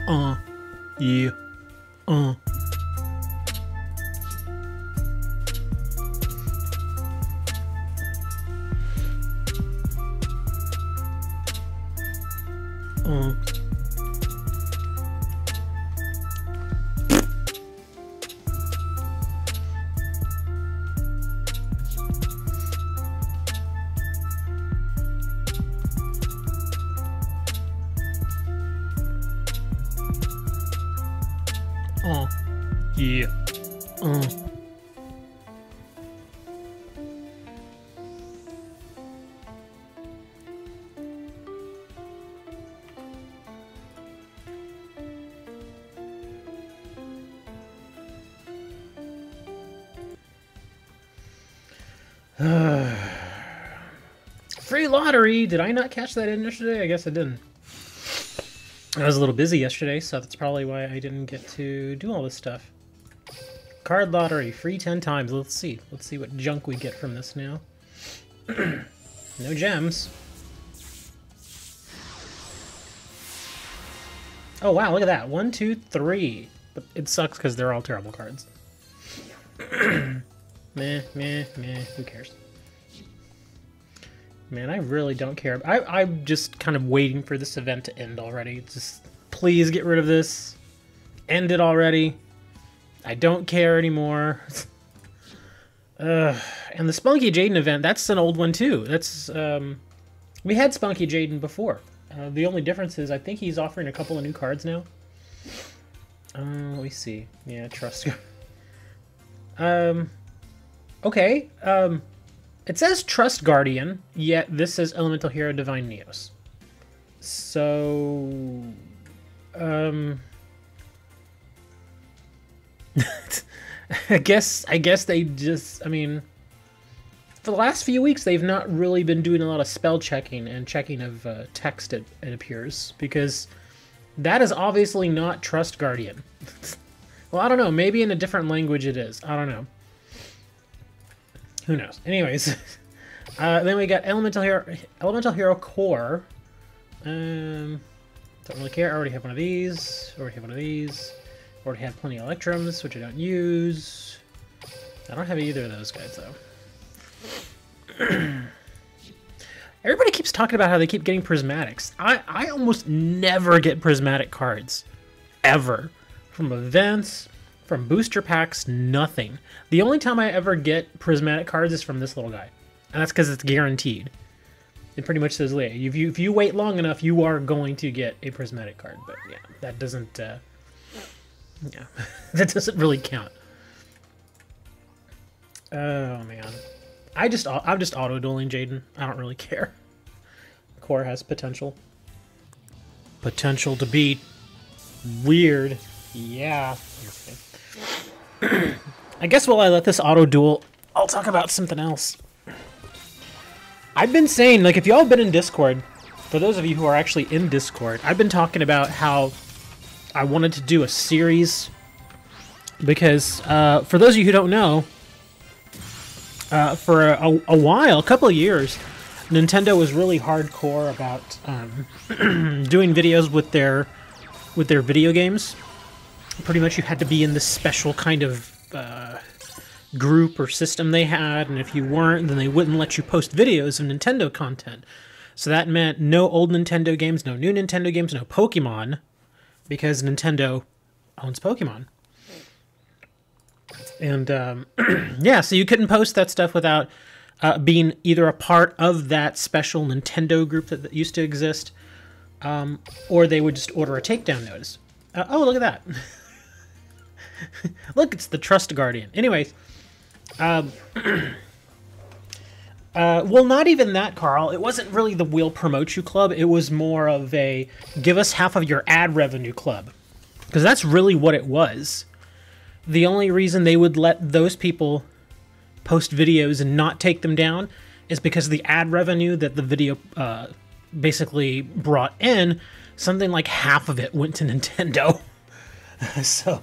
Yeah. Uh. Yeah. Free lottery! Did I not catch that in yesterday? I guess I didn't. I was a little busy yesterday, so that's probably why I didn't get to do all this stuff. Card lottery, free 10 times. Let's see. Let's see what junk we get from this now. No gems. Oh wow, look at that. 1, 2, 3. But it sucks because they're all terrible cards. Meh, who cares? Man, I really don't care. I'm just kind of waiting for this event to end already. Just please get rid of this. End it already. I don't care anymore. And the Spunky Jaden event, that's an old one too. That's we had Spunky Jaden before. The only difference is I think he's offering a couple of new cards now. Let me see. Yeah, trust. Okay. It says Trust Guardian, yet this says Elemental Hero Divine Neos. So, I guess they just, I mean, for the last few weeks, they've not really been doing a lot of spell checking and checking of text, it appears, because that is obviously not Trust Guardian. Well, I don't know, maybe in a different language it is. I don't know. Who knows? Anyways, then we got Elemental Hero Core. Don't really care. I already have one of these. Already have plenty of Electrums, which I don't use. I don't have either of those guys, though. Everybody keeps talking about how they keep getting prismatics. I almost never get prismatic cards. Ever. From events, from booster packs, nothing. The only time I ever get prismatic cards is from this little guy. And that's because it's guaranteed. It pretty much says, if you wait long enough, you are going to get a prismatic card. But yeah, that doesn't... yeah, that doesn't really count. Oh, man. I'm just auto-dueling Jaden. I don't really care. Core has potential. Potential to be weird. Yeah. I guess while I let this auto-duel, I'll talk about something else. I've been saying, like, if y'all have been in Discord, for those of you who are actually in Discord, I've been talking about how I wanted to do a series because, for those of you who don't know, for a while, a couple of years, Nintendo was really hardcore about doing videos with their video games. Pretty much you had to be in this special kind of group or system they had, and if you weren't, then they wouldn't let you post videos of Nintendo content. So that meant no old Nintendo games, no new Nintendo games, no Pokemon, because Nintendo owns Pokemon. And yeah, so you couldn't post that stuff without being either a part of that special Nintendo group that used to exist, or they would just order a takedown notice. Oh, look at that. Look, it's the Trust Guardian. Anyways, well, not even that, Carl. It wasn't really the We'll Promote You club. It was more of a give us half of your ad revenue club. Because that's really what it was. The only reason they would let those people post videos and not take them down is because the ad revenue that the video basically brought in, something like half of it went to Nintendo. So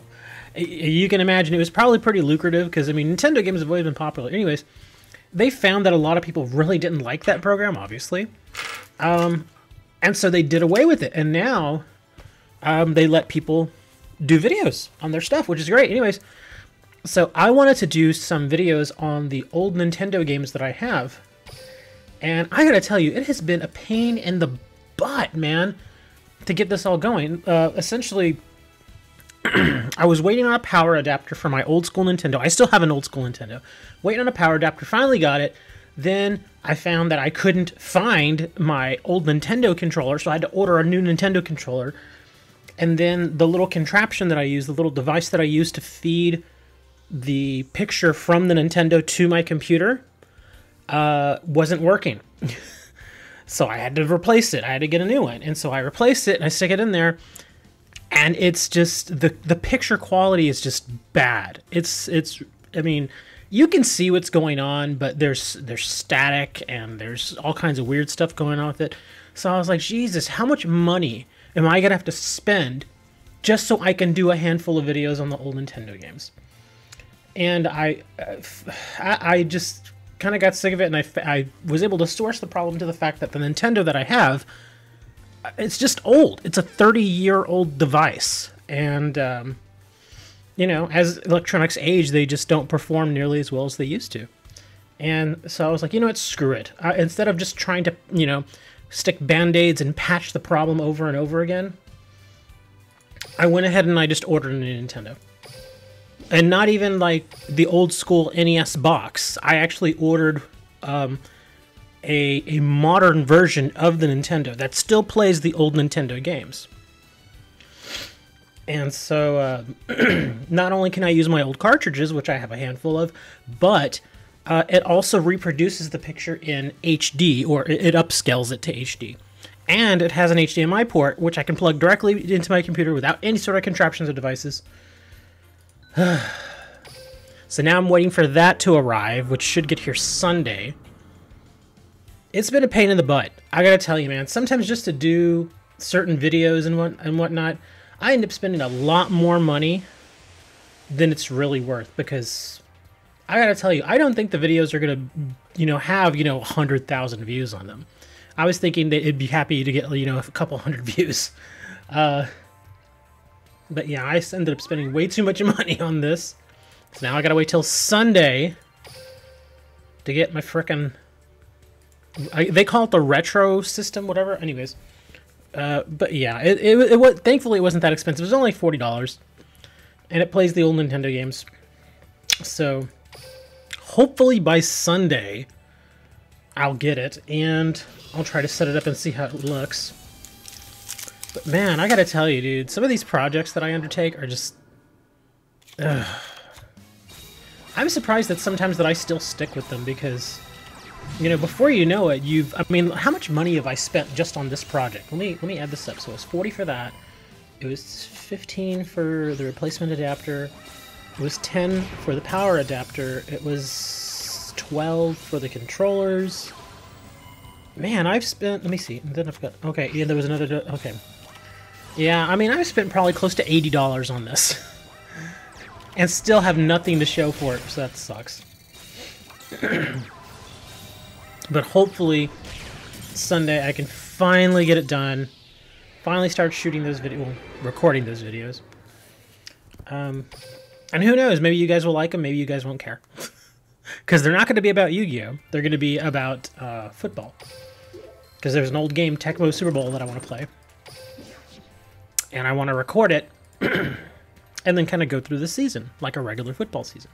you can imagine it was probably pretty lucrative because, I mean, Nintendo games have always been popular. Anyways, they found that a lot of people really didn't like that program, obviously. And so they did away with it. And now they let people do videos on their stuff, which is great. Anyways, so I wanted to do some videos on the old Nintendo games that I have. And I gotta tell you, it has been a pain in the butt, man, to get this all going. Essentially, I was waiting on a power adapter for my old school Nintendo. I still have an old school Nintendo. Waiting on a power adapter, finally got it. Then I found that I couldn't find my old Nintendo controller, so I had to order a new Nintendo controller. And then the little contraption that I use, the little device that I use to feed the picture from the Nintendo to my computer, wasn't working. So I had to replace it. I had to get a new one. And so I replaced it and I stick it in there. And it's just, the picture quality is just bad. It's I mean, you can see what's going on, but there's static and there's all kinds of weird stuff going on with it. So I was like, Jesus, how much money am I going to have to spend just so I can do a handful of videos on the old Nintendo games? And I just kind of got sick of it, and I was able to source the problem to the fact that the Nintendo that I have, it's just old. It's a 30-year-old device, and you know, as electronics age, they just don't perform nearly as well as they used to. And so I was like, you know what, screw it. Instead of just trying to, you know, stick band-aids and patch the problem over and over again, I went ahead and I just ordered a new Nintendo. And not even like the old school NES box. I actually ordered a modern version of the Nintendo that still plays the old Nintendo games. And so not only can I use my old cartridges, which I have a handful of, but it also reproduces the picture in HD, or it upscales it to HD. And it has an HDMI port, which I can plug directly into my computer without any sort of contraptions or devices. So now I'm waiting for that to arrive, which should get here Sunday. It's been a pain in the butt. I gotta tell you, man. Sometimes just to do certain videos and whatnot, I end up spending a lot more money than it's really worth, because I gotta tell you, I don't think the videos are gonna, you know, have, you know, 100,000 views on them. I was thinking that it'd be happy to get, you know, a couple hundred views. But yeah, I ended up spending way too much money on this. So now I gotta wait till Sunday to get my frickin'... they call it the retro system, whatever. Anyways. But yeah, it was, thankfully it wasn't that expensive. It was only $40. And it plays the old Nintendo games. So hopefully by Sunday I'll get it. And I'll try to set it up and see how it looks. But man, I gotta tell you, dude, some of these projects that I undertake are just... I'm surprised that sometimes that I still stick with them, because, you know, before you know it, I mean, how much money have I spent just on this project? Let me add this up. So it was 40 for that. It was 15 for the replacement adapter. It was 10 for the power adapter. It was 12 for the controllers. Man, I've spent... Let me see. And then I've got... Okay, yeah, there was another... Okay. Yeah, I mean, I've spent probably close to $80 on this. And still have nothing to show for it, so that sucks. But hopefully, Sunday I can finally get it done. Finally start shooting those videos, well, recording those videos. And who knows, maybe you guys will like them, maybe you guys won't care. Because they're not going to be about Yu-Gi-Oh! They're going to be about football. Because there's an old game, Tecmo Super Bowl, that I want to play. And I want to record it. And then kind of go through the season, like a regular football season.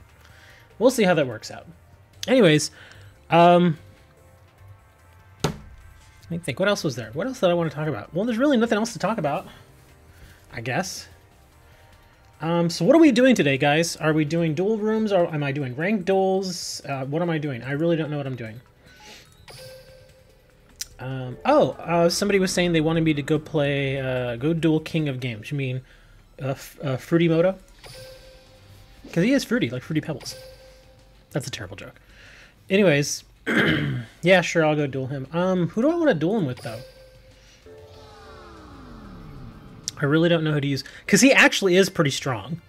We'll see how that works out. Anyways, let me think. What else was there? What else did I want to talk about? Well, there's really nothing else to talk about, I guess. So what are we doing today, guys? Are we doing duel rooms, or am I doing ranked duels? What am I doing? I really don't know what I'm doing. Somebody was saying they wanted me to go play, go duel King of Games. You mean Fruity Moto? Because he is fruity, like Fruity Pebbles. That's a terrible joke. Anyways, yeah, sure, I'll go duel him. Who do I want to duel him with, though? I really don't know who to use. Because he actually is pretty strong.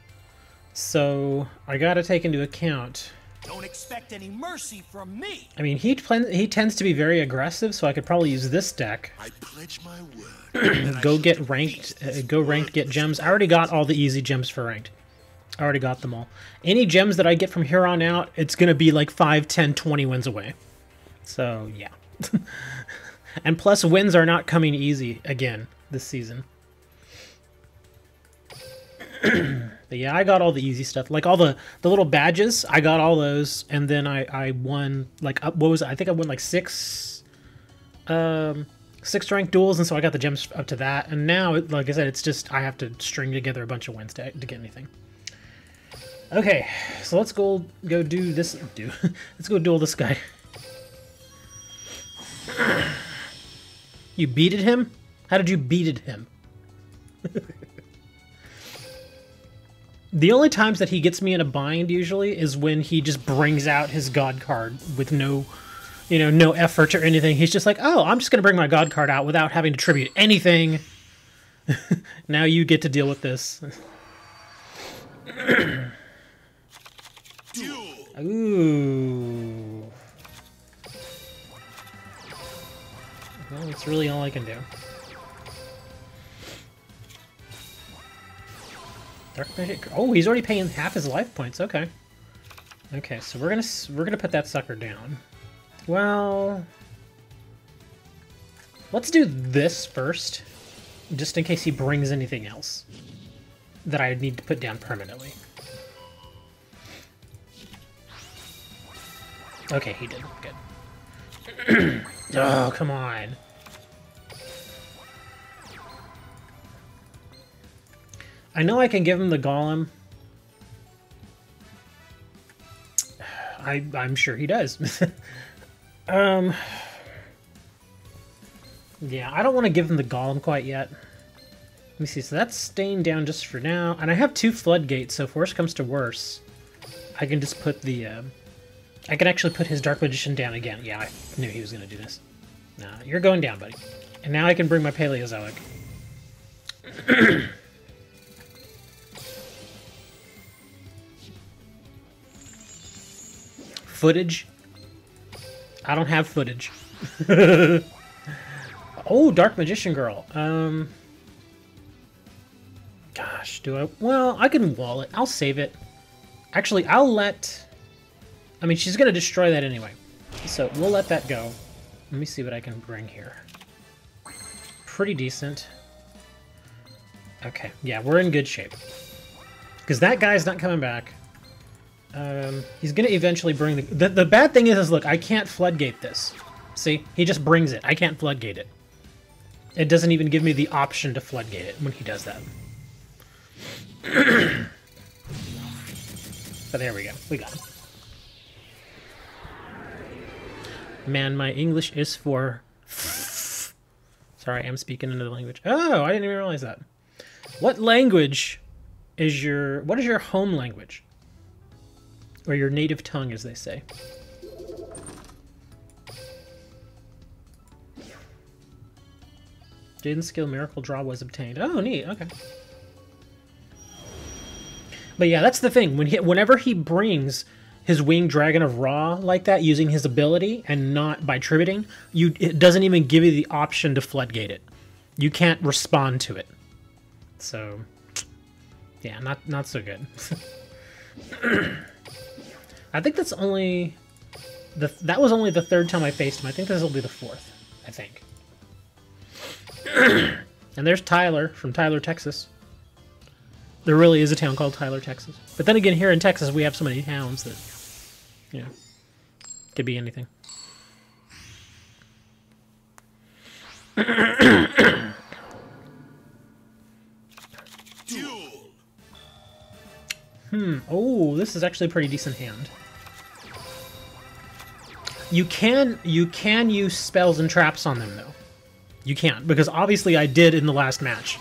So, I gotta take into account Don't expect any mercy from me. I mean, he tends to be very aggressive, so I could probably use this deck. I pledge my word. Go get ranked, get gems. I already got all the easy gems for ranked. I already got them all. Any gems that I get from here on out, it's going to be like 5, 10, 20 wins away. So, yeah. And plus, wins are not coming easy again this season. But yeah, I got all the easy stuff. Like all the little badges, I got all those. And then I won, like, what was it? I think I won like 6 ranked duels, and so I got the gems up to that. And now, like I said, it's just I have to string together a bunch of wins to get anything. Okay, so let's go do this. Let's go duel this guy. You beated him? How did you beated him? The only times that he gets me in a bind usually is when he just brings out his god card with no, no effort or anything. He's just like, oh, I'm just gonna bring my god card out without having to tribute anything. Now you get to deal with this. Ooh. Well, that's really all I can do. Dark Magic. Oh, he's already paying half his life points. Okay. Okay, so we're gonna put that sucker down. Well, let's do this first, just in case he brings anything else that I need to put down permanently. Okay, he did. Good. Oh, come on. I know I can give him the golem. I'm sure he does. Yeah, I don't want to give him the golem quite yet. Let me see. So that's staying down just for now. And I have 2 floodgates, so if worse comes to worse, I can just put the... I can actually put his Dark Magician down again. Yeah, I knew he was going to do this. Nah, you're going down, buddy. And now I can bring my Paleozoic. Footage? I don't have footage. Oh, Dark Magician Girl. Gosh, do I... Well, I can wall it. I'll save it. Actually, I'll let... I mean, she's going to destroy that anyway. So we'll let that go. Let me see what I can bring here. Pretty decent. Okay, yeah, we're in good shape. Because that guy's not coming back. He's going to eventually bring the... The bad thing is, look, I can't floodgate this. See? He just brings it. I can't floodgate it. It doesn't even give me the option to floodgate it when he does that. But there we go. We got him. Man, my English is for... Sorry, I'm speaking another language. Oh, I didn't even realize that. What language is your... What is your home language? Or your native tongue, as they say. Jaden's skill Miracle Draw was obtained. Oh, neat. Okay. But yeah, that's the thing. Whenever he brings his Winged Dragon of Ra like that, using his ability and not by tributing, it doesn't even give you the option to floodgate it. You can't respond to it. So, yeah, not so good. I think that's only... That was only the 3rd time I faced him. I think this will be the 4th, I think. And there's Tyler from Tyler, Texas. There really is a town called Tyler, Texas. But then again, here in Texas, we have so many towns that, you know, could be anything. Oh, this is actually a pretty decent hand. You can use spells and traps on them, though. You can't, because obviously I did in the last match.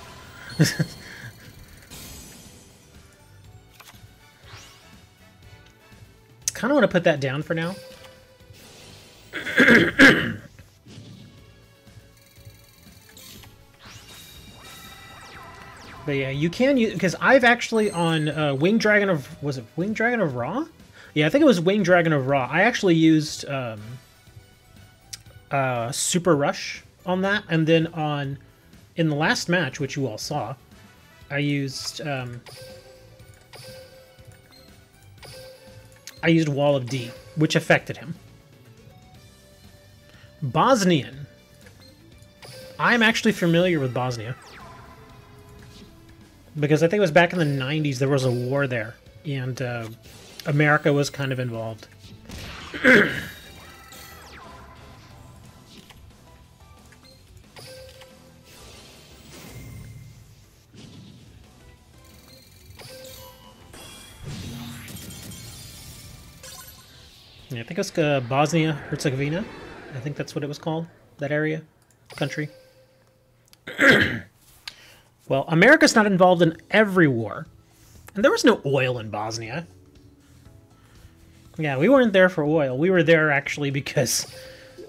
Kind of want to put that down for now. But yeah, you can use, because I've actually on Winged Dragon of... Was it Winged Dragon of Ra? Yeah, I think it was Winged Dragon of Ra. I actually used Super Rush on that, and then in the last match, which you all saw, I used Wall of D, which affected him. Bosnian. I'm actually familiar with Bosnia. Because I think it was back in the 90s, there was a war there, and America was kind of involved. Yeah, I think it was Bosnia-Herzegovina. I think that's what it was called, that area, country. Well, America's not involved in every war. And there was no oil in Bosnia. Yeah, we weren't there for oil. We were there, actually, because...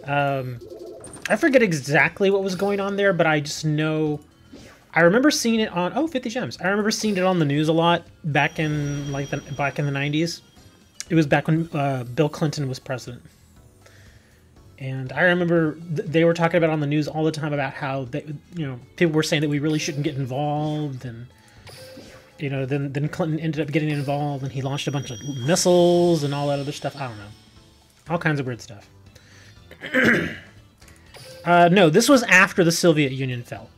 I forget exactly what was going on there, but I just know... I remember seeing it on... Oh, 50 gems. I remember seeing it on the news a lot back in, back in the 90s. It was back when Bill Clinton was president. And I remember they were talking about on the news all the time about how people were saying that we really shouldn't get involved, and then Clinton ended up getting involved, and he launched a bunch of missiles and all that other stuff. I don't know, all kinds of weird stuff. No, this was after the Soviet Union fell.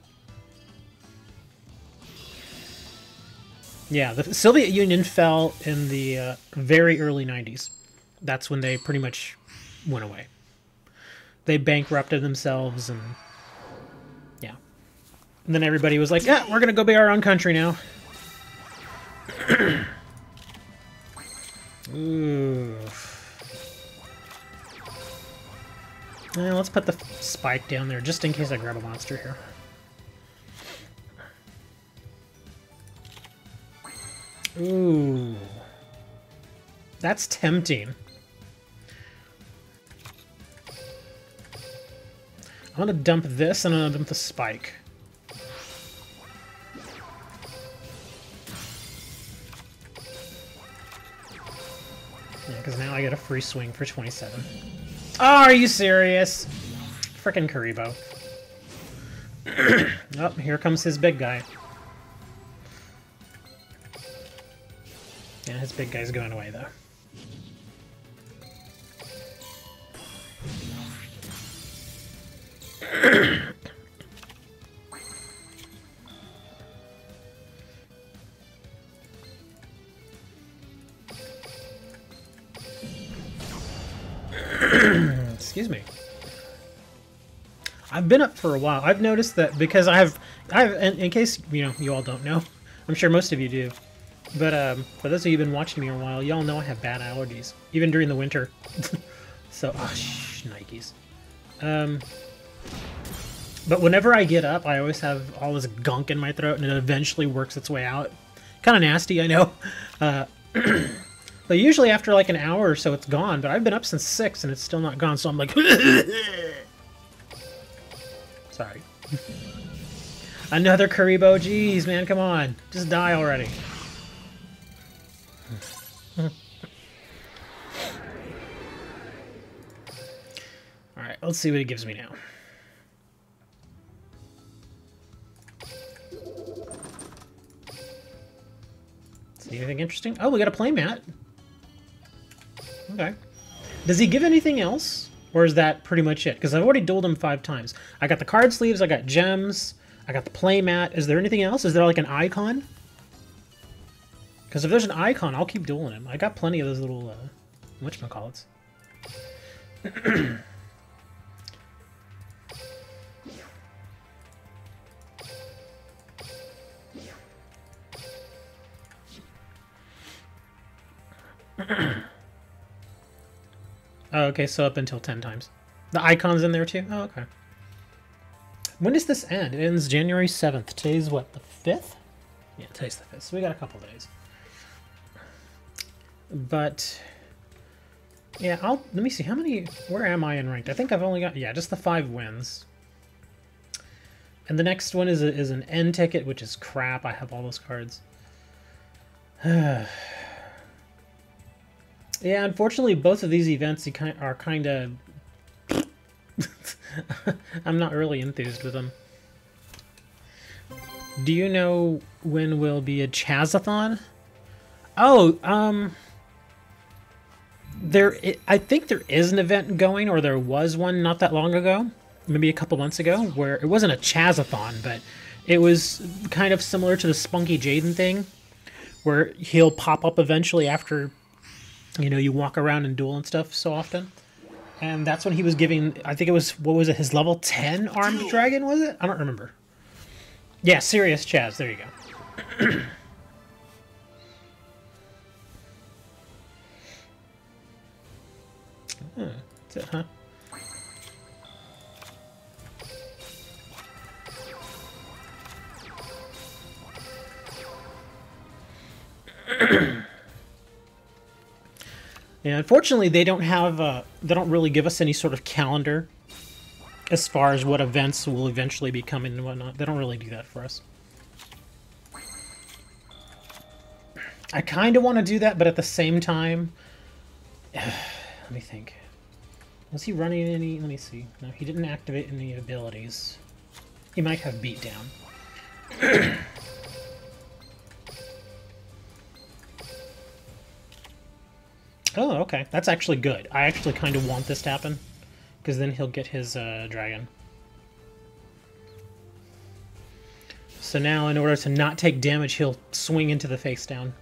Yeah, the Soviet Union fell in the very early 90s. That's when they pretty much went away. They bankrupted themselves, and yeah. And then everybody was like, yeah, we're going to go be our own country now. Ooh. Let's put the spike down there, just in case I grab a monster here. Ooh. That's tempting. I'm gonna dump this, and I'm gonna dump the spike. Yeah, because now I get a free swing for 27. Oh, are you serious? Frickin' Karibo. Oh, here comes his big guy. Yeah, his big guy's going away, though. Excuse me. I've been up for a while. I've noticed that because I've in case you all don't know, I'm sure most of you do, but for those of you who've been watching me a while, y'all know I have bad allergies, even during the winter. So, Nikes. But whenever I get up, I always have all this gunk in my throat, and it eventually works its way out. Kind of nasty, I know. But usually after like an hour or so, it's gone. But I've been up since 6, and it's still not gone, so I'm like... Sorry. Another Karibo? Jeez, man, come on. Just die already. Alright, let's see what it gives me now. See anything interesting? Oh, we got a playmat. Okay. Does he give anything else? Or is that pretty much it? Because I've already dueled him 5 times. I got the card sleeves, I got gems, I got the playmat. Is there anything else? Is there like an icon? Because if there's an icon, I'll keep dueling him. I got plenty of those little, whatchamacallits. Oh, okay, so up until 10 times. The icon's in there too? Oh, okay. When does this end? It ends January 7th. Today's what, the 5th? Yeah, today's the 5th, so we got a couple days. But, yeah, let me see, how many, where am I in ranked? I think I've only got, yeah, just the 5 wins. And the next one is an end ticket, which is crap. I have all those cards. Yeah, unfortunately, both of these events are kind of... I'm not really enthused with them. Do you know when will be a Chazathon? Oh, I think there is an event going, or there was one not that long ago, maybe a couple months ago, where it wasn't a Chazathon, but it was kind of similar to the Spunky Jaden thing, where he'll pop up eventually after, you know, you walk around and duel and stuff so often. And that's when he was giving, I think it was, what was it, his level 10 armed dragon, was it? I don't remember. Yeah, Serious Chaz, there you go. That's it, huh? Yeah, unfortunately, they don't have, they don't really give us any sort of calendar as far as what events will eventually be coming and whatnot. They don't really do that for us. I kind of want to do that, but at the same time, let me think. Was he running any? Let me see. No, he didn't activate any abilities. He might have beat down. Oh, okay. That's actually good. I actually kind of want this to happen, because then he'll get his dragon. So now, in order to not take damage, he'll swing into the face down.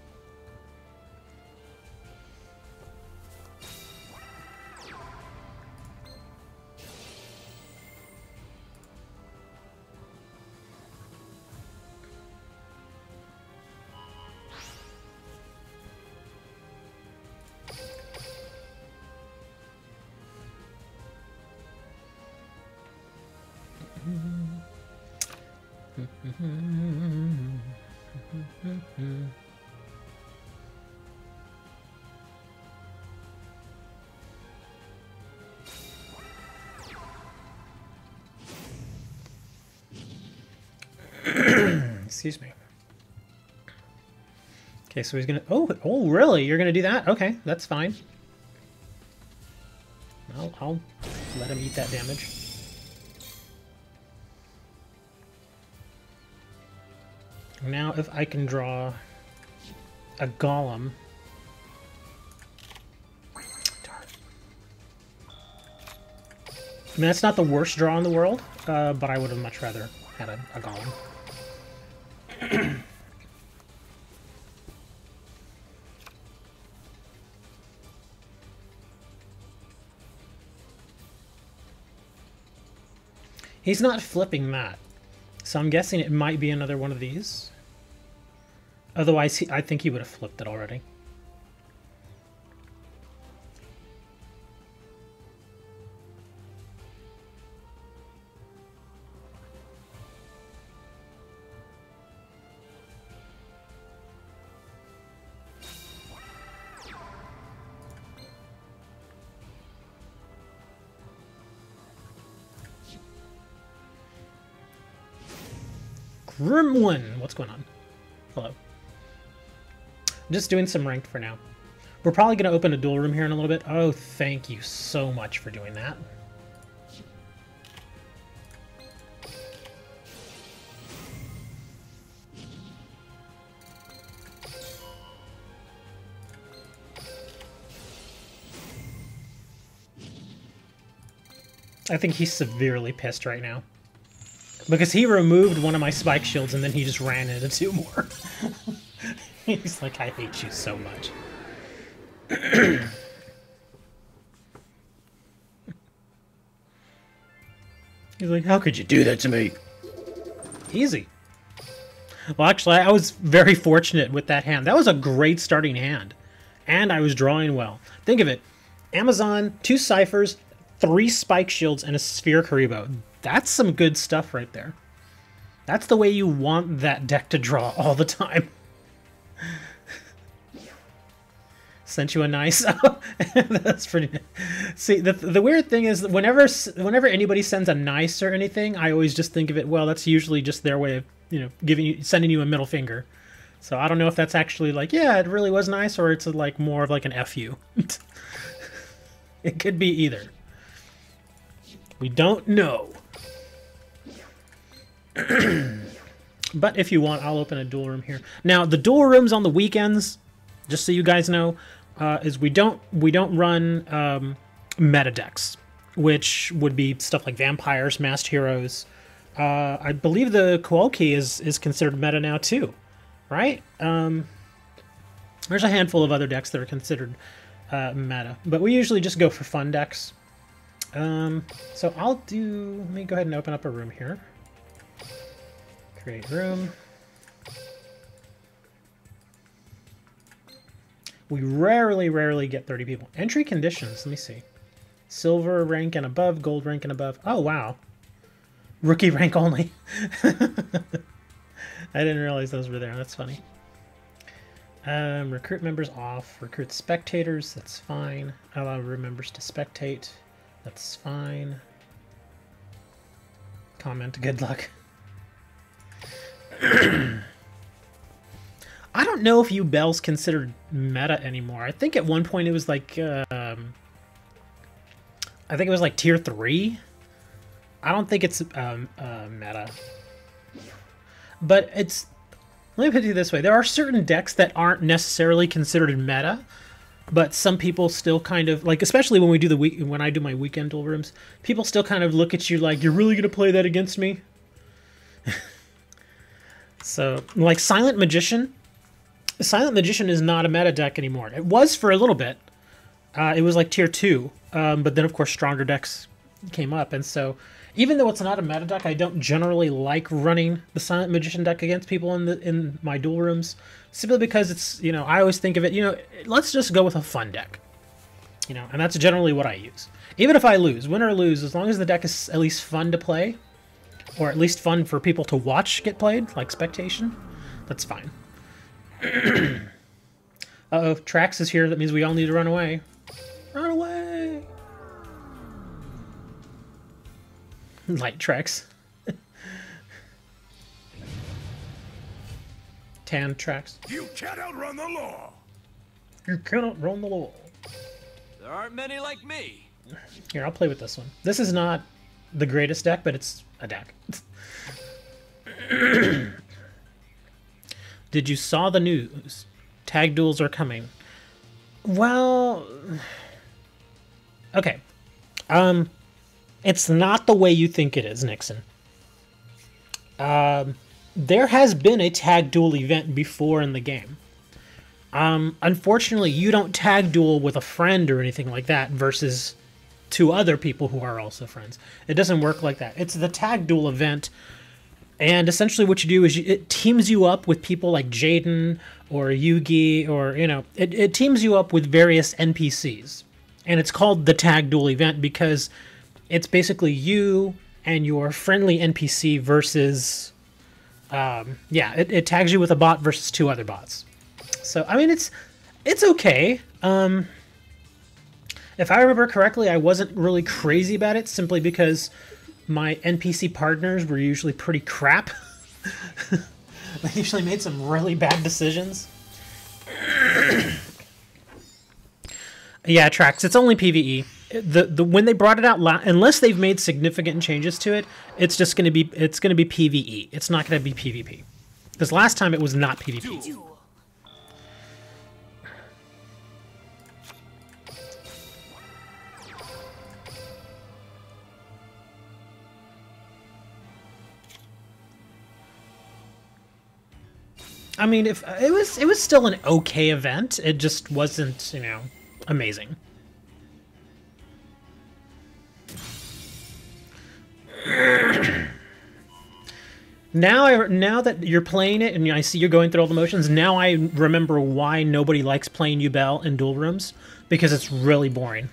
Excuse me. Okay, so he's gonna... Oh, really? You're gonna do that? Okay, that's fine. I'll let him eat that damage. Now, if I can draw a golem... Darn. I mean, that's not the worst draw in the world, but I would have much rather had a golem. He's not flipping that, so I'm guessing it might be another one of these. Otherwise, I think he would have flipped it already. Gremlin! What's going on? Hello. I'm just doing some ranked for now. We're probably going to open a duel room here in a little bit. Oh, thank you so much for doing that. I think he's severely pissed right now. Because he removed one of my spike shields and then he just ran into two more. He's like, I hate you so much. He's like, how could you do that to me? Easy. Well, actually, I was very fortunate with that hand. That was a great starting hand. And I was drawing well. Think of it. Amazon, 2 ciphers, 3 spike shields, and a sphere Karibo. That's some good stuff right there. That's the way you want that deck to draw all the time. Sent you a nice... That's pretty... See, the weird thing is that whenever anybody sends a nice or anything, I always just think of it, well, that's usually just their way of, you know, sending you a middle finger. So I don't know if that's actually like, yeah, it really was nice, or it's like more of like an FU. It could be either. We don't know. But if you want, I'll open a duel room here. Now, the duel rooms on the weekends, just so you guys know, is we don't run meta decks, which would be stuff like vampires, masked heroes. I believe the Kuoki is considered meta now too, right? There's a handful of other decks that are considered meta, but we usually just go for fun decks. So let me go ahead and open up a room here. Create room. We rarely get 30 people. Entry conditions, let me see. Silver rank and above, gold rank and above. Oh, wow. Rookie rank only. I didn't realize those were there. That's funny. Recruit members off. Recruit spectators. That's fine. Allow room members to spectate. That's fine. Comment, good luck. I don't know if Yubel's considered meta anymore. I think at one point it was like, I think it was like tier 3. I don't think it's meta. But it's, let me put it this way. There are certain decks that aren't necessarily considered meta, but some people still kind of, like, especially when we do when I do my weekend duel rooms, people still kind of look at you like, you're really going to play that against me? So, like Silent Magician. Silent Magician is not a meta deck anymore. It was for a little bit. It was like tier 2. But then, of course, stronger decks came up. And so, even though it's not a meta deck, I don't generally like running the Silent Magician deck against people in my duel rooms. Simply because it's, you know, I always think of it, you know, let's just go with a fun deck. You know, and that's generally what I use. Even if I lose, win or lose, as long as the deck is at least fun to play, or at least fun for people to watch get played, like spectation, that's fine. Uh-oh, Trax is here. That means we all need to run away. Run away! Light Trax. Tan Trax. You cannot run the law. You cannot run the law. There aren't many like me. Here, I'll play with this one. This is not the greatest deck, but it's a deck. Did you saw the news? Tag duels are coming. Well, okay. It's not the way you think it is, Nixon. There has been a tag duel event before in the game. Unfortunately, you don't tag duel with a friend or anything like that versus 2 other people who are also friends. It doesn't work like that. It's the tag duel event, and essentially what you do is it teams you up with people like Jaden or Yugi, or, you know, it teams you up with various NPCs. And it's called the tag duel event because it's basically you and your friendly NPC versus, it tags you with a bot versus 2 other bots. So, I mean, it's okay. If I remember correctly, I wasn't really crazy about it simply because my NPC partners were usually pretty crap. They usually made some really bad decisions. Yeah, Trax, it's only PvE. When they brought it out, unless they've made significant changes to it, it's just going to be PvE. It's not going to be PvP. Because last time it was not PvP. I mean, if it was still an okay event. It just wasn't, you know, amazing. Now that you're playing it and I see you're going through all the motions, now I remember why nobody likes playing Yubel in duel rooms, because it's really boring.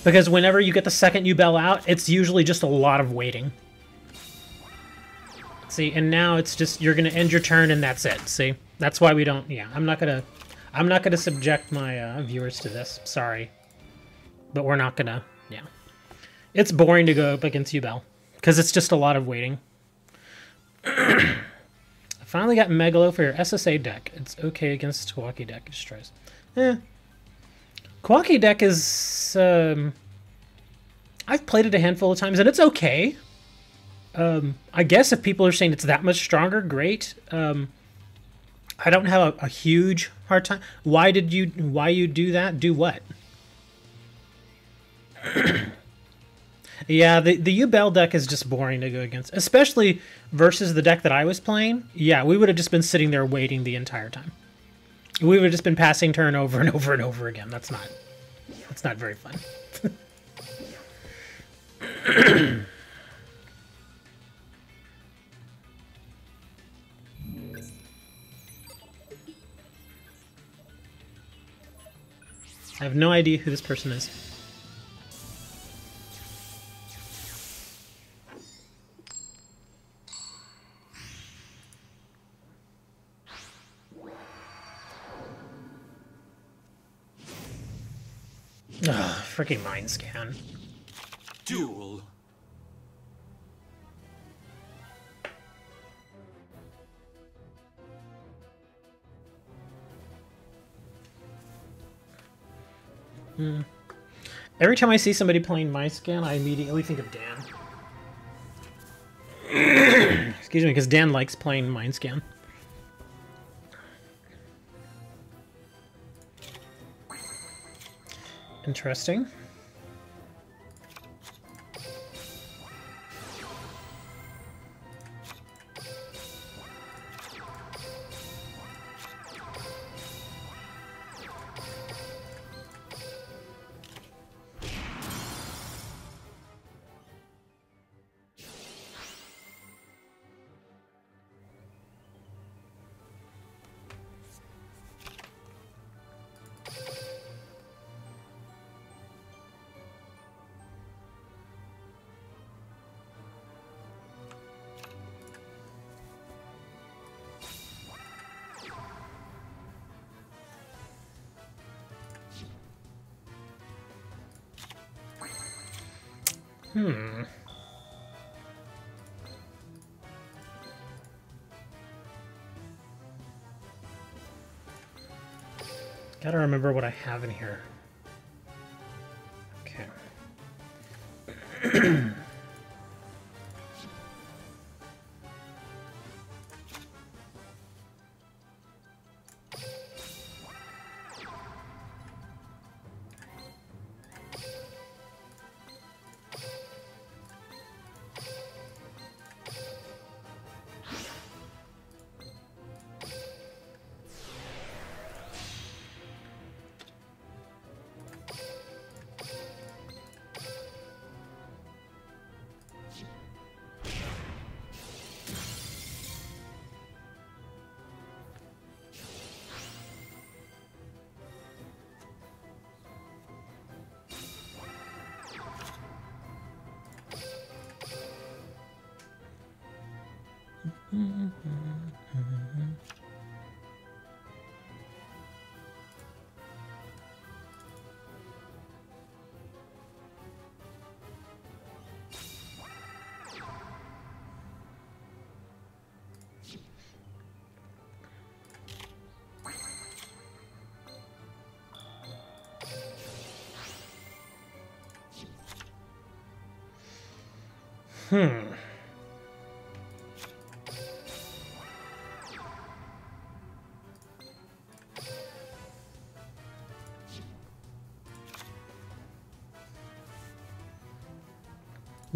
Because whenever you get the second Yubel out, it's usually just a lot of waiting. See, and now it's just, you're gonna end your turn and that's it. See, that's why we don't. Yeah, I'm not gonna subject my viewers to this. Sorry, but we're not gonna. Yeah, it's boring to go up against Yubel because it's just a lot of waiting. If Finally got Megalo for your SSA deck. It's okay against Kawaki deck. It destroys. Kawaki deck is... I've played it a handful of times, and it's okay. I guess if people are saying it's that much stronger, great. I don't have a huge hard time. Why you do that? Do what? Yeah, the Yubel deck is just boring to go against, especially versus the deck that I was playing. Yeah, we would have just been sitting there waiting the entire time. We would have just been passing turn over and over and over again. That's not very fun. I have no idea who this person is. Ugh, freaking mind scan. Duel. Every time I see somebody playing mind scan, I immediately think of Dan. Excuse me, because Dan likes playing mind scan. Interesting. Gotta remember what I have in here. Okay.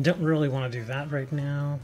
Don't really want to do that right now.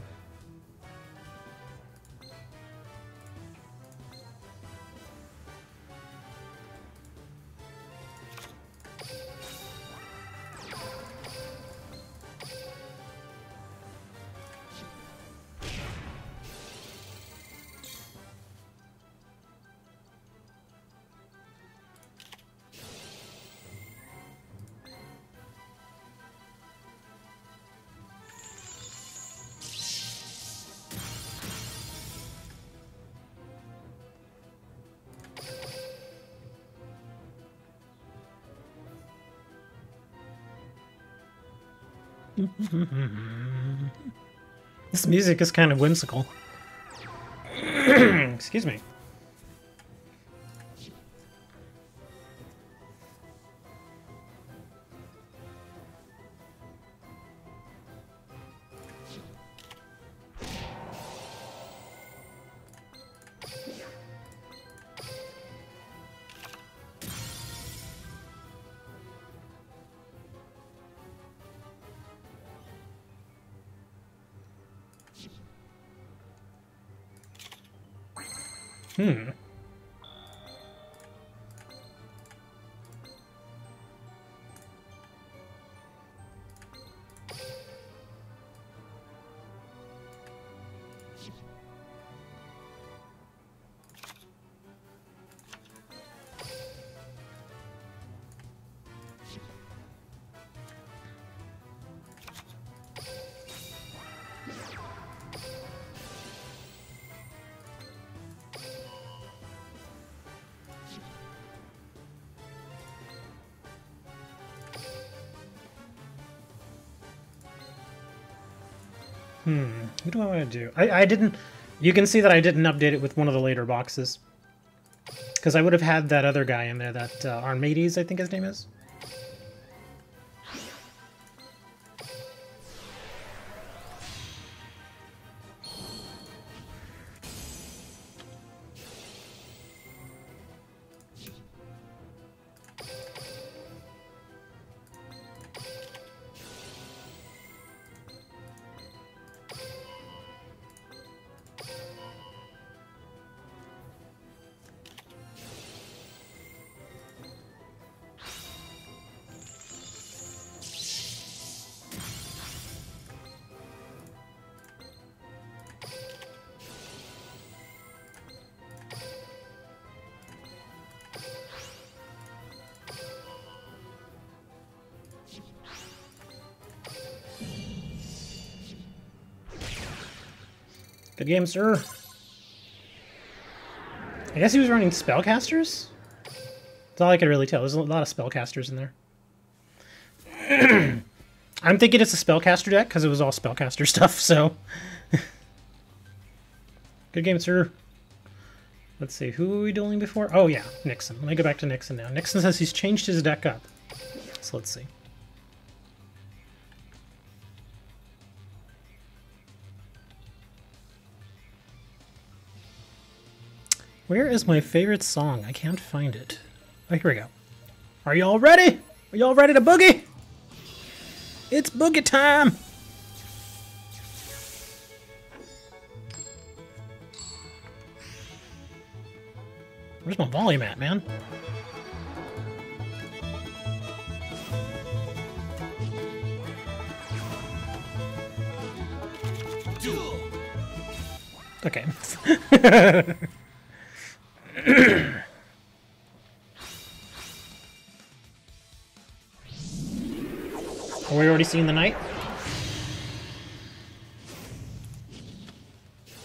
This music is kind of whimsical. Excuse me. Hmm. What do I want to do? I didn't... You can see that I didn't update it with one of the later boxes. Because I would have had that other guy in there, that Armades, I think his name is. Good game, sir. I guess he was running spellcasters? That's all I could really tell. There's a lot of spellcasters in there. I'm thinking it's a spellcaster deck because it was all spellcaster stuff, so... Good game, sir. Let's see, who were we dueling before? Oh yeah, Nixon. Let me go back to Nixon now. Nixon says he's changed his deck up. So let's see. Where is my favorite song? I can't find it. Oh, here we go. Are y'all ready? Are y'all ready to boogie? It's boogie time! Where's my volume at, man? Duel. Okay. Are we already seeing the knight?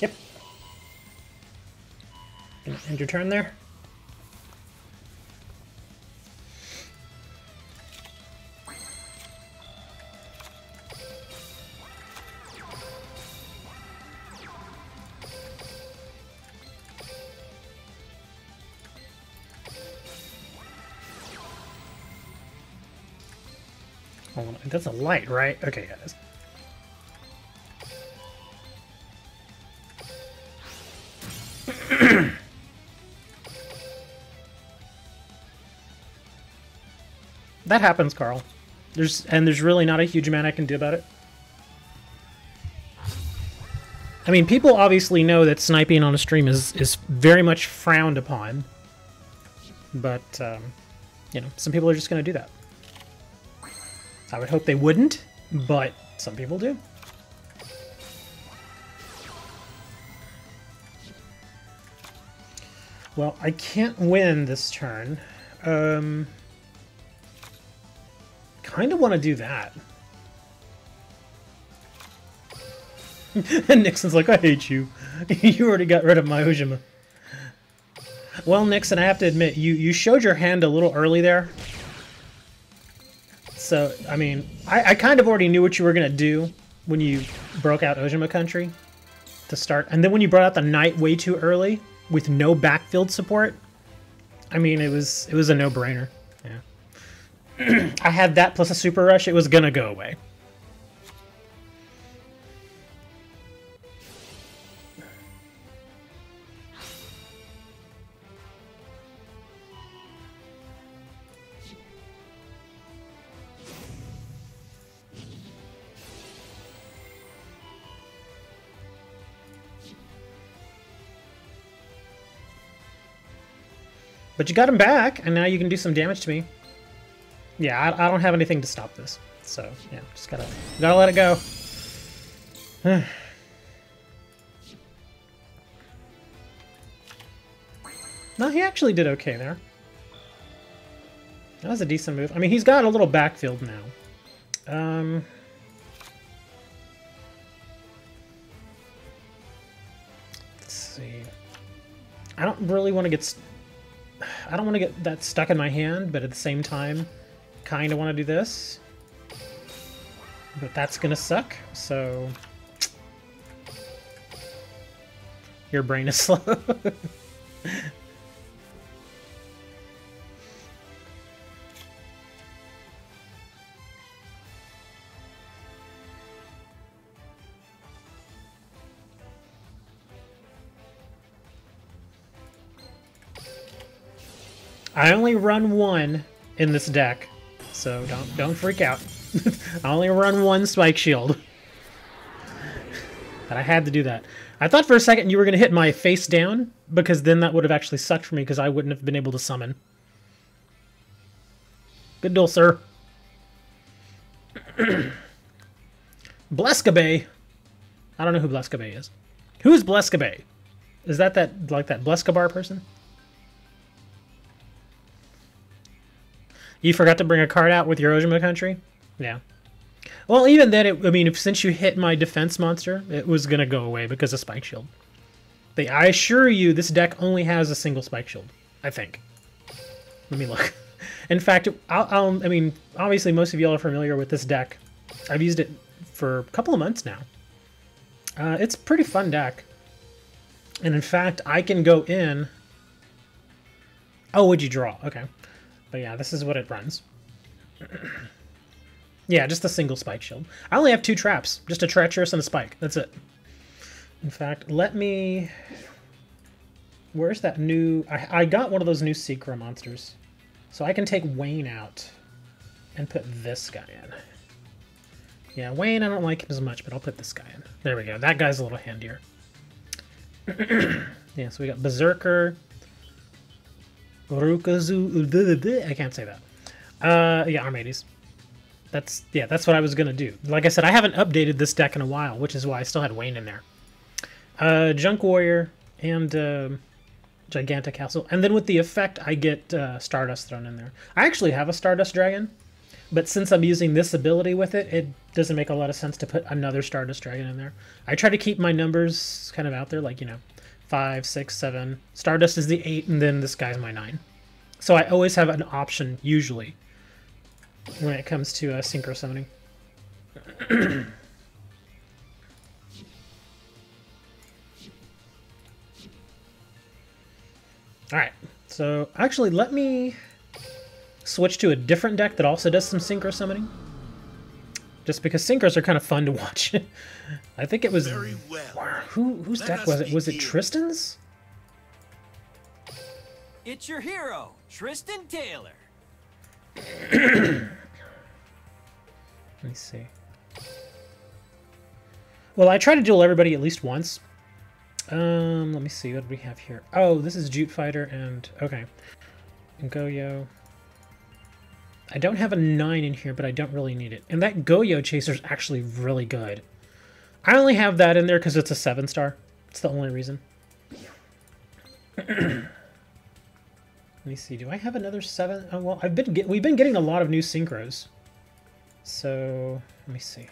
Yep. Gonna end your turn there. Hold on, that's a light, right? Okay, guys. That happens, Carl. There's really not a huge amount I can do about it. I mean, people obviously know that sniping on a stream is very much frowned upon. But, you know, some people are just going to do that. I would hope they wouldn't, but some people do. Well, I can't win this turn. Kind of want to do that. And Nixon's like, I hate you. You already got rid of my Ojima. Well, Nixon, I have to admit, you showed your hand a little early there. So, I mean, I kind of already knew what you were going to do when you broke out Ojima Country to start. And then when you brought out the knight way too early, with no backfield support, I mean, it was a no-brainer. Yeah. I had that plus a super rush, it was gonna go away. But you got him back, and now you can do some damage to me. Yeah, I don't have anything to stop this. So, yeah, just gotta let it go. No, he actually did okay there. That was a decent move. I mean, he's got a little backfield now. Let's see. I don't really want to get... I don't want to get that stuck in my hand, but at the same time, kind of want to do this. But that's going to suck, so... Your brain is slow. I only run one in this deck, so don't freak out. I only run one Spike Shield. But I had to do that. I thought for a second you were going to hit my face down, because then that would have actually sucked for me, because I wouldn't have been able to summon. Good duel, sir. Blescabay. I don't know who Blescabay is. Who's Blescabay? Is that like that Blescabar person? You forgot to bring a card out with your Ojima country? Yeah. Well, even then, I mean, since you hit my defense monster, it was going to go away because of Spike Shield. I assure you, this deck only has a single Spike Shield, I think. Let me look. In fact, I mean, obviously most of y'all are familiar with this deck. I've used it for a couple of months now. It's a pretty fun deck. And in fact, I can go in... Oh, would you draw? Okay. But yeah, this is what it runs. Yeah, just a single Spike Shield. I only have 2 traps. Just a Treacherous and a Spike. That's it. In fact, let me... Where's that new... I got one of those new Secret monsters. So I can take Wayne out and put this guy in. Yeah, Wayne, I don't like him as much, but I'll put this guy in. There we go. That guy's a little handier. Yeah, so we got Berserker... Rukazu... I can't say that. Yeah, Armades. That's what I was gonna do. Like I said, I haven't updated this deck in a while, which is why I still had Wayne in there. Junk Warrior and Gigantic Castle, and then with the effect, I get Stardust thrown in there. I actually have a Stardust Dragon, but since I'm using this ability with it, it doesn't make a lot of sense to put another Stardust Dragon in there. I try to keep my numbers kind of out there, like, you know, 5, 6, 7. Stardust is the 8, and then this guy's my 9. So I always have an option, usually, when it comes to Synchro Summoning. Alright, so actually let me switch to a different deck that also does some Synchro Summoning. Just because Synchros are kind of fun to watch. I think it was... Very well. Whose deck was it? Was it Tristan's? It's your hero, Tristan Taylor. Let me see. Well, I try to duel everybody at least once. Let me see. What do we have here? Oh, this is Jute Fighter and... Okay. And Goyo. I don't have a 9 in here, but I don't really need it. And that Goyo Chaser is actually really good. I only have that in there because it's a 7-star. It's the only reason. Let me see. Do I have another 7? Oh, well, we've been getting a lot of new synchros. So, let me see.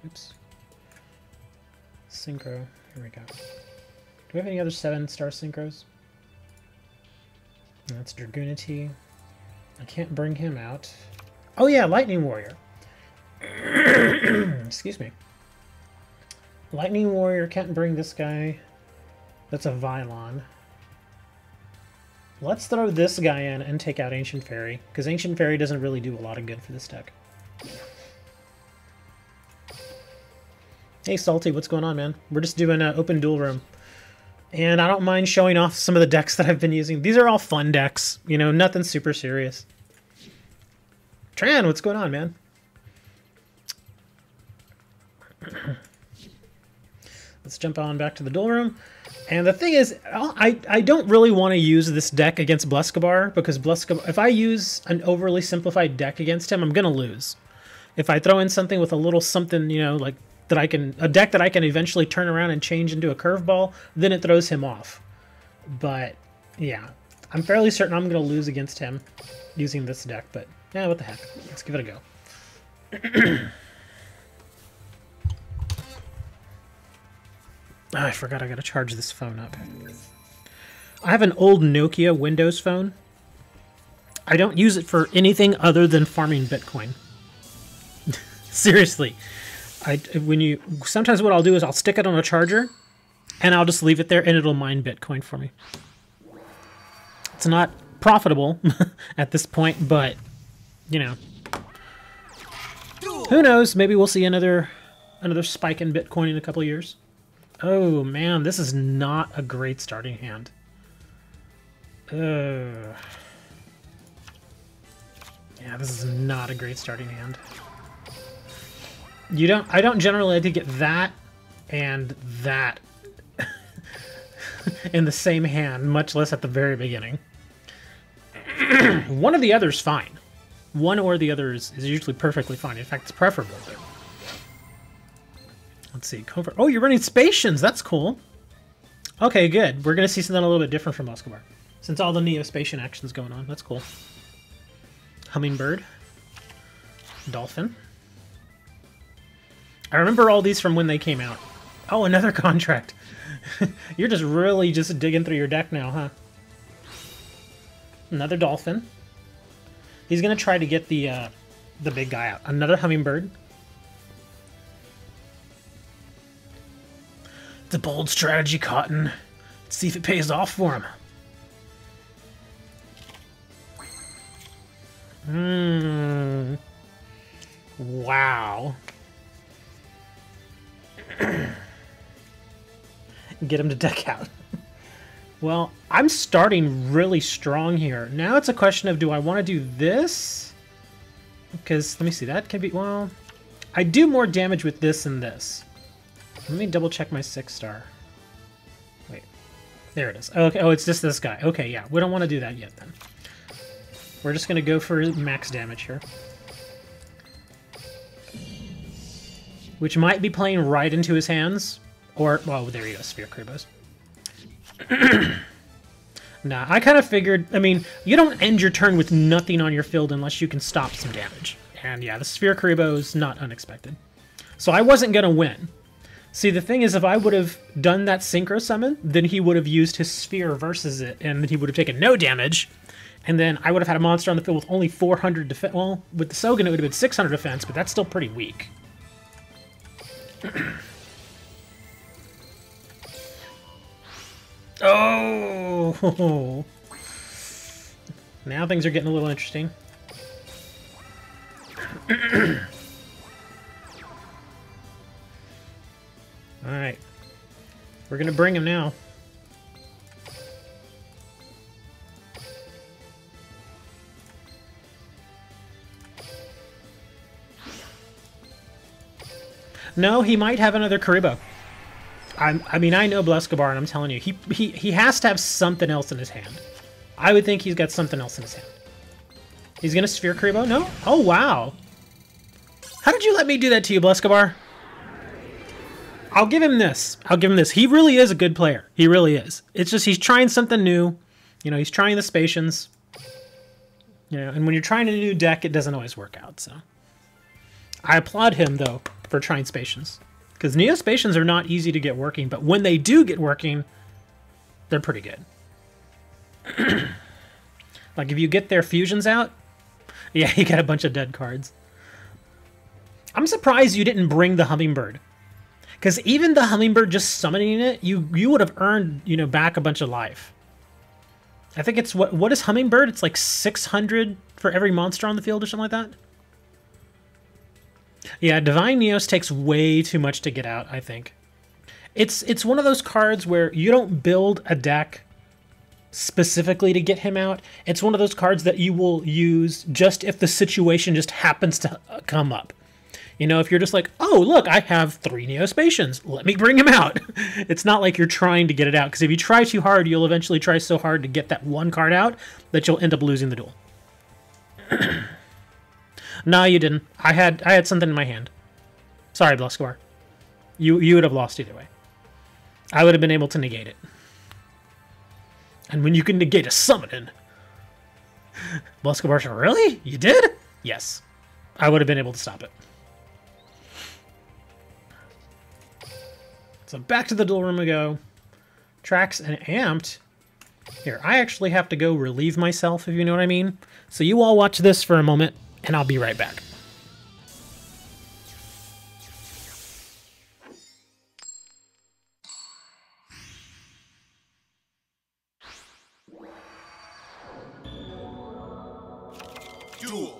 Oops. Synchro. Here we go. Do we have any other 7-star synchros? That's Dragoonity. I can't bring him out. Oh yeah, Lightning Warrior. Excuse me. Lightning Warrior, can't bring this guy. That's a Vylon. Let's throw this guy in and take out Ancient Fairy, because Ancient Fairy doesn't really do a lot of good for this deck. Hey Salty, what's going on, man? We're just doing an open duel room. And I don't mind showing off some of the decks that I've been using. These are all fun decks, you know, nothing super serious. Tran, what's going on, man? Let's jump on back to the duel room. And the thing is, I don't really want to use this deck against Blescobar, because Blescobar, if I use an overly simplified deck against him, I'm going to lose. If I throw in something with a little something, you know, like that a deck that I can eventually turn around and change into a curveball, then it throws him off. But yeah, I'm fairly certain I'm going to lose against him using this deck, but yeah, what the heck. Let's give it a go. Oh, I forgot I gotta charge this phone up. I have an old Nokia Windows phone. I don't use it for anything other than farming Bitcoin. Seriously. Sometimes what I'll do is I'll stick it on a charger, and I'll just leave it there, and it'll mine Bitcoin for me. It's not profitable at this point, but, you know. Who knows? Maybe we'll see another spike in Bitcoin in a couple of years. Oh, man, this is not a great starting hand. Yeah, this is not a great starting hand. I don't generally like to get that and that in the same hand, much less at the very beginning. One or the other is fine. One or the other is usually perfectly fine. In fact, it's preferable. Let's see. Covert. Oh, you're running Spacians. That's cool. Okay, good. We're going to see something a little bit different from Blescobar, since all the Neo-Spacian action's going on. That's cool. Hummingbird. Dolphin. I remember all these from when they came out. Oh, another contract. You're just really just digging through your deck now, huh? Another Dolphin. He's going to try to get the big guy out. Another Hummingbird. The bold strategy, Cotton. Let's see if it pays off for him. Wow. Get him to deck out. Well, I'm starting really strong here. Now it's a question of, do I want to do this? Because, let me see, that can be, well, I do more damage with this than this. Let me double check my 6-star. Wait, there it is. Okay, oh, it's just this guy. Okay, yeah, we don't want to do that yet then. We're just going to go for max damage here. Which might be playing right into his hands. Or, well, there you go, Sphere Kribos. Nah, I kind of figured, I mean, you don't end your turn with nothing on your field unless you can stop some damage. And yeah, the Sphere Karibo is not unexpected. So I wasn't going to win. See, the thing is, if I would have done that Synchro Summon, then he would have used his Sphere versus it, and then he would have taken no damage. And then I would have had a monster on the field with only 400 defense. Well, with the Sogan, it would have been 600 defense, but that's still pretty weak. Oh! Now things are getting a little interesting. Alright. We're gonna bring him now. No, he might have another Karibo. I mean, I know Blescobar, and I'm telling you, he has to have something else in his hand. I would think he's got something else in his hand. He's gonna Sphere Karibo? No? Oh, wow. How did you let me do that to you, Blescobar? I'll give him this. I'll give him this. He really is a good player. He really is. It's just he's trying something new. You know, he's trying the Spacians. You know, and when you're trying a new deck, it doesn't always work out, so. I applaud him, though, for trying Spacians. Because Neo-Spacians are not easy to get working, but when they do get working, they're pretty good. Like, if you get their fusions out, yeah, you got a bunch of dead cards. I'm surprised you didn't bring the Hummingbird. Because even the Hummingbird, just summoning it, you would have earned, you know, back a bunch of life. I think it's what is Hummingbird? It's like 600 for every monster on the field or something like that. Yeah, Divine Neos takes way too much to get out, I think. It's one of those cards where you don't build a deck specifically to get him out. It's one of those cards that you will use just if the situation just happens to come up. You know, if you're just like, oh, look, I have 3 Neospatians. Let me bring him out. It's not like you're trying to get it out, because if you try too hard, you'll eventually try so hard to get that one card out that you'll end up losing the duel. No, you didn't. I had something in my hand. Sorry, Bluscar. You would have lost either way. I would have been able to negate it. And when you can negate a summoning... Bluscar, really? You did? Yes. I would have been able to stop it. So back to the duel room we go. Tracks and Amped. Here, I actually have to go relieve myself, if you know what I mean. So you all watch this for a moment, and I'll be right back. Duel.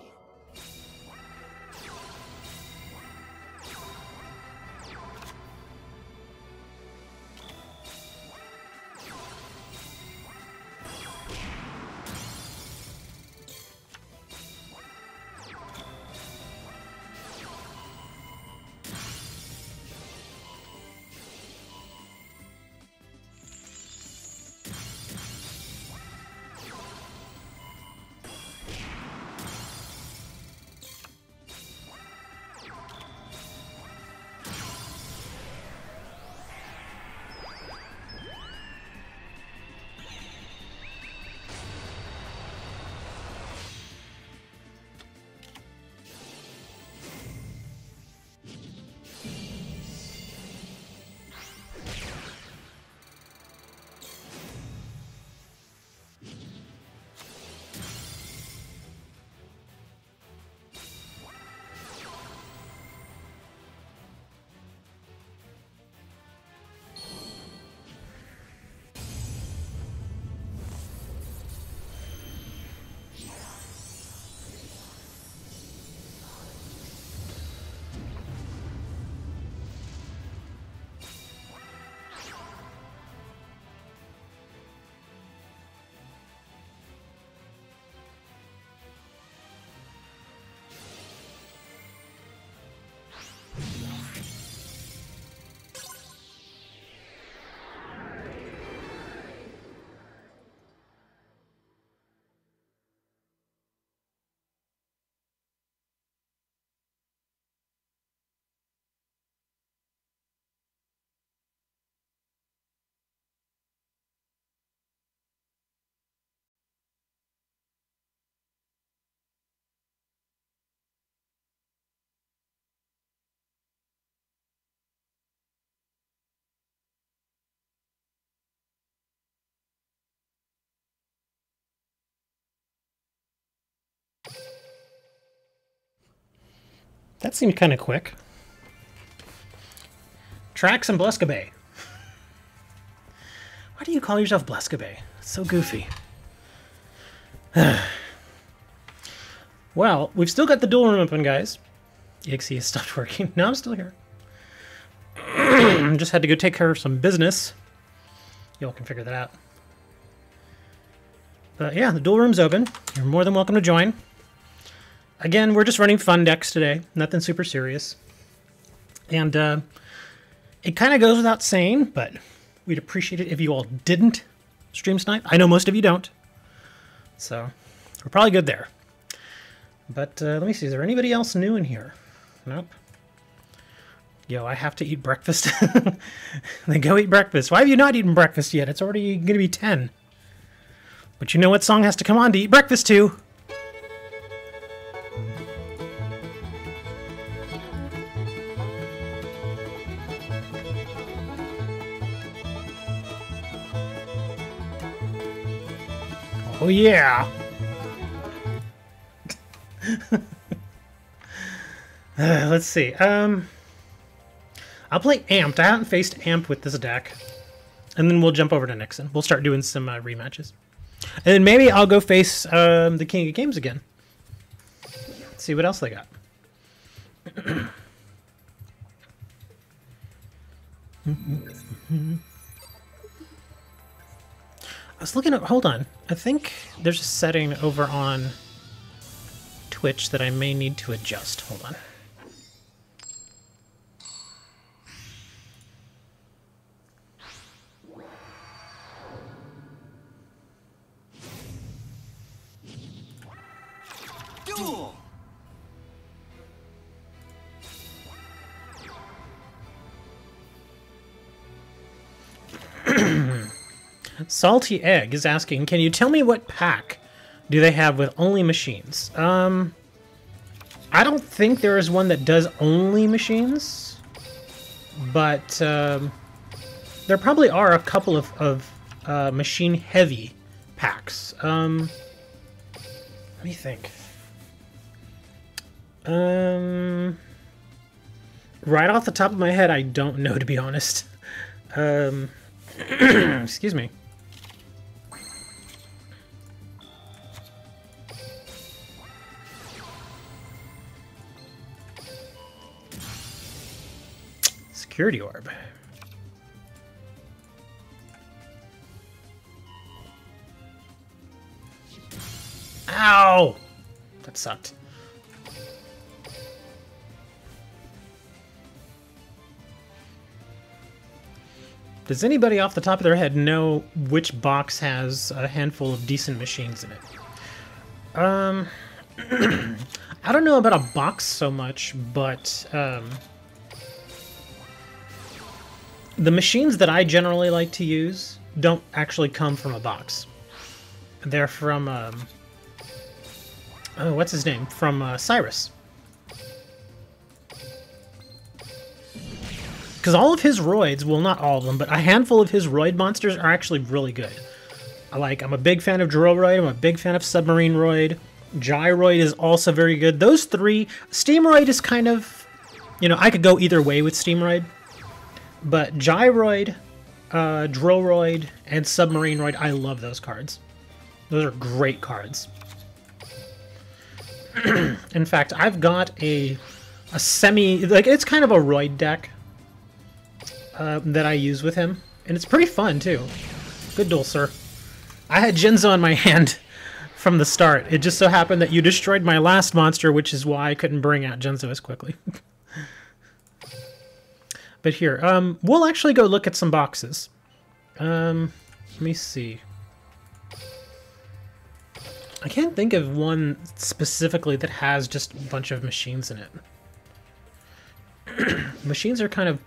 That seemed kind of quick. Trax and Blescabe. Why do you call yourself Blescabe? It's so goofy. Well, we've still got the duel room open, guys. EXE has stopped working. No, I'm still here. Just had to go take care of some business. Y'all can figure that out. But yeah, the duel room's open. You're more than welcome to join. Again, we're just running fun decks today. Nothing super serious. And it kind of goes without saying, but we'd appreciate it if you all didn't stream tonight. I know most of you don't. So we're probably good there. But let me see. Is there anybody else new in here? Nope. Yo, I have to eat breakfast. Then go eat breakfast. Why have you not eaten breakfast yet? It's already going to be 10. But you know what song has to come on to eat breakfast to? Oh yeah! Let's see. I'll play Amped. I haven't faced Amped with this deck. And then we'll jump over to Nixon. We'll start doing some rematches. And then maybe I'll go face the King of Games again. See what else they got. I was looking at... Hold on. I think there's a setting over on Twitch that I may need to adjust. Hold on. Duel. Salty Egg is asking, can you tell me what pack do they have with only machines? I don't think there is one that does only machines, but there probably are a couple of machine-heavy packs. Let me think. Right off the top of my head, I don't know, to be honest. Excuse me. Security orb. Ow! That sucked. Does anybody off the top of their head know which box has a handful of decent machines in it? I don't know about a box so much, but the machines that I generally like to use don't actually come from a box. They're from, oh, what's his name? From Cyrus. Because all of his roids, well, not all of them, but a handful of his roid monsters are actually really good. I'm a big fan of Droid, I'm a big fan of Submarine Roid. Gyroid is also very good. Those three, Steamroid is kind of, you know, I could go either way with Steamroid. But Gyroid, Droroid, and Submarine Roid, I love those cards. Those are great cards. In fact, I've got a semi, like, it's kind of a Roid deck that I use with him, and it's pretty fun too. Good duel, sir. I had Jinzo in my hand from the start. It just so happened that you destroyed my last monster, which is why I couldn't bring out Jinzo as quickly. But here, we'll actually go look at some boxes. Let me see. I can't think of one specifically that has just a bunch of machines in it. Machines are kind of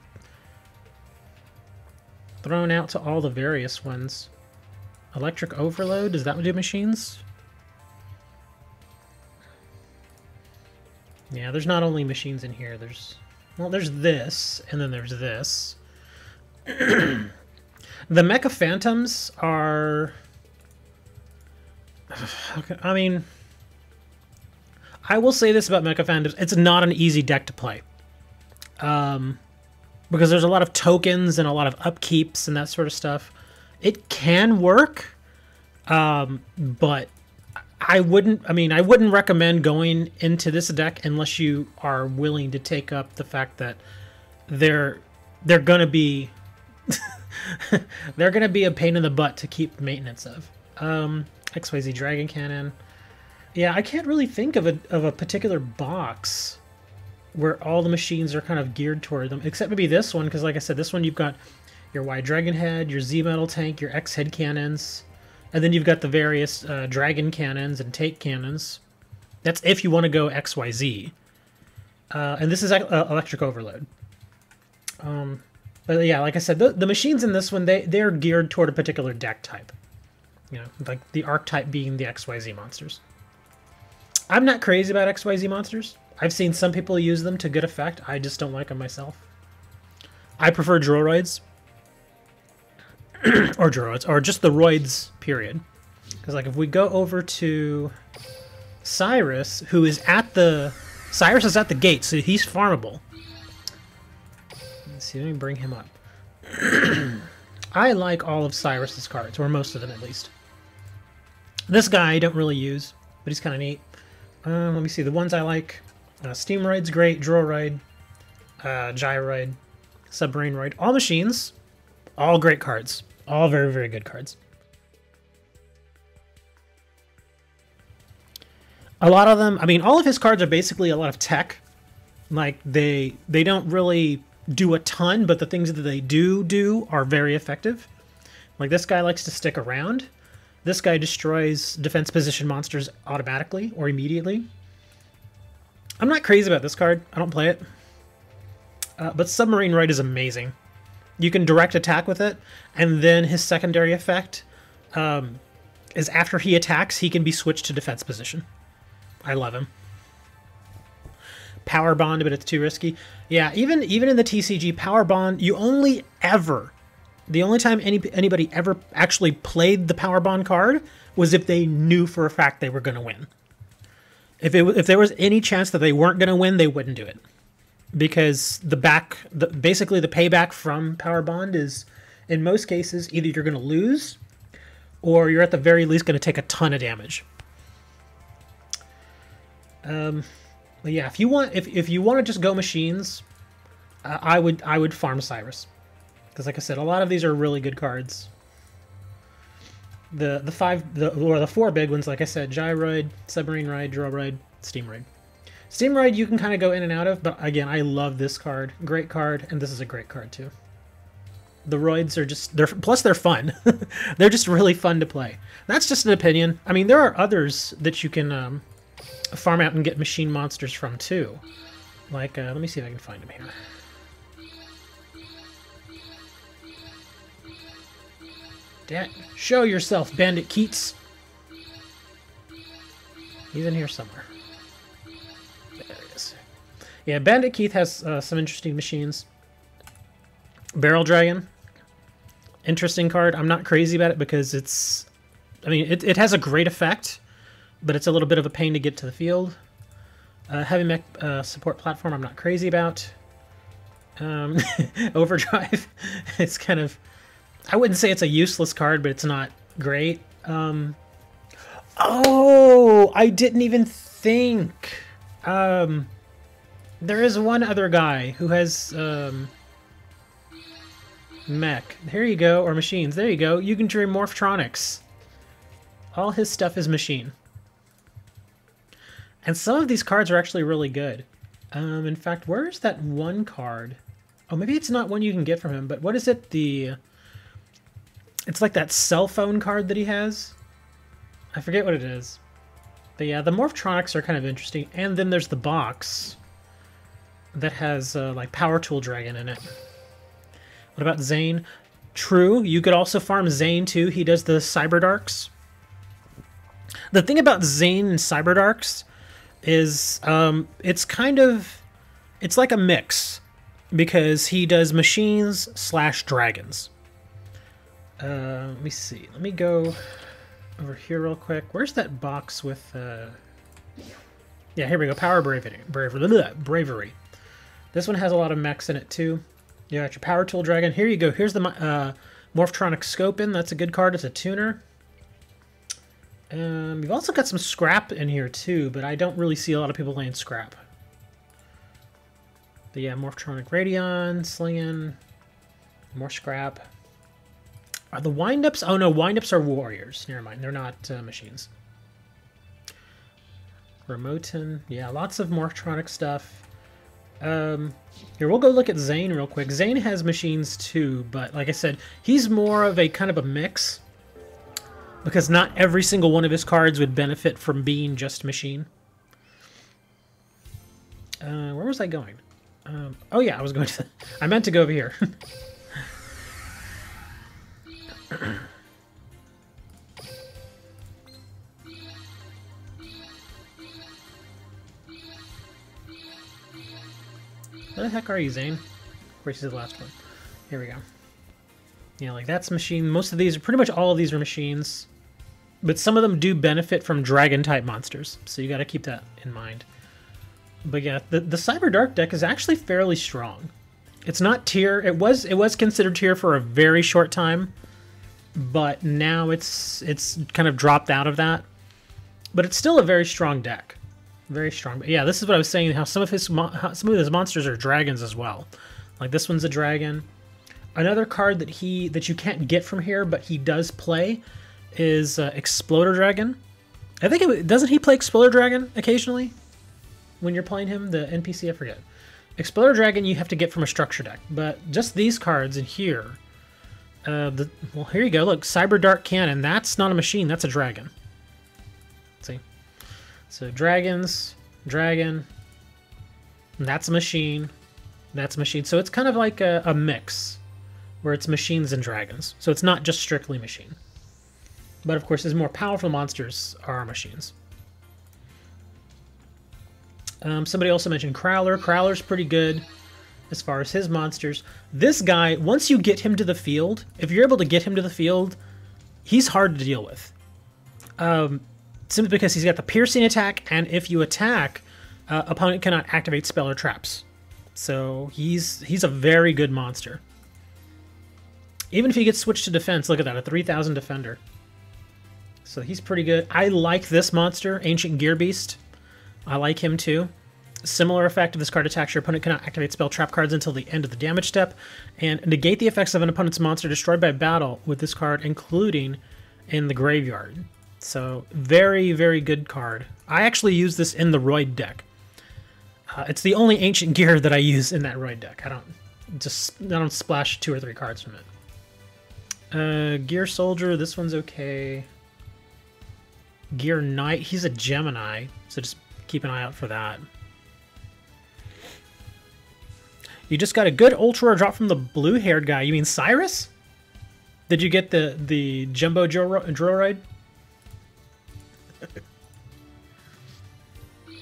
thrown out to all the various ones. Electric Overload, does that do machines? Yeah, there's not only machines in here, there's... Well, there's this, and then there's this. The Mecha Phantoms are... I mean... I will say this about Mecha Phantoms, it's not an easy deck to play. Because there's a lot of tokens and a lot of upkeeps and that sort of stuff. It can work, but I wouldn't recommend going into this deck unless you are willing to take up the fact that they're gonna be they're gonna be a pain in the butt to keep maintenance of. XYZ Dragon Cannon. Yeah, I can't really think of a particular box where all the machines are kind of geared toward them, except maybe this one, because like I said, this one you've got your Y Dragon Head, your Z Metal Tank, your X Head Cannons, and then you've got the various Dragon Cannons and Take Cannons. That's if you want to go XYZ. And this is Electric Overload. But yeah, like I said, the machines in this one, they're geared toward a particular deck type. You know, like the archetype being the XYZ monsters. I'm not crazy about XYZ monsters. I've seen some people use them to good effect. I just don't like them myself. I prefer Droroids. Or Droroids. Or just the Roids, period. Because, like, if we go over to Cyrus, who is at the... Cyrus is at the gate, so he's farmable. Let's see, let me bring him up. I like all of Cyrus's cards, or most of them at least. This guy I don't really use, but he's kind of neat. Let me see, the ones I like. Steamroid's great, Droid, Gyroid, Submarine Roid. All machines, all great cards. All very, very good cards. A lot of them, I mean, all of his cards are basically a lot of tech. Like, they don't really do a ton, but the things that they do are very effective. Like, this guy likes to stick around. This guy destroys defense position monsters automatically or immediately. I'm not crazy about this card. I don't play it. But Submarine Roid is amazing. You can direct attack with it, and then his secondary effect is after he attacks, he can be switched to defense position. I love him. Power Bond, but it's too risky. Yeah, even in the TCG, Power Bond, you only ever... The only time anybody ever actually played the Power Bond card was if they knew for a fact they were going to win. If there was any chance that they weren't going to win, they wouldn't do it. Because basically the payback from Power Bond is, in most cases, either you're going to lose, or you're at the very least going to take a ton of damage. But yeah, if you want to just go machines, I would farm Cyrus, because like I said, a lot of these are really good cards. The four big ones, like I said, Gyroid, Submarine Ride, Droid, Steam Ride. Steam Ride you can kind of go in and out of, but again, I love this card. Great card, and this is a great card too. The Roids are just plus they're fun. They're just really fun to play. That's just an opinion. I mean, there are others that you can farm out and get machine monsters from too. Like, let me see if I can find him here. Show yourself, Bandit Keats. He's in here somewhere. There he is. Yeah, Bandit Keith has some interesting machines. Barrel Dragon. Interesting card. I'm not crazy about it because it's... I mean, it has a great effect, but it's a little bit of a pain to get to the field. Heavy Mech support platform I'm not crazy about. Overdrive. It's kind of... I wouldn't say it's a useless card, but it's not great. Oh, I didn't even think. There is one other guy who has mech. Here you go, or machines. There you go. You can dream Morphtronics. All his stuff is machine. And some of these cards are actually really good. In fact, where's that one card? Oh, maybe it's not one you can get from him, but what is it? It's like that cell phone card that he has. I forget what it is. But yeah, the Morphtronics are kind of interesting. And then there's the box that has like Power Tool Dragon in it. What about Zane? True, you could also farm Zane too. He does the Cyberdarks. The thing about Zane and Cyberdarks is it's like a mix, because he does machines / dragons. Let me see. Let me go over here real quick. Where's that box with... Yeah, here we go. Power Bravery. This one has a lot of mechs in it, too. You got your Power Tool Dragon. Here you go. Here's the Morphtronic Scopin. That's a good card. It's a tuner. You've also got some scrap in here, too, but I don't really see a lot of people playing scrap. But yeah, Morphtronic Radion, Slingin, more scrap. Are the windups? Oh no, windups are warriors. Never mind, they're not machines. Remoten, yeah, lots of Morphtronic stuff. Here, we'll go look at Zane real quick. Zane has machines too, but like I said, he's more of a kind of a mix, because not every single one of his cards would benefit from being just machine. Where was I going? Oh yeah, I was going to... I meant to go over here. Where the heck are you, Zane? Where's the last one? Here we go. Yeah, like that's machine. Most of these, pretty much all of these are machines. But some of them do benefit from dragon-type monsters, so you got to keep that in mind. But yeah, the Cyber Dark deck is actually fairly strong. It's not tier. It was considered tier for a very short time. but now it's kind of dropped out of that. But it's still a very strong deck, very strong. But yeah, this is what I was saying. How some of his monsters are dragons as well. Like this one's a dragon. Another card that you can't get from here, but he does play, is Exploder Dragon. I think doesn't he play Exploder Dragon occasionally when you're playing him? The NPC, I forget. Exploder Dragon you have to get from a structure deck, but just these cards in here. Well, here you go. Look, Cyber Dark Cannon. That's not a machine. That's a dragon. See, so dragons, dragon. That's a machine. That's a machine. So it's kind of like a mix, where it's machines and dragons. So it's not just strictly machine. But of course, his more powerful monsters are machines. Somebody also mentioned Crowler. Crowler's pretty good as far as his monsters. This guy, once you get him to the field, if you're able to get him to the field, he's hard to deal with. Simply because he's got the piercing attack, and if you attack, opponent cannot activate spell or traps. So he's a very good monster. Even if he gets switched to defense, look at that, a 3,000 defender. So he's pretty good. I like this monster, Ancient Gear Beast. I like him too. Similar effect: if this card attacks, your opponent cannot activate spell trap cards until the end of the damage step, and negate the effects of an opponent's monster destroyed by battle with this card, including in the graveyard. So very, very good card. I actually use this in the Roid deck. It's the only Ancient Gear that I use in that Roid deck. I don't splash 2 or 3 cards from it. Gear Soldier, this one's okay. Gear Knight, he's a Gemini, so just keep an eye out for that. You just got a good Ultra drop from the blue-haired guy. You mean Cyrus? Did you get the Jumbo Droid?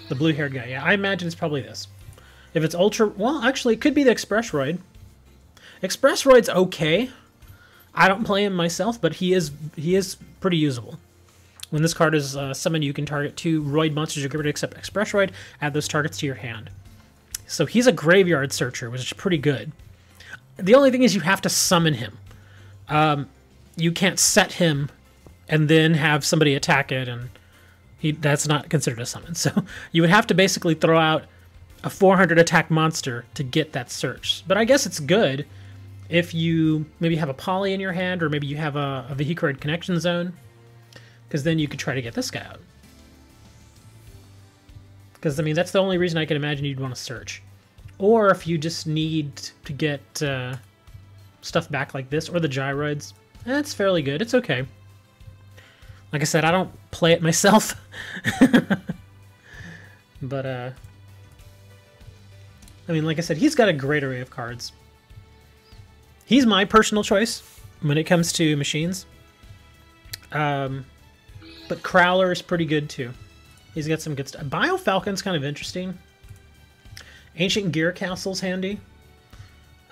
The blue-haired guy, yeah. I imagine it's probably this. If it's Ultra, well, actually, it could be the Express Roid. Express Roid's okay. I don't play him myself, but he is pretty usable. When this card is summoned, you can target 2 Roid monsters you get rid of except Express Roid. Add those targets to your hand. So he's a graveyard searcher, which is pretty good. The only thing is you have to summon him. You can't set him and then have somebody attack it, and that's not considered a summon. So you would have to basically throw out a 400 attack monster to get that search. But I guess it's good if you maybe have a Poly in your hand, or maybe you have a Vehicular Connection Zone, because then you could try to get this guy out. Because, I mean, that's the only reason I can imagine you'd want to search. Or if you just need to get stuff back like this, or the Gyroids. That's fairly good. It's okay. Like I said, I don't play it myself. But, I mean, like I said, he's got a great array of cards. He's my personal choice when it comes to machines. But Crowler is pretty good too. He's got some good stuff. Biofalcon's kind of interesting. Ancient Gear Castle's handy.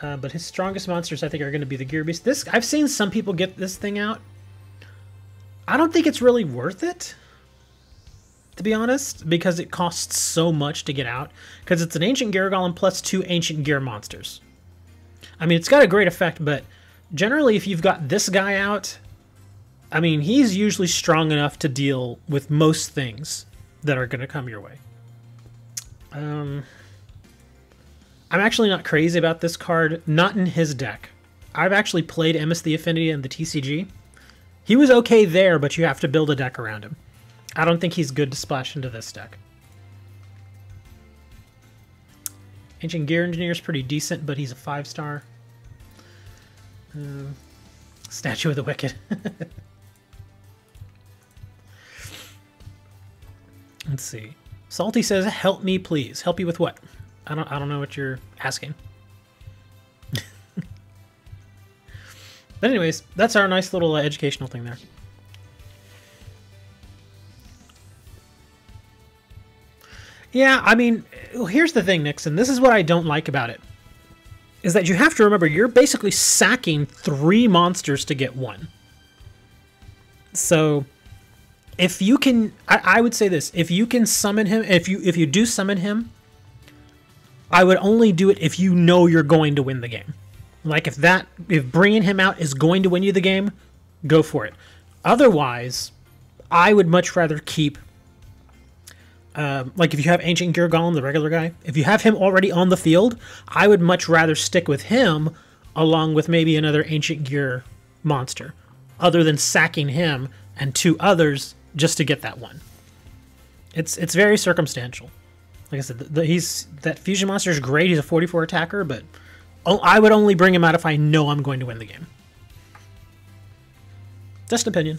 But his strongest monsters, I think, are going to be the Gear Beast. I've seen some people get this thing out. I don't think it's really worth it, to be honest, because it costs so much to get out. Because it's an Ancient Gear Golem plus 2 Ancient Gear monsters. I mean, it's got a great effect, but generally, if you've got this guy out, I mean, he's usually strong enough to deal with most things that are going to come your way. I'm actually not crazy about this card, not in his deck. I've actually played Emis the Affinity and the TCG. He was okay there, but you have to build a deck around him. I don't think he's good to splash into this deck. Ancient Gear Engineer is pretty decent, but he's a 5-star. Statue of the Wicked. Let's see. Salty says, "Help me, please." Help you with what? I don't know what you're asking. But anyways, that's our nice little educational thing there. Yeah, I mean, here's the thing, Nixon. This is what I don't like about it. Is that you have to remember, you're basically sacking 3 monsters to get 1. So, if you can... I would say this. If you can summon him... If you do summon him, I would only do it if you know you're going to win the game. Like, if bringing him out is going to win you the game, go for it. Otherwise, I would much rather keep, like if you have Ancient Gear Golem, the regular guy, if you have him already on the field, I would much rather stick with him along with maybe another Ancient Gear monster, other than sacking him and 2 others just to get that one. It's very circumstantial. Like I said, that fusion monster is great. He's a 44 attacker, but I would only bring him out if I know I'm going to win the game. Just an opinion.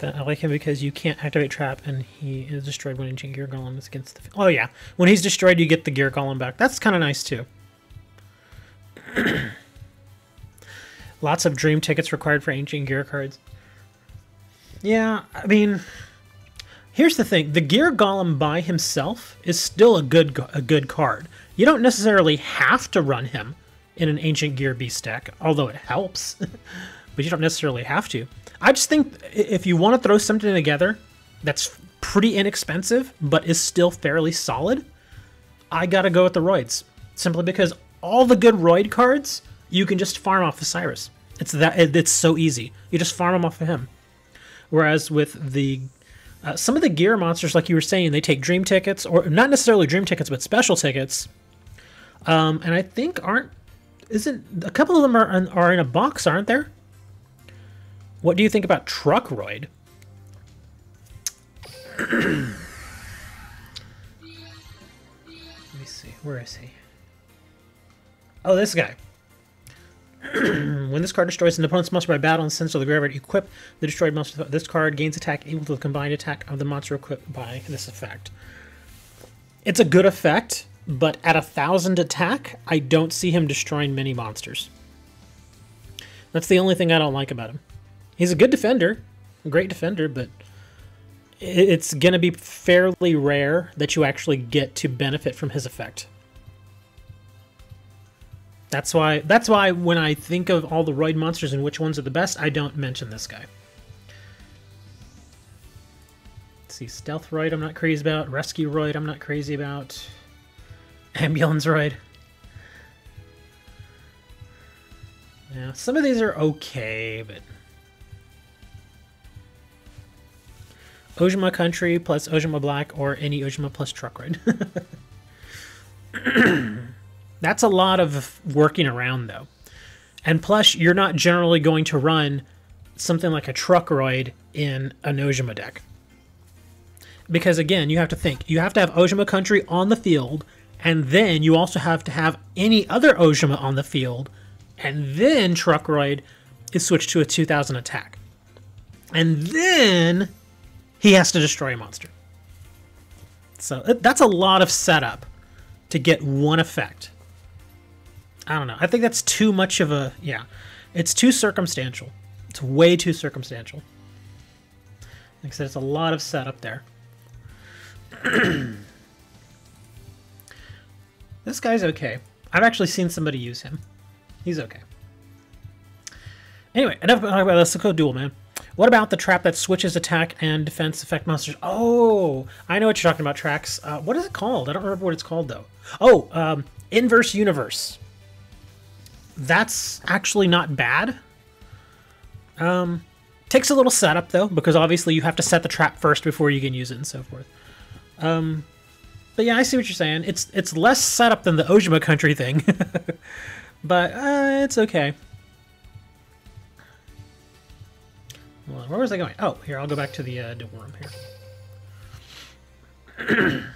I like him because you can't activate trap and he is destroyed when Ancient Gear Golem is against the... Oh yeah, when he's destroyed you get the Gear Golem back. That's kind of nice too. Lots of dream tickets required for Ancient Gear cards. Yeah, I mean, here's the thing. The Gear Golem by himself is still a good card. You don't necessarily have to run him in an Ancient Gear Beast deck, although it helps. But you don't necessarily have to. I just think if you want to throw something together that's pretty inexpensive, but is still fairly solid, I gotta go with the Roids. Simply because all the good Roid cards, you can just farm off of Cyrus. It's so easy. You just farm them off of him. Whereas with the some of the gear monsters, like you were saying, they take dream tickets, or not necessarily dream tickets, but special tickets. And I think isn't a couple of them are in a box, aren't there? What do you think about Truckroid? Let me see. Where is he? Oh, this guy. When this card destroys an opponent's monster by battle and sends to the graveyard, equip the destroyed monster. This card gains attack equal to the combined attack of the monster equipped by this effect. It's a good effect, but at 1,000 attack, I don't see him destroying many monsters. That's the only thing I don't like about him. He's a good defender, a great defender, but it's going to be fairly rare that you actually get to benefit from his effect. That's why when I think of all the Roid monsters and which ones are the best, I don't mention this guy. Let's see, Stealth Roid I'm not crazy about, Rescue Roid I'm not crazy about, Ambulance Roid. Yeah, some of these are okay, but... Ojima Country plus Ojima Black or any Ojima plus Truckroid. That's a lot of working around, though. And plus, you're not generally going to run something like a Truckroid in an Ojima deck. Because, again, you have to think. You have to have Ojima Country on the field, and then you also have to have any other Ojima on the field, and then Truckroid is switched to a 2,000 attack. And then he has to destroy a monster. So that's a lot of setup to get one effect. I don't know. I think that's too much of a... Yeah. It's too circumstantial. It's way too circumstantial. Like I said, it's a lot of setup there. This guy's okay. I've actually seen somebody use him. He's okay. Anyway, enough about this. Let's go duel, man. What about the trap that switches attack and defense effect monsters? Oh, I know what you're talking about, Trax. What is it called? I don't remember what it's called, though. Oh, Inverse Universe. That's actually not bad. Takes a little setup, though, because obviously you have to set the trap first before you can use it and so forth. But yeah, I see what you're saying. It's less setup than the Ojima Country thing. But it's okay. Well, where was I going? Oh, here, I'll go back to the duel room here.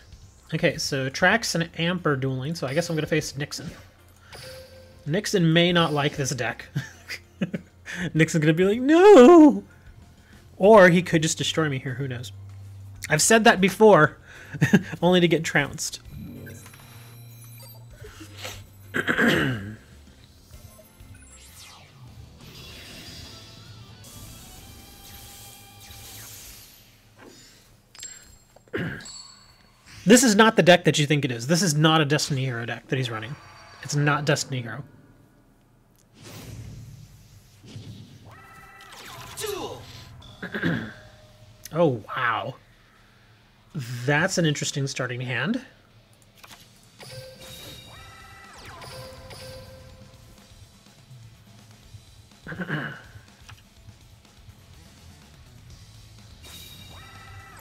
Okay, so Trax and Amp are dueling, so I guess I'm going to face Nixon. Nixon may not like this deck. Nixon's going to be like, no! Or he could just destroy me here, who knows. I've said that before, only to get trounced. This is not the deck that you think it is. This is not a Destiny Hero deck that he's running. It's not Destiny Hero. Duel. Oh, wow. That's an interesting starting hand.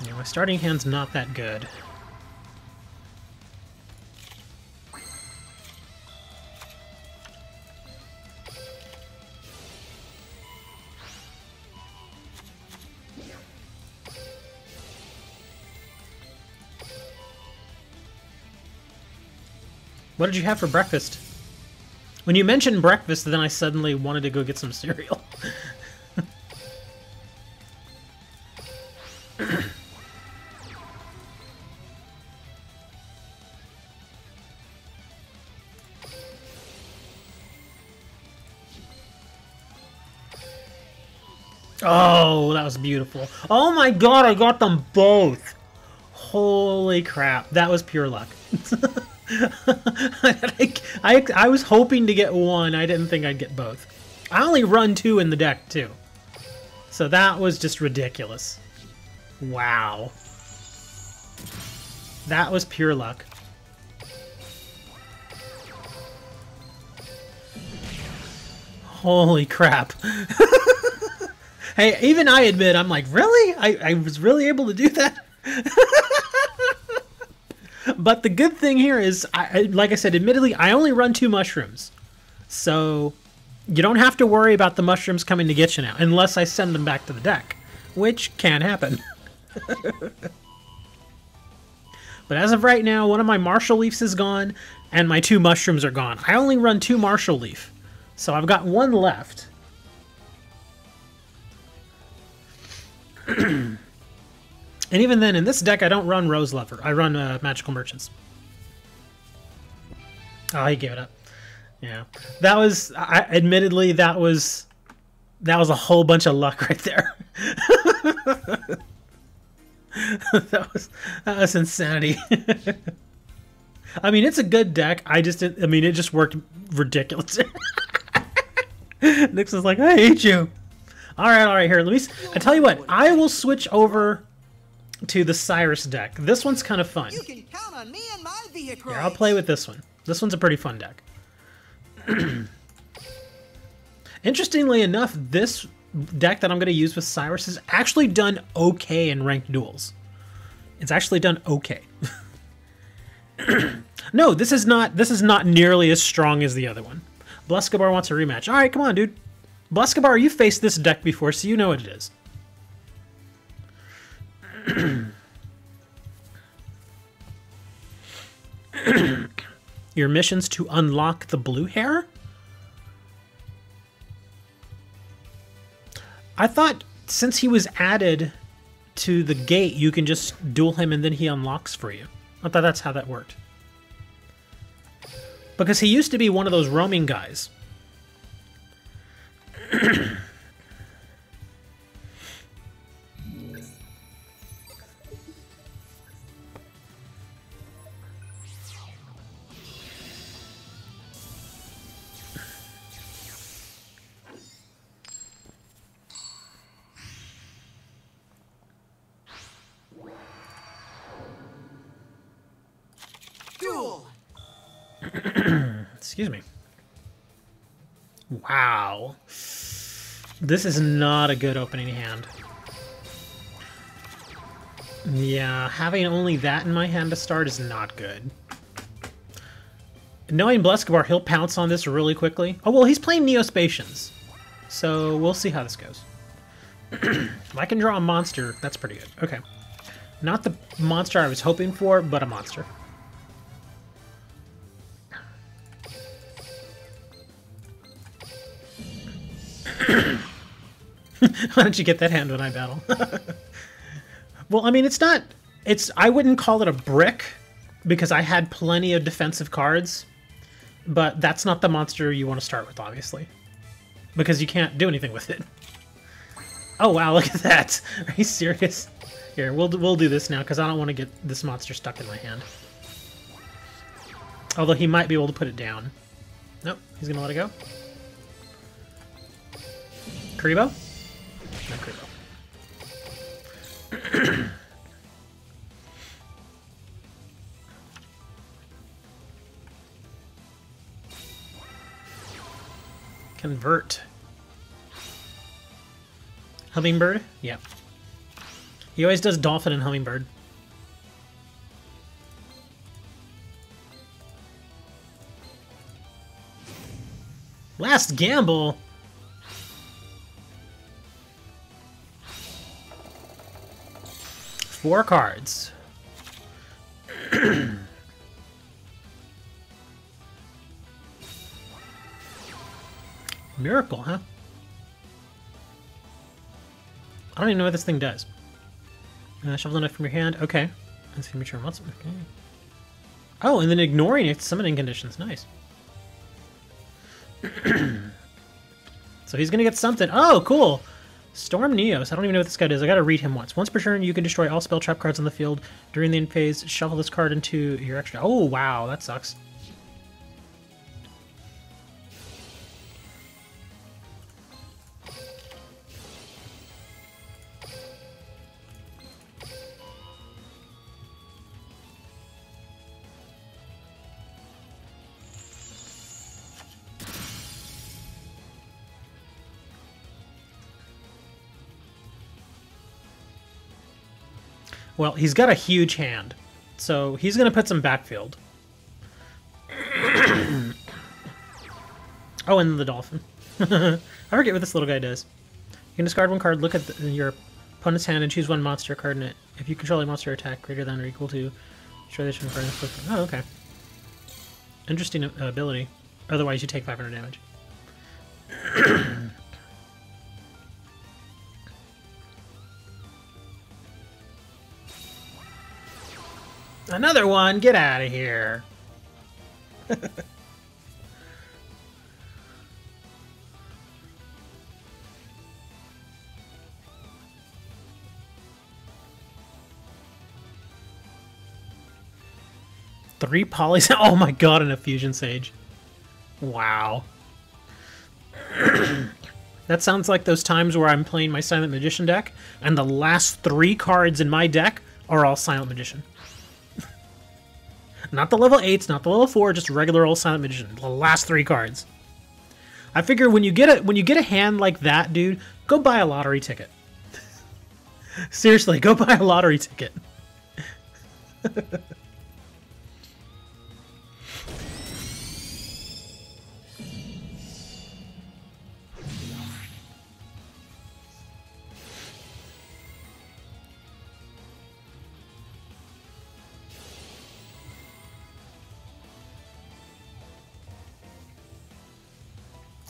Yeah, my starting hand's not that good. What did you have for breakfast? When you mentioned breakfast, then I suddenly wanted to go get some cereal. Oh, that was beautiful. Oh my god, I got them both! Holy crap, that was pure luck. I was hoping to get one, I didn't think I'd get both. I only run 2 in the deck, too. So that was just ridiculous. Wow. That was pure luck. Holy crap. Hey, even I admit, I'm like, really? I was really able to do that? But the good thing here is, like I said, admittedly, I only run 2 mushrooms. So you don't have to worry about the mushrooms coming to get you now, unless I send them back to the deck, which can happen. But as of right now, one of my Marshall Leafs is gone, and my 2 mushrooms are gone. I only run 2 Marshall Leaf, so I've got 1 left. And even then, in this deck, I don't run Rose Lover. I run Magical Merchants. Oh, he gave it up. Yeah, that was admittedly that was a whole bunch of luck right there. that was insanity. I mean, it's a good deck. I mean, it just worked ridiculous. Nix was like, I hate you. All right, here. I tell you what. I will switch over to the Cyrus deck. This one's kind of fun. You can count on me and my vehicle. Here, I'll play with this one. This one's a pretty fun deck. Interestingly enough, this deck that I'm going to use with Cyrus has actually done okay in ranked duels. It's actually done okay. No, this is not nearly as strong as the other one. Blescobar wants a rematch. All right, come on, dude. Blescobar, you faced this deck before, so you know what it is. Your mission's to unlock the blue hair? I thought since he was added to the gate, you can just duel him and then he unlocks for you. I thought that's how that worked. Because he used to be one of those roaming guys. Duel. Excuse me. Wow. This is not a good opening hand. Yeah, having only that in my hand to start is not good. Knowing Blescobar, he'll pounce on this really quickly. Oh, well, he's playing Neospatians. So we'll see how this goes. If I can draw a monster, that's pretty good. Okay. Not the monster I was hoping for, but a monster. Why don't you get that hand when I battle? Well, I mean, I wouldn't call it a brick, because I had plenty of defensive cards, but that's not the monster you want to start with, obviously, because you can't do anything with it. Oh, wow, look at that. Are you serious? Here, we'll do this now, because I don't want to get this monster stuck in my hand. Although he might be able to put it down. Nope, he's going to let it go. Karibo? Not Karibo. Convert. Hummingbird? Yeah. He always does Dolphin and Hummingbird. Last gamble. Four cards. Miracle, huh? I don't even know what this thing does. Shuffle the knife from your hand. Okay. That's premature monster. Okay. Oh, and then ignoring its summoning conditions. Nice. So he's gonna get something. Oh, cool. Storm Neos. I don't even know what this guy does. I gotta read him once. Once per turn, you can destroy all spell trap cards on the field. During the end phase, shuffle this card into your extra. Oh, wow. That sucks. Well, he's got a huge hand, so he's going to put some backfield. Oh, and the dolphin. I forget what this little guy does. You can discard one card, look at your opponent's hand, and choose one monster card in it. If you control a monster attack greater than or equal to, destroy this one card. Oh, okay. Interesting ability. Otherwise, you take 500 damage. Another one! Get out of here! Three polys. Oh my god, and a fusion sage. Wow. That sounds like those times where I'm playing my Silent Magician deck, and the last three cards in my deck are all Silent Magician. Not the level 8s, not the level 4, just regular old Silent Magician. The last three cards. I figure when you get a hand like that, dude, go buy a lottery ticket. Seriously, go buy a lottery ticket.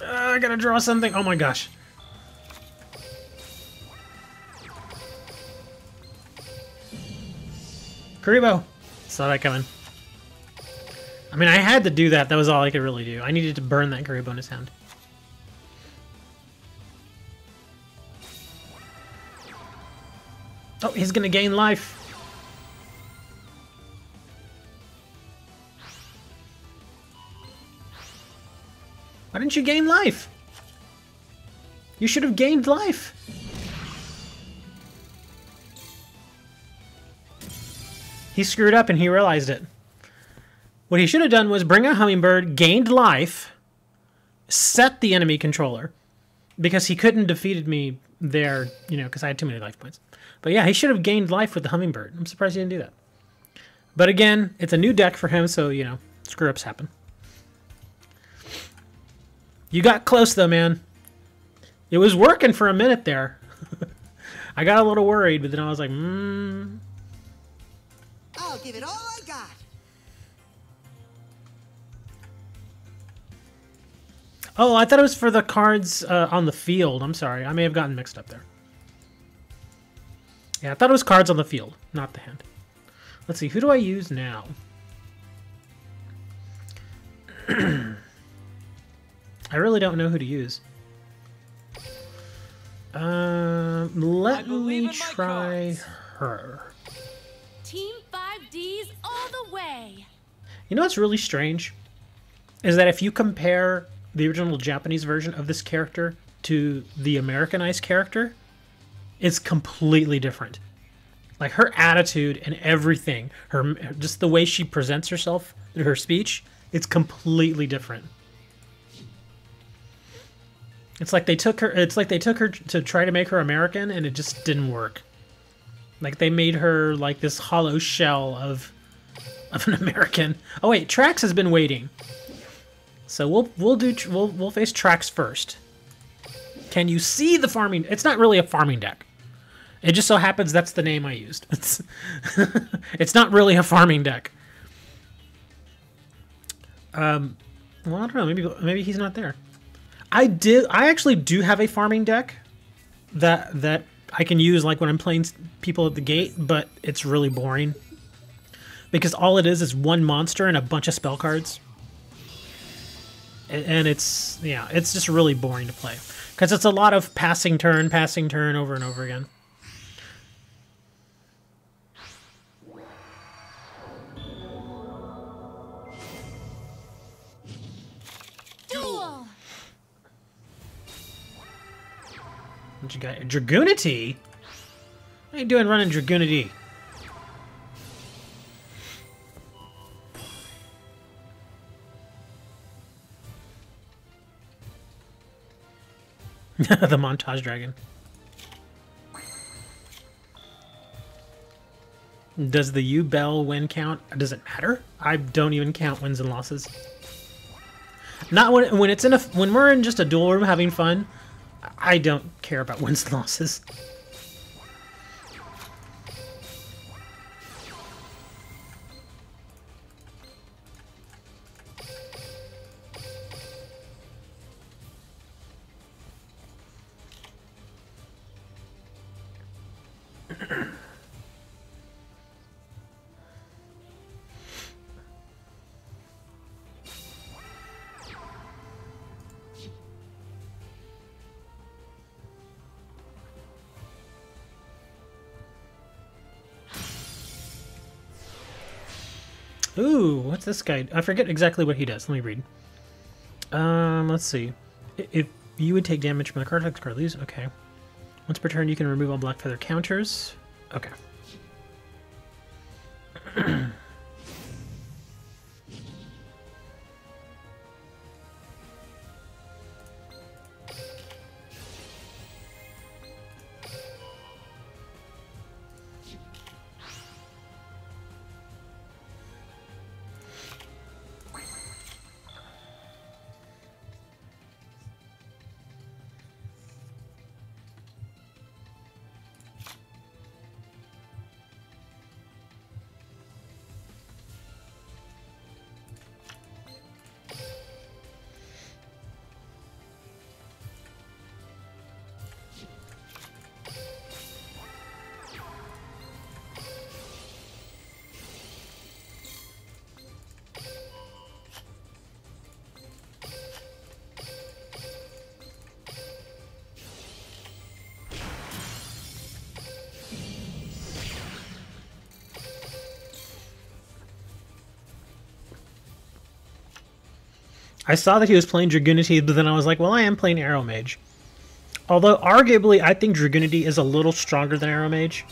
I gotta draw something. Oh my gosh. Karibo. Saw that coming. I mean, I had to do that. That was all I could really do. I needed to burn that Karibo in his hand. Oh, he's gonna gain life. Why didn't you gain life? You should have gained life. He screwed up and he realized it. What he should have done was bring a Hummingbird, gained life, set the enemy controller. Because he couldn't defeated me there, you know, because I had too many life points. But yeah, he should have gained life with the Hummingbird. I'm surprised he didn't do that. But again, it's a new deck for him, so, you know, screw-ups happen. You got close, though, man. It was working for a minute there. I got a little worried, but then I was like, I'll give it all I got. Oh, I thought it was for the cards on the field. I'm sorry. I may have gotten mixed up there. Yeah, I thought it was cards on the field, not the hand. Let's see. Who do I use now? I really don't know who to use. Let me try her. Team 5Ds all the way. You know what's really strange? Is that if you compare the original Japanese version of this character to the Americanized character, it's completely different. Like her attitude and everything, just the way she presents herself, her speech, it's completely different. It's like they took her to try to make her American, and it just didn't work. Like they made her like this hollow shell of an American. Oh wait, Trax has been waiting. So we'll face Trax first. Can you see the farming? It's not really a farming deck. It just so happens that's the name I used. It's not really a farming deck. Well, I don't know. Maybe he's not there. I actually do have a farming deck that I can use like when I'm playing people at the gate, but it's really boring because all it is one monster and a bunch of spell cards, and it's just really boring to play because it's a lot of passing turn over and over again. Duel. What you got? Dragoonity? What are you doing running Dragoonity? The montage dragon. Does the U-Bell win count? Does it matter? I don't even count wins and losses. Not when it's when we're in just a duel room having fun. I don't care about wins and losses. Ooh, what's this guy? I forget exactly what he does. Let me read. Let's see. If you would take damage from the card effect, card leaves. Okay. Once per turn, you can remove all black feather counters. Okay. I saw that he was playing Dragoonity, but then I was like, well, I am playing Arrow Mage. Although, arguably, I think Dragoonity is a little stronger than Arrow Mage.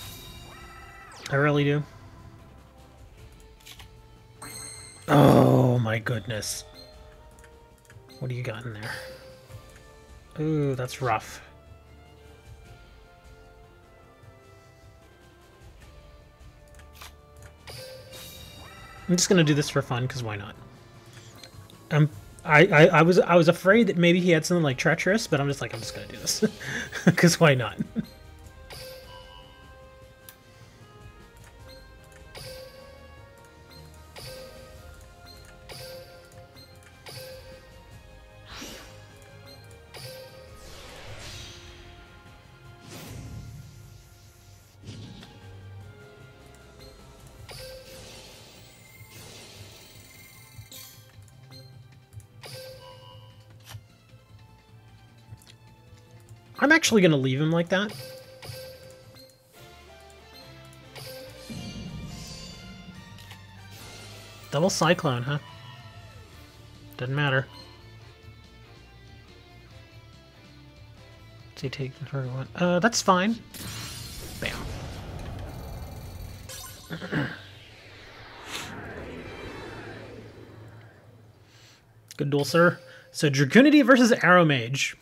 I really do. Oh, my goodness. What do you got in there? Ooh, that's rough. I'm just gonna do this for fun, because why not? I was afraid that maybe he had something like Treacherous, but I'm just gonna do this. Because why not? I'm actually going to leave him like that. Double Cyclone, huh? Doesn't matter. Does he take the target one? That's fine. Bam. Good duel, sir. So Dragoonity versus Arrow Mage.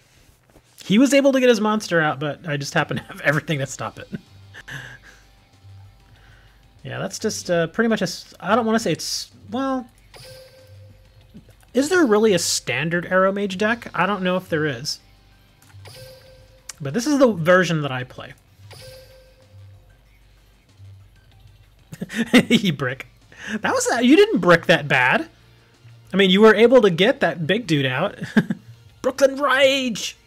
He was able to get his monster out, but I just happen to have everything to stop it. Yeah, that's just pretty much a... I don't want to say it's... Well... Is there really a standard Arrow Mage deck? I don't know if there is. But this is the version that I play. You brick. That was... You didn't brick that bad. I mean, you were able to get that big dude out. Brooklyn Rage!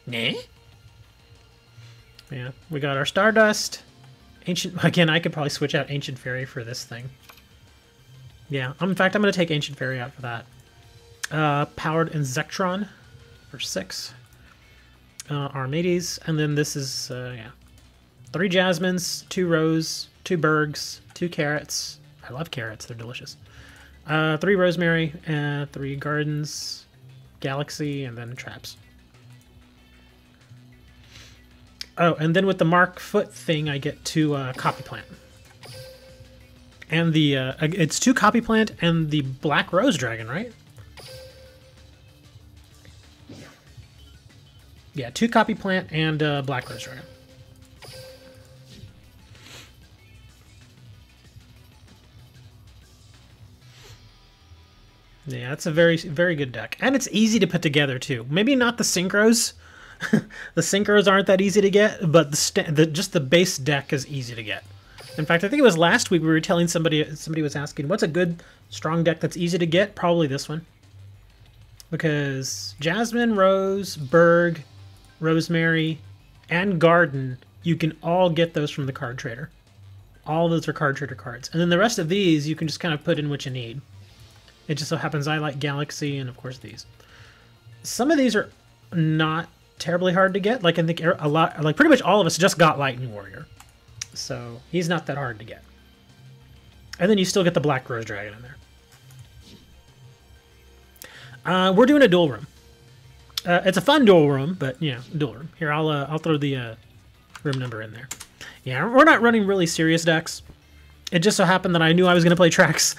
Nah? Yeah, we got our Stardust. Ancient... Again, I could probably switch out Ancient Fairy for this thing. Yeah, in fact, I'm going to take Ancient Fairy out for that. Powered Insectron for 6. Armades, and then this is, yeah. 3 Jasmines, 2 Rose, 2 Bergs, 2 Carrots. I love carrots, they're delicious. 3 Rosemary, 3 Gardens, Galaxy, and then Traps. Oh, and then with the Mark Foot thing, I get 2 Copy Plant. And the, it's 2 Copy Plant and the Black Rose Dragon, right? Yeah, 2 Copy Plant and Black Rose Dragon. Yeah, it's a very, very good deck. And it's easy to put together, too. Maybe not the Synchros. The Synchros aren't that easy to get, but just the base deck is easy to get. In fact, I think it was last week we were telling somebody was asking, what's a good, strong deck that's easy to get? Probably this one. Because Jasmine, Rose, Berg, Rosemary, and Garden, you can all get those from the card trader. All those are card trader cards. And then the rest of these, you can just kind of put in what you need. It just so happens I like Galaxy and, of course, these. Some of these are not terribly hard to get. Like, I think a lot, like pretty much all of us just got Lightning Warrior. So he's not that hard to get. And then you still get the Black Rose Dragon in there. We're doing a dual room. It's a fun dual room, but yeah, dual room. Here, I'll throw the room number in there. Yeah, we're not running really serious decks. It just so happened that I knew I was going to play Trax.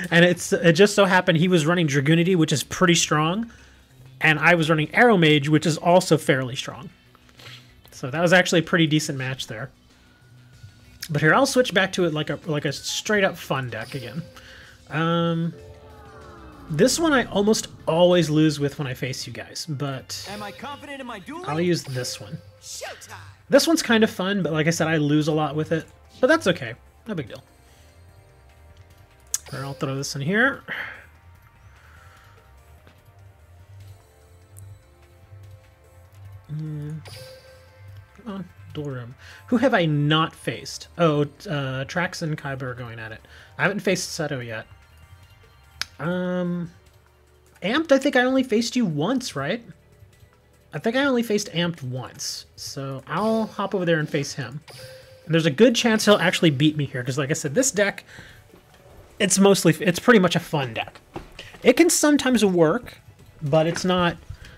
And it just so happened he was running Dragoonity, which is pretty strong. And I was running Arrow Mage, which is also fairly strong. So that was actually a pretty decent match there. But here, I'll switch back to it like a straight-up fun deck again. This one I almost always lose with when I face you guys, but Am I confident in my dueling? I'll use this one. Showtime! This one's kind of fun, but like I said, I lose a lot with it. But that's okay. No big deal. Here, I'll throw this in here. Come on, dual room. Who have I not faced? Oh, Trax and Kaiba are going at it. I haven't faced Seto yet. Amped, I think I only faced you once, right? I think I only faced Amped once. So I'll hop over there and face him. And there's a good chance he'll actually beat me here, because like I said, this deck, it's pretty much a fun deck. It can sometimes work, but it's not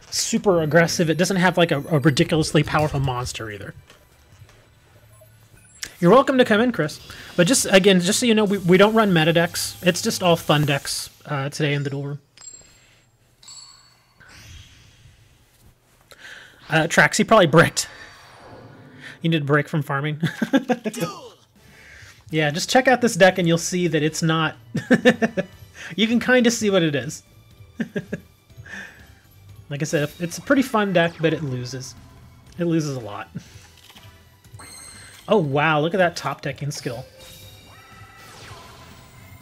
super aggressive. It doesn't have like a ridiculously powerful monster either. You're welcome to come in, Chris. But just so you know, we don't run meta decks. It's just all fun decks today in the duel room. Trax, he probably bricked. You need a break from farming. Yeah, just check out this deck and you'll see that it's not... You can kind of see what it is. Like I said, it's a pretty fun deck, but it loses. It loses a lot. Oh wow, look at that top decking skill.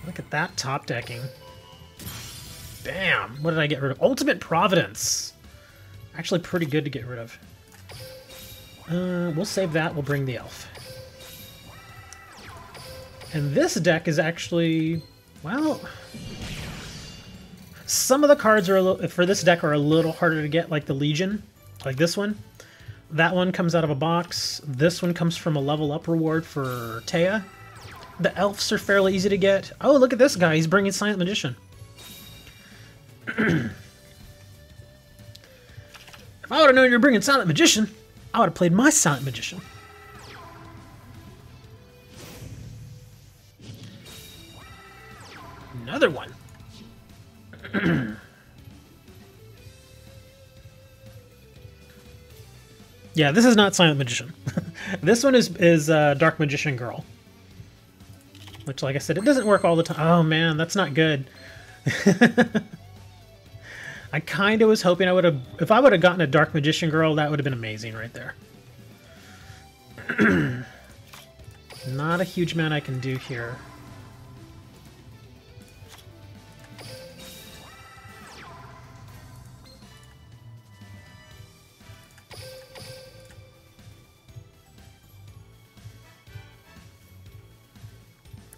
Look at that top decking. Bam! What did I get rid of? Ultimate Providence! Actually pretty good to get rid of. We'll save that, we'll bring the elf. And this deck is actually, well... Some of the cards are for this deck are a little harder to get, like the Legion, like this one. That one comes out of a box. This one comes from a level up reward for Taya. The elves are fairly easy to get. Oh, look at this guy. He's bringing Silent Magician. If I would have known you were bringing Silent Magician, I would have played my Silent Magician. Another one. Yeah, this is not Silent Magician. This one is Dark Magician Girl. Which, like I said, it doesn't work all the time. Oh man, that's not good. I kind of was hoping I would have... If I would have gotten a Dark Magician Girl, that would have been amazing right there. Not a huge amount I can do here.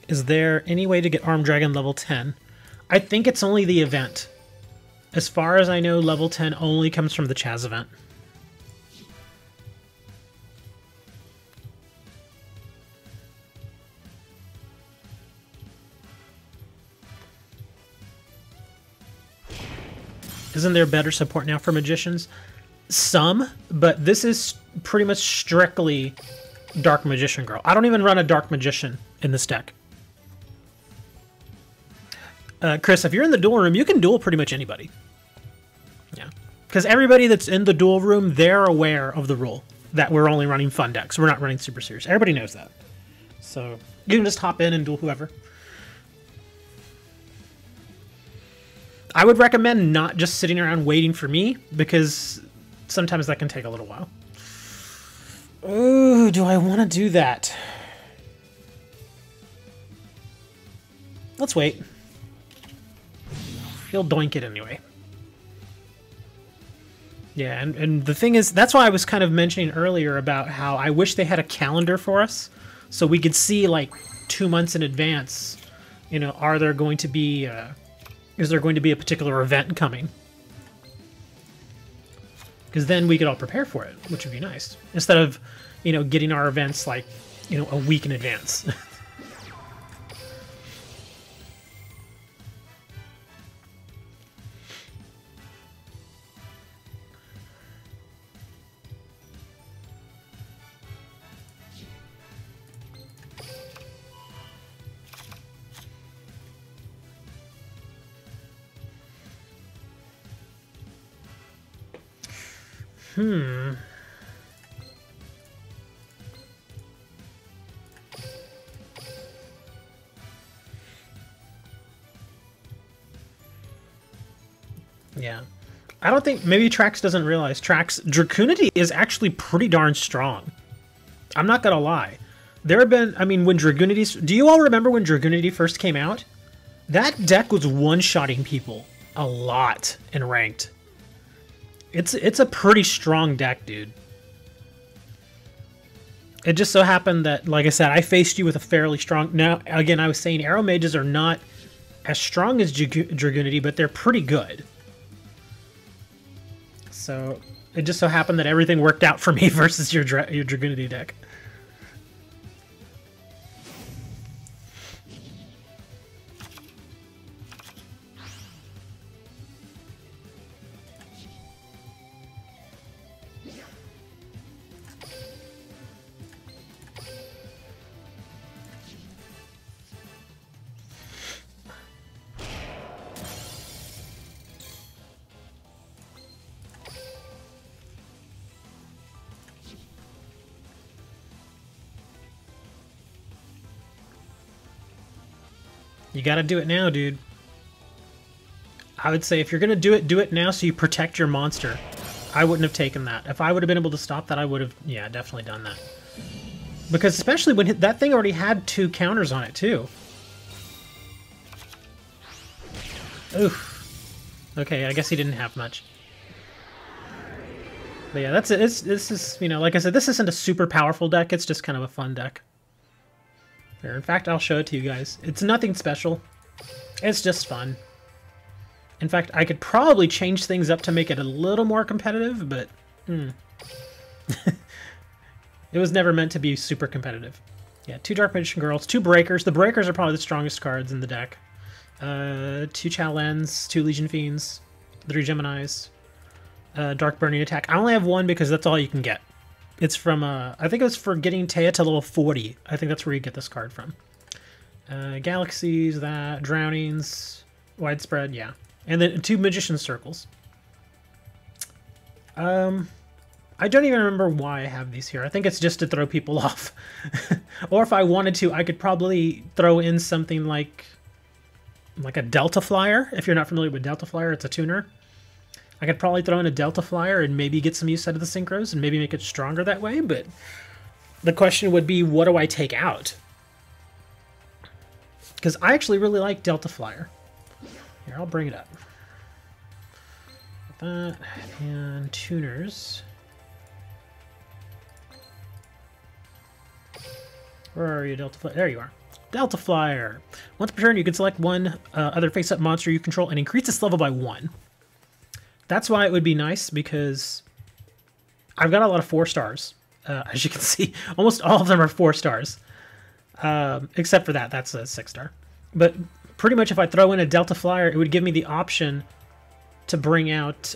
Is there any way to get Armed Dragon level 10? I think it's only the event. As far as I know, level 10 only comes from the Chaz event. Isn't there better support now for Magicians? Some, but this is pretty much strictly Dark Magician Girl. I don't even run a Dark Magician in this deck. Chris, if you're in the duel room, you can duel pretty much anybody. Yeah. Because everybody that's in the duel room, they're aware of the rule that we're only running fun decks. We're not running super serious. Everybody knows that. So you can just hop in and duel whoever. I would recommend not just sitting around waiting for me, because sometimes that can take a little while. Oh, do I want to do that? Let's wait. He'll doink it anyway. Yeah, and the thing is, that's why I was kind of mentioning earlier about how I wish they had a calendar for us, so we could see, like, 2 months in advance, you know, are there going to be, is there going to be a particular event coming? Because then we could all prepare for it, which would be nice. Instead of, you know, getting our events, like, you know, a week in advance. Yeah. I don't think... Maybe Trax doesn't realize. Trax... Dracunity is actually pretty darn strong. I'm not gonna lie. There have been... I mean, when Dragunity's... Do you all remember when Dragunity first came out? That deck was one-shotting people a lot in Ranked. It's a pretty strong deck, dude. It just so happened that, like I said, I faced you with a fairly strong... Now, again, I was saying Arrow Mages are not as strong as Dragunity, but they're pretty good. So, it just so happened that everything worked out for me versus your Dragunity deck. You gotta do it now, dude. I would say if you're gonna do it now so you protect your monster. I wouldn't have taken that. If I would have been able to stop that, I would have, yeah, definitely done that. Because especially when that thing already had 2 counters on it, too. Oof. Okay, I guess he didn't have much. But yeah, that's it. This is, you know, like I said, this isn't a super powerful deck. It's just kind of a fun deck. Here, in fact, I'll show it to you guys. It's nothing special. It's just fun. In fact, I could probably change things up to make it a little more competitive, but... It was never meant to be super competitive. Yeah, 2 Dark Magician Girls, 2 Breakers. The Breakers are probably the strongest cards in the deck. 2 Chalens, 2 Legion Fiends, 3 Geminis, Dark Burning Attack. I only have 1 because that's all you can get. It's from, I think it was for getting Taya to level 40. I think that's where you get this card from. Galaxies, that, Drownings, Widespread, yeah. And then 2 Magician Circles. I don't even remember why I have these here. I think it's just to throw people off. Or if I wanted to, I could probably throw in something like a Delta Flyer. If you're not familiar with Delta Flyer, it's a tuner. I could probably throw in a Delta Flyer and maybe get some use out of the synchros and maybe make it stronger that way, but the question would be, what do I take out? Because I actually really like Delta Flyer. Here, I'll bring it up. That and tuners. Where are you, Delta Flyer? There you are. Delta Flyer. Once per turn, you can select one other face-up monster you control and increase its level by 1. That's why it would be nice, because I've got a lot of 4 stars. As you can see, almost all of them are 4 stars. Except for that, that's a 6-star. But pretty much if I throw in a Delta Flyer, it would give me the option to bring out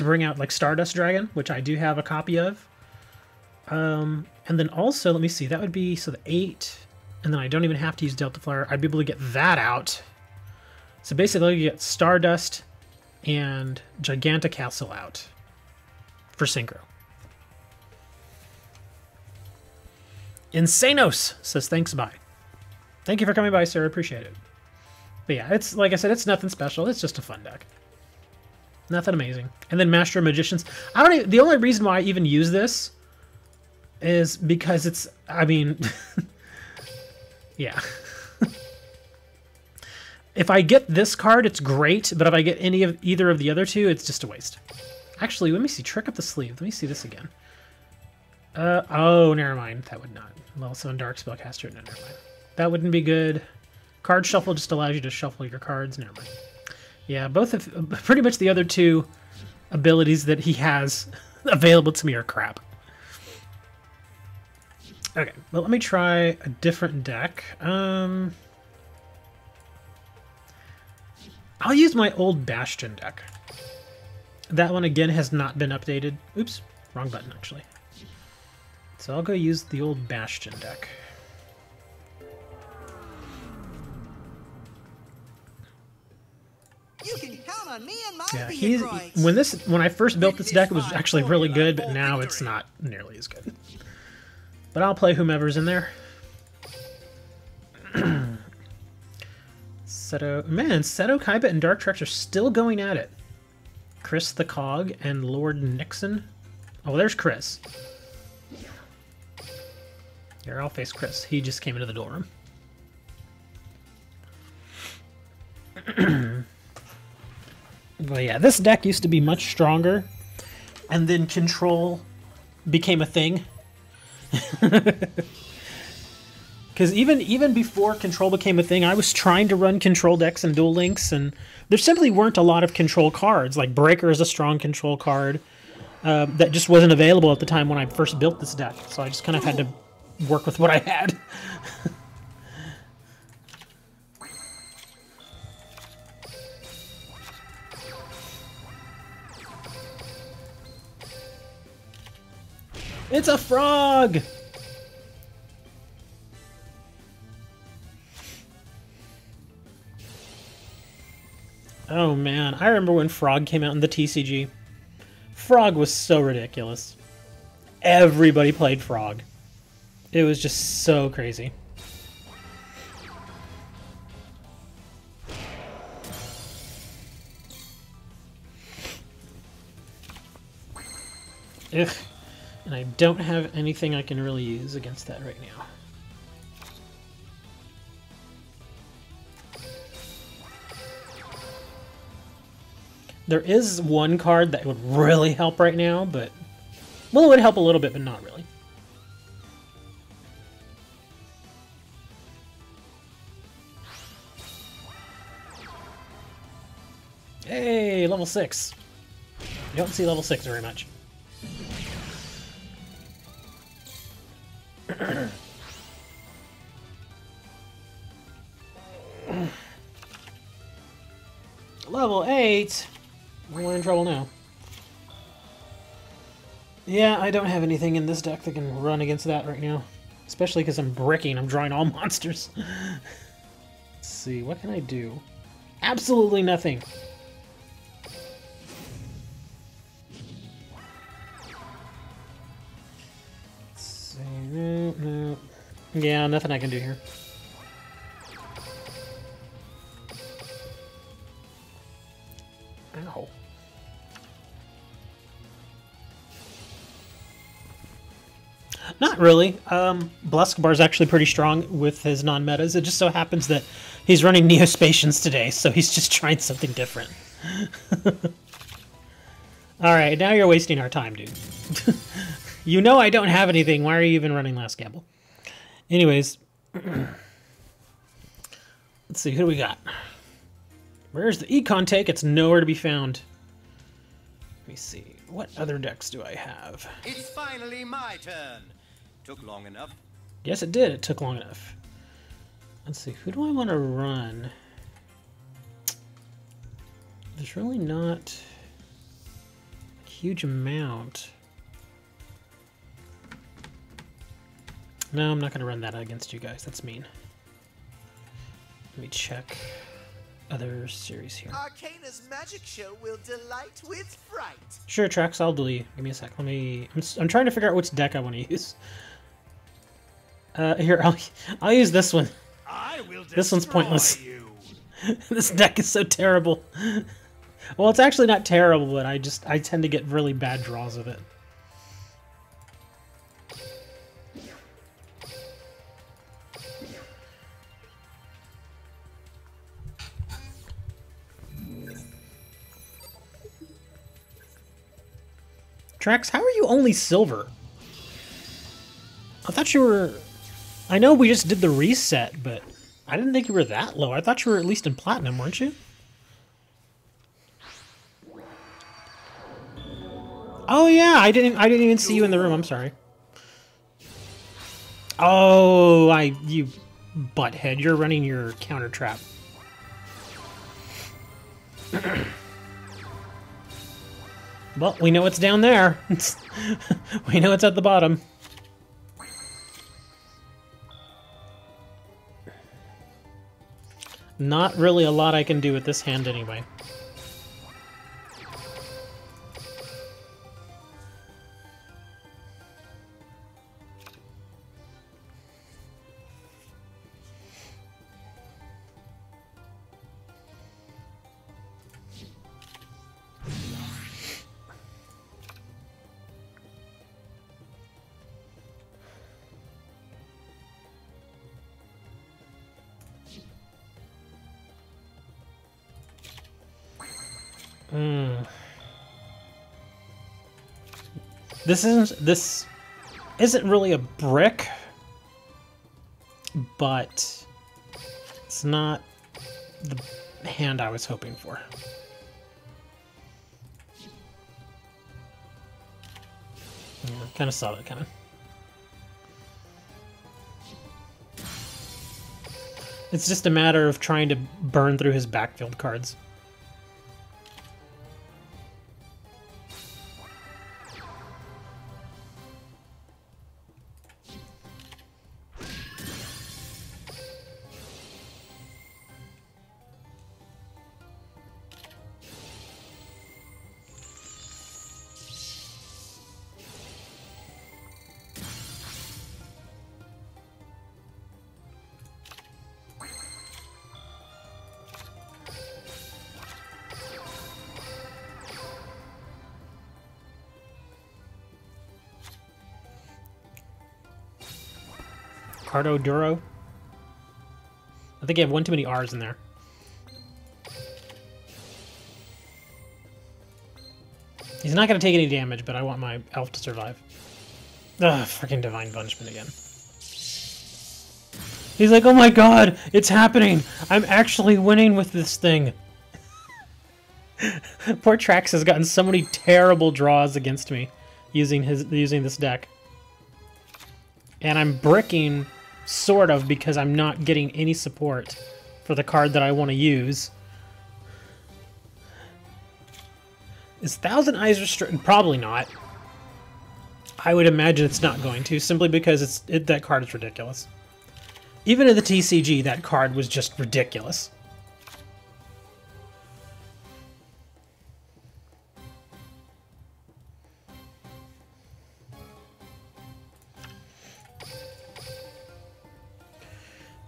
like Stardust Dragon, which I do have a copy of. And then also, let me see, that would be, so the 8, and then I don't even have to use Delta Flyer. I'd be able to get that out. So basically, you get Stardust and Giganticastle out for Synchro. Insanos says, thanks, bye. Thank you for coming by, sir. Appreciate it. But yeah, it's, like I said, it's nothing special. It's just a fun deck. Nothing amazing. And then Master of Magicians. I don't even, the only reason why I even use this is because it's, I mean, yeah. If I get this card, it's great, but if I get either of the other two, it's just a waste. Actually, let me see. Trick up the sleeve. Let me see this again. Oh, never mind. That would not. Level 7 Dark Spellcaster. No, never mind. That wouldn't be good. Card Shuffle just allows you to shuffle your cards. Never mind. Yeah, both of pretty much the other two abilities that he has available to me are crap. Okay, well, let me try a different deck. I'll use my old Bastion deck. That one, again, has not been updated. Oops, wrong button, actually. So I'll go use the old Bastion deck. You can count on me and my Yeah, when I first built this deck, it was actually really good, but now it's not nearly as good. But I'll play whomever's in there. Seto, Kaiba, and Dark Trex are still going at it. Chris the Cog and Lord Nixon. Oh, there's Chris. Here, I'll face Chris. He just came into the dorm. But yeah, this deck used to be much stronger, and then Control became a thing. Because even before Control became a thing, I was trying to run Control decks and Duel Links, and there simply weren't a lot of Control cards. Like Breaker is a strong Control card that just wasn't available at the time when I first built this deck. So I just kind of had to work with what I had. It's a frog! Oh man, I remember when Frog came out in the TCG. Frog was so ridiculous. Everybody played Frog. It was just so crazy. Ugh. And I don't have anything I can really use against that right now. There is one card that would really help right now, but... well, it would help a little bit, but not really. Hey, level 6. You don't see level 6 very much. Level 8? We're in trouble now. Yeah, I don't have anything in this deck that can run against that right now. Especially because I'm bricking. I'm drawing all monsters. Let's see, what can I do? Absolutely nothing. Yeah, nothing I can do here. Ow. Not really. Blescobar's actually pretty strong with his non-metas. It just so happens that he's running Neospatians today, so he's just trying something different. Alright, now you're wasting our time, dude. You know I don't have anything. Why are you even running Last Gamble? Anyways. Let's see, who do we got? Where's the Econ take? It's nowhere to be found. Let me see. What other decks do I have? It's finally my turn. Took long enough. Yes, it did. It took long enough. Let's see. Who do I want to run? There's really not a huge amount. No, I'm not going to run that against you guys. That's mean. Let me check other series here. Arcana's magic show will delight with fright. Sure, Trax, I'll delete. Give me a sec. Let me. I'm trying to figure out which deck I want to use. Here, I'll use this one. I will This one's pointless. you. This deck is so terrible. Well, it's actually not terrible, but I tend to get really bad draws with it. Trax, how are you only silver? I thought you were... I know we just did the reset, but I didn't think you were that low. I thought you were at least in platinum, weren't you? Oh yeah, I didn't even see you in the room. I'm sorry. Oh, you butthead. You're running your counter trap. Well, we know it's down there. We know it's at the bottom. Not really a lot I can do with this hand anyway. This isn't really a brick, but it's not the hand I was hoping for. Yeah, kind of saw that coming. It's just a matter of trying to burn through his backfield cards. Cardo Duro. I think I have one too many R's in there. He's not going to take any damage, but I want my elf to survive. Ugh, freaking Divine Punishment again. He's like, oh my god, it's happening! I'm actually winning with this thing! Poor Trax has gotten so many terrible draws against me using this deck. And I'm bricking, sort of, because I'm not getting any support for the card that I want to use. Is Thousand Eyes restricted? Probably not. I would imagine it's not going to, simply because that card is ridiculous. Even in the TCG, that card was just ridiculous.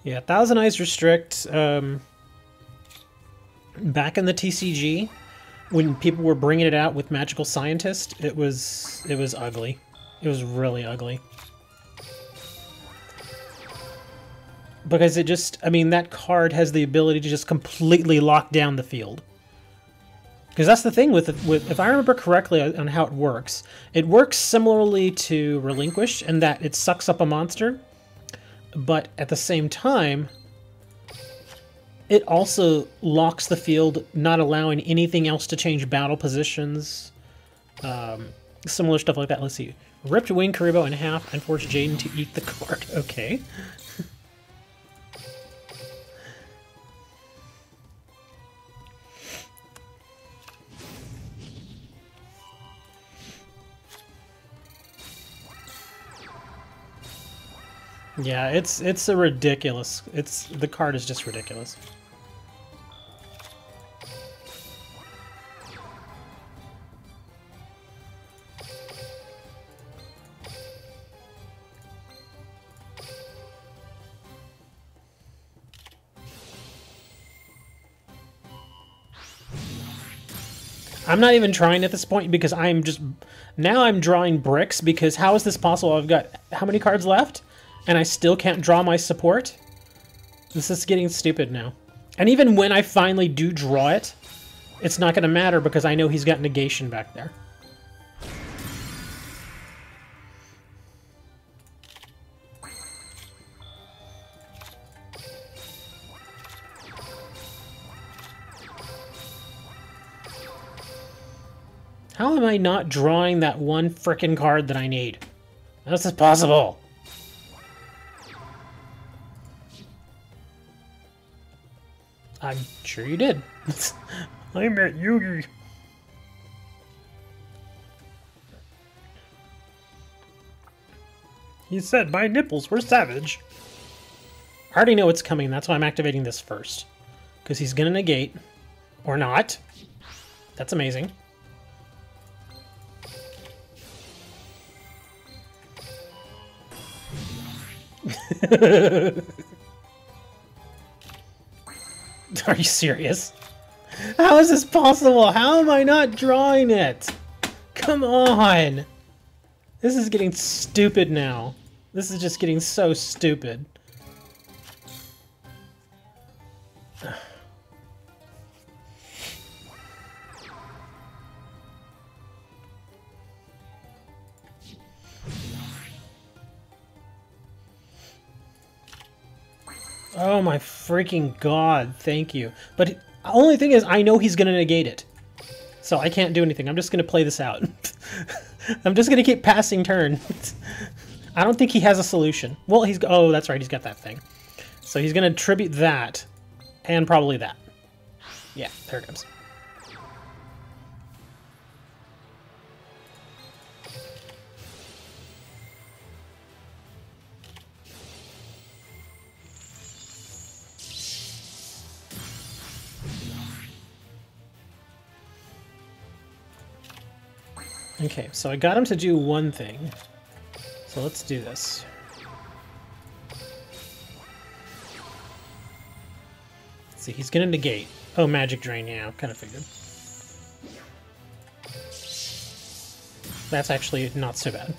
Yeah, Thousand Eyes Restrict. Back in the TCG, when people were bringing it out with Magical Scientist, it was ugly. It was really ugly. Because it just, I mean, that card has the ability to just completely lock down the field. Because that's the thing with if I remember correctly on how it works similarly to Relinquish in that it sucks up a monster, but at the same time, it also locks the field, not allowing anything else to change battle positions. Similar stuff like that. Let's see. Ripped Wing Karibo in half and forced Jaden to eat the card. Okay. Yeah, it's a ridiculous. The card is just ridiculous. I'm not even trying at this point because I'm drawing bricks because how is this possible? I've got how many cards left and I still can't draw my support? This is getting stupid now. And even when I finally do draw it, it's not going to matter because I know he's got negation back there. How am I not drawing that one frickin' card that I need? How is this possible? I'm sure you did. I met Yugi. He said my nipples were savage. I already know it's coming, that's why I'm activating this first. Because he's gonna negate. Or not. That's amazing. Are you serious? How is this possible? How am I not drawing it? Come on! This is getting stupid now. This is just getting so stupid. Oh my freaking god, thank you. But the only thing is, I know he's going to negate it. So I can't do anything. I'm just going to play this out. I'm just going to keep passing turn. I don't think he has a solution. Well, oh, that's right, he's got that thing. So he's going to tribute that, and probably that. Yeah, there it goes. Okay, so I got him to do one thing. So let's do this. Let's see, he's gonna negate. Oh, Magic Drain, yeah, kind of figured. That's actually not so bad.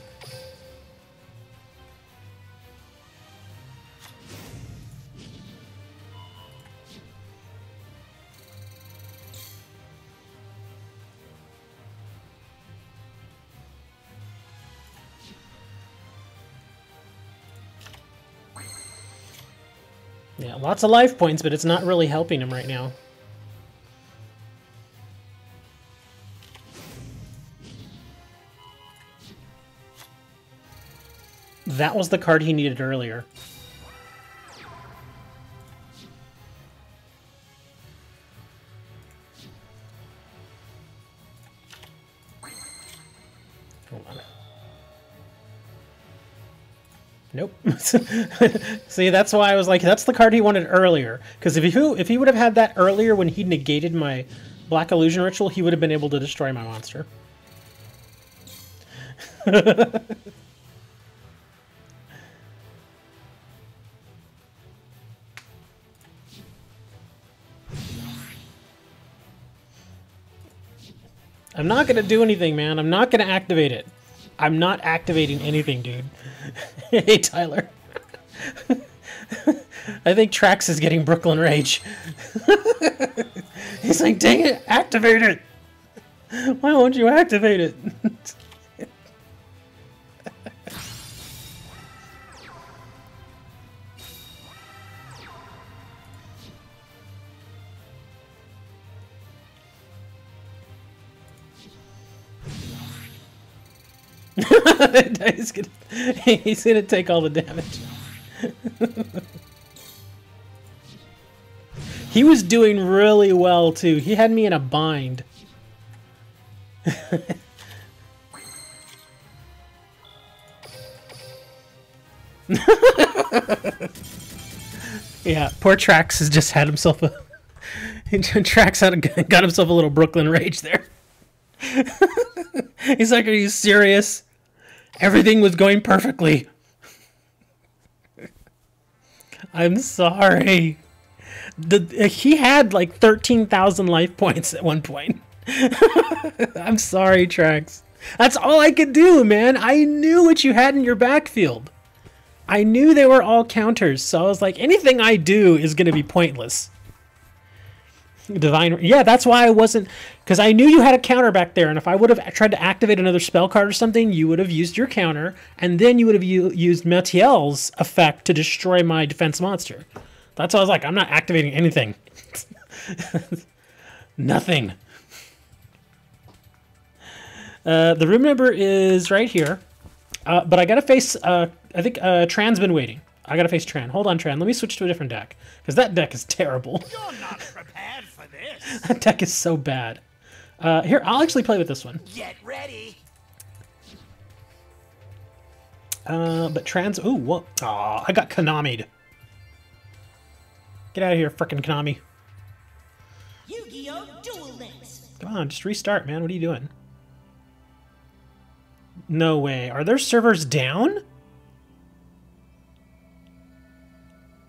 Yeah, lots of life points, but it's not really helping him right now. That was the card he needed earlier. Hold on. Nope. See, that's why I was like, that's the card he wanted earlier. Because if he would have had that earlier when he negated my Black Illusion Ritual, he would have been able to destroy my monster. I'm not gonna do anything, man. I'm not gonna activate it. I'm not activating anything, dude. Hey, Tyler. I think Trax is getting Brooklyn Rage. He's like, dang it, activate it! Why won't you activate it? he's gonna take all the damage. He was doing really well too. He had me in a bind. Yeah, poor Trax has just had himself a got himself a little Brooklyn Rage there. He's like, are you serious? Everything was going perfectly. I'm sorry. He had like 13,000 life points at one point. I'm sorry, Trax. That's all I could do, man. I knew what you had in your backfield. I knew they were all counters, so I was like, anything I do is going to be pointless. Divine, yeah, that's why I wasn't, because I knew you had a counter back there, and if I would have tried to activate another spell card or something, you would have used your counter, and then you would have used Metiel's effect to destroy my defense monster. That's why I was like, I'm not activating anything. Nothing. The room number is right here, but I gotta face, I think Tran's been waiting. I gotta face Tran. Hold on, Tran. Let me switch to a different deck, because that deck is terrible. You're not prepared for this. That deck is so bad. Here, I'll actually play with this one. Get ready. But Tran's... Ooh, what? Aw, I got Konami'd. Get out of here, frickin' Konami. Yu-Gi-Oh! Duel Links. Come on, just restart, man. What are you doing? No way. Are their servers down?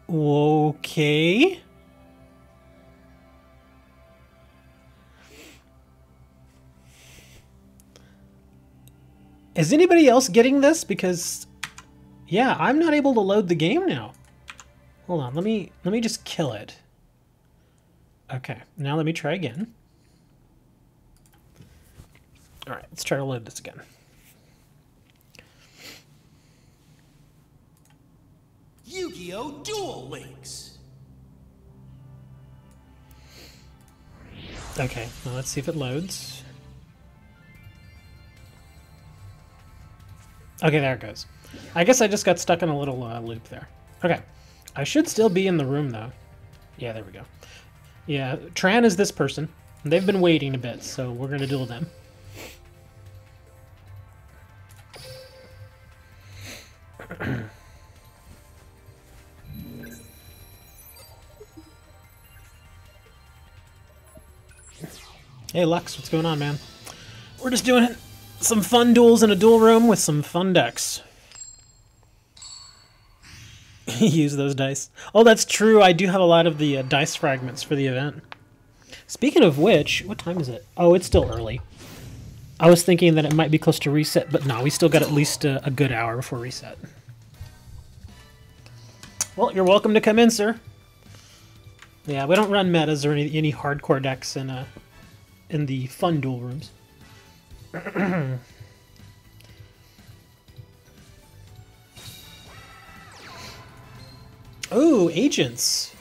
Okay. Is anybody else getting this? Because, yeah, I'm not able to load the game now. Hold on, let me just kill it. Okay, now let me try again. All right, let's try to load this again. Yu-Gi-Oh! Duel Links. Okay, now let's see if it loads. Okay, there it goes. I guess I just got stuck in a little loop there. Okay, I should still be in the room though. Yeah, there we go. Yeah, Tran is this person. They've been waiting a bit, so we're gonna duel them. Hey Lux, what's going on, man? We're just doing some fun duels in a duel room with some fun decks. Use those dice. Oh, that's true. I do have a lot of the dice fragments for the event. Speaking of which, what time is it? Oh, it's still early. I was thinking that it might be close to reset, but no, we still got at least a good hour before reset. Well, you're welcome to come in, sir. Yeah, we don't run metas or any hardcore decks in the fun duel rooms. Oh, agents.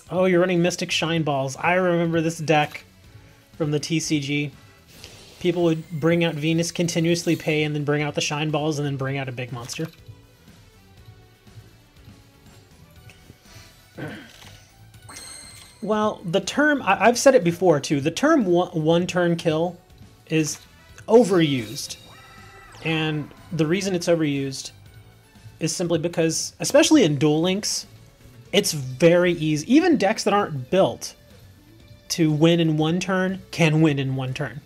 Oh, you're running Mystic Shine Balls. I remember this deck from the TCG. People would bring out Venus, continuously pay, and then bring out the Shine Balls, and then bring out a big monster. Well, the term, I've said it before too, the term one turn kill is overused. And the reason it's overused is simply because, especially in Duel Links, it's very easy. Even decks that aren't built to win in one turn can win in one turn.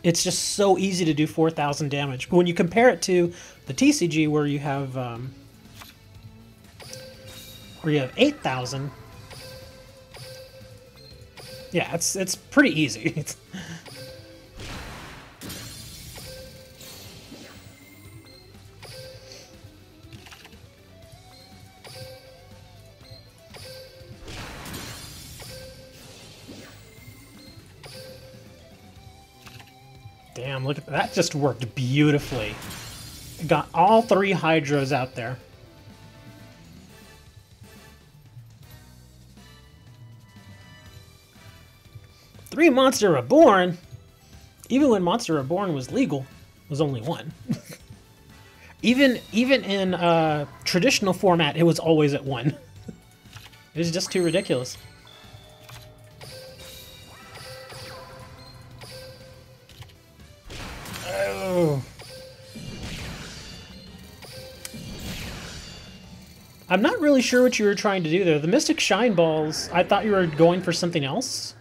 It's just so easy to do 4,000 damage. But when you compare it to the TCG where you have 8,000, Yeah, it's pretty easy. Damn, look at that, just worked beautifully. Got all 3 Hydras out there. Three Monster Reborn? Even when Monster Reborn was legal, was only 1. even in traditional format, it was always at 1. It was just too ridiculous. Oh. I'm not really sure what you were trying to do there. The Mystic Shine Balls, I thought you were going for something else.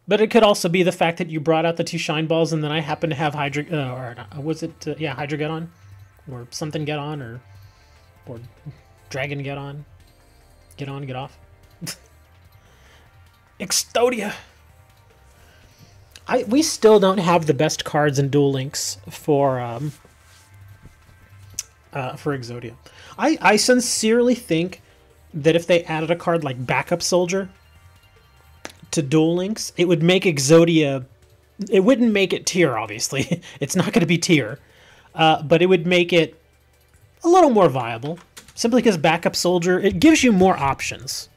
But it could also be the fact that you brought out the 2 Shine Balls and then I happen to have Hydra... or was it... yeah, Hydra Get On? Or something Get On, or Dragon Get On. Get On, Get Off. Exodia! We still don't have the best cards in Duel Links for Exodia. I sincerely think that if they added a card like Backup Soldier to Duel Links, it would make Exodia... It wouldn't make it tier, obviously. It's not going to be tier. But it would make it a little more viable. Simply because Backup Soldier, it gives you more options.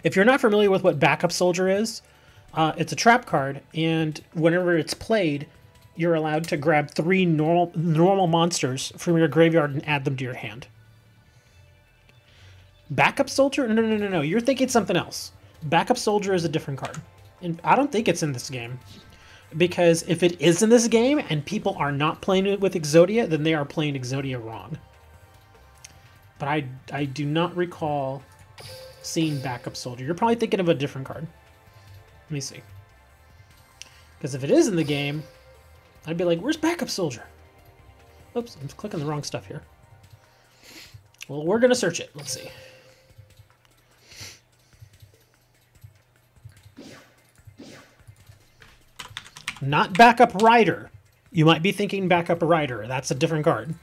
If you're not familiar with what Backup Soldier is, it's a trap card, and whenever it's played, you're allowed to grab 3 normal monsters from your graveyard and add them to your hand. Backup Soldier? No. You're thinking something else. Backup Soldier is a different card. And I don't think it's in this game. Because if it is in this game and people are not playing it with Exodia, then they are playing Exodia wrong. But I do not recall seeing Backup Soldier. You're probably thinking of a different card. Let me see. Because if it is in the game, I'd be like, where's Backup Soldier? Oops, I'm clicking the wrong stuff here. Well, we're going to search it. Let's see. Not Backup Rider. You might be thinking Backup Rider. That's a different card.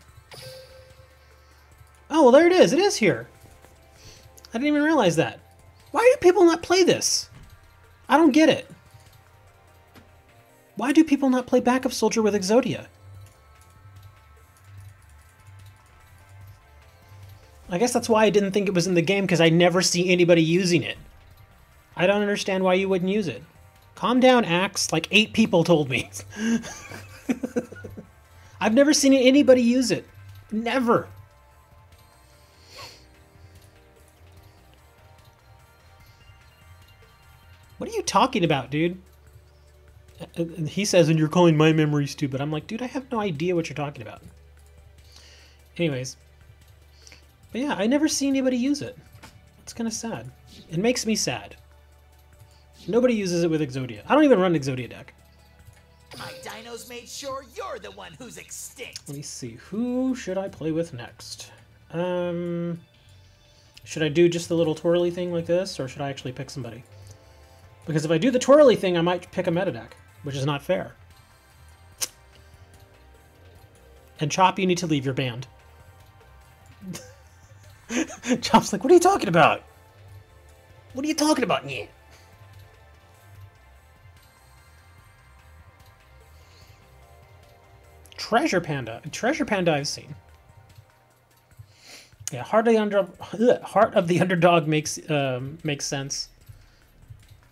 Oh, well, there it is. It is here. I didn't even realize that. Why do people not play this? I don't get it. Why do people not play Backup Soldier with Exodia? I guess that's why I didn't think it was in the game, because I never see anybody using it. I don't understand why you wouldn't use it. Calm down, Axe. Like 8 people told me. I've never seen anybody use it. Never. What are you talking about, dude? He says, and you're calling my memory stupid. I'm like, dude, I have no idea what you're talking about. Anyways. But yeah, I never see anybody use it. It's kind of sad. It makes me sad. Nobody uses it with Exodia. I don't even run Exodia deck. My dinos made sure you're the one who's extinct. Let me see. Who should I play with next? Should I do just the little twirly thing like this, or should I actually pick somebody? Because if I do the twirly thing, I might pick a meta deck, which is not fair. And Chop, you need to leave your band. Chop's like, what are you talking about? What are you talking about? Yeah. Treasure Panda. Treasure Panda I've seen. Yeah, Heart of the Underdog makes sense.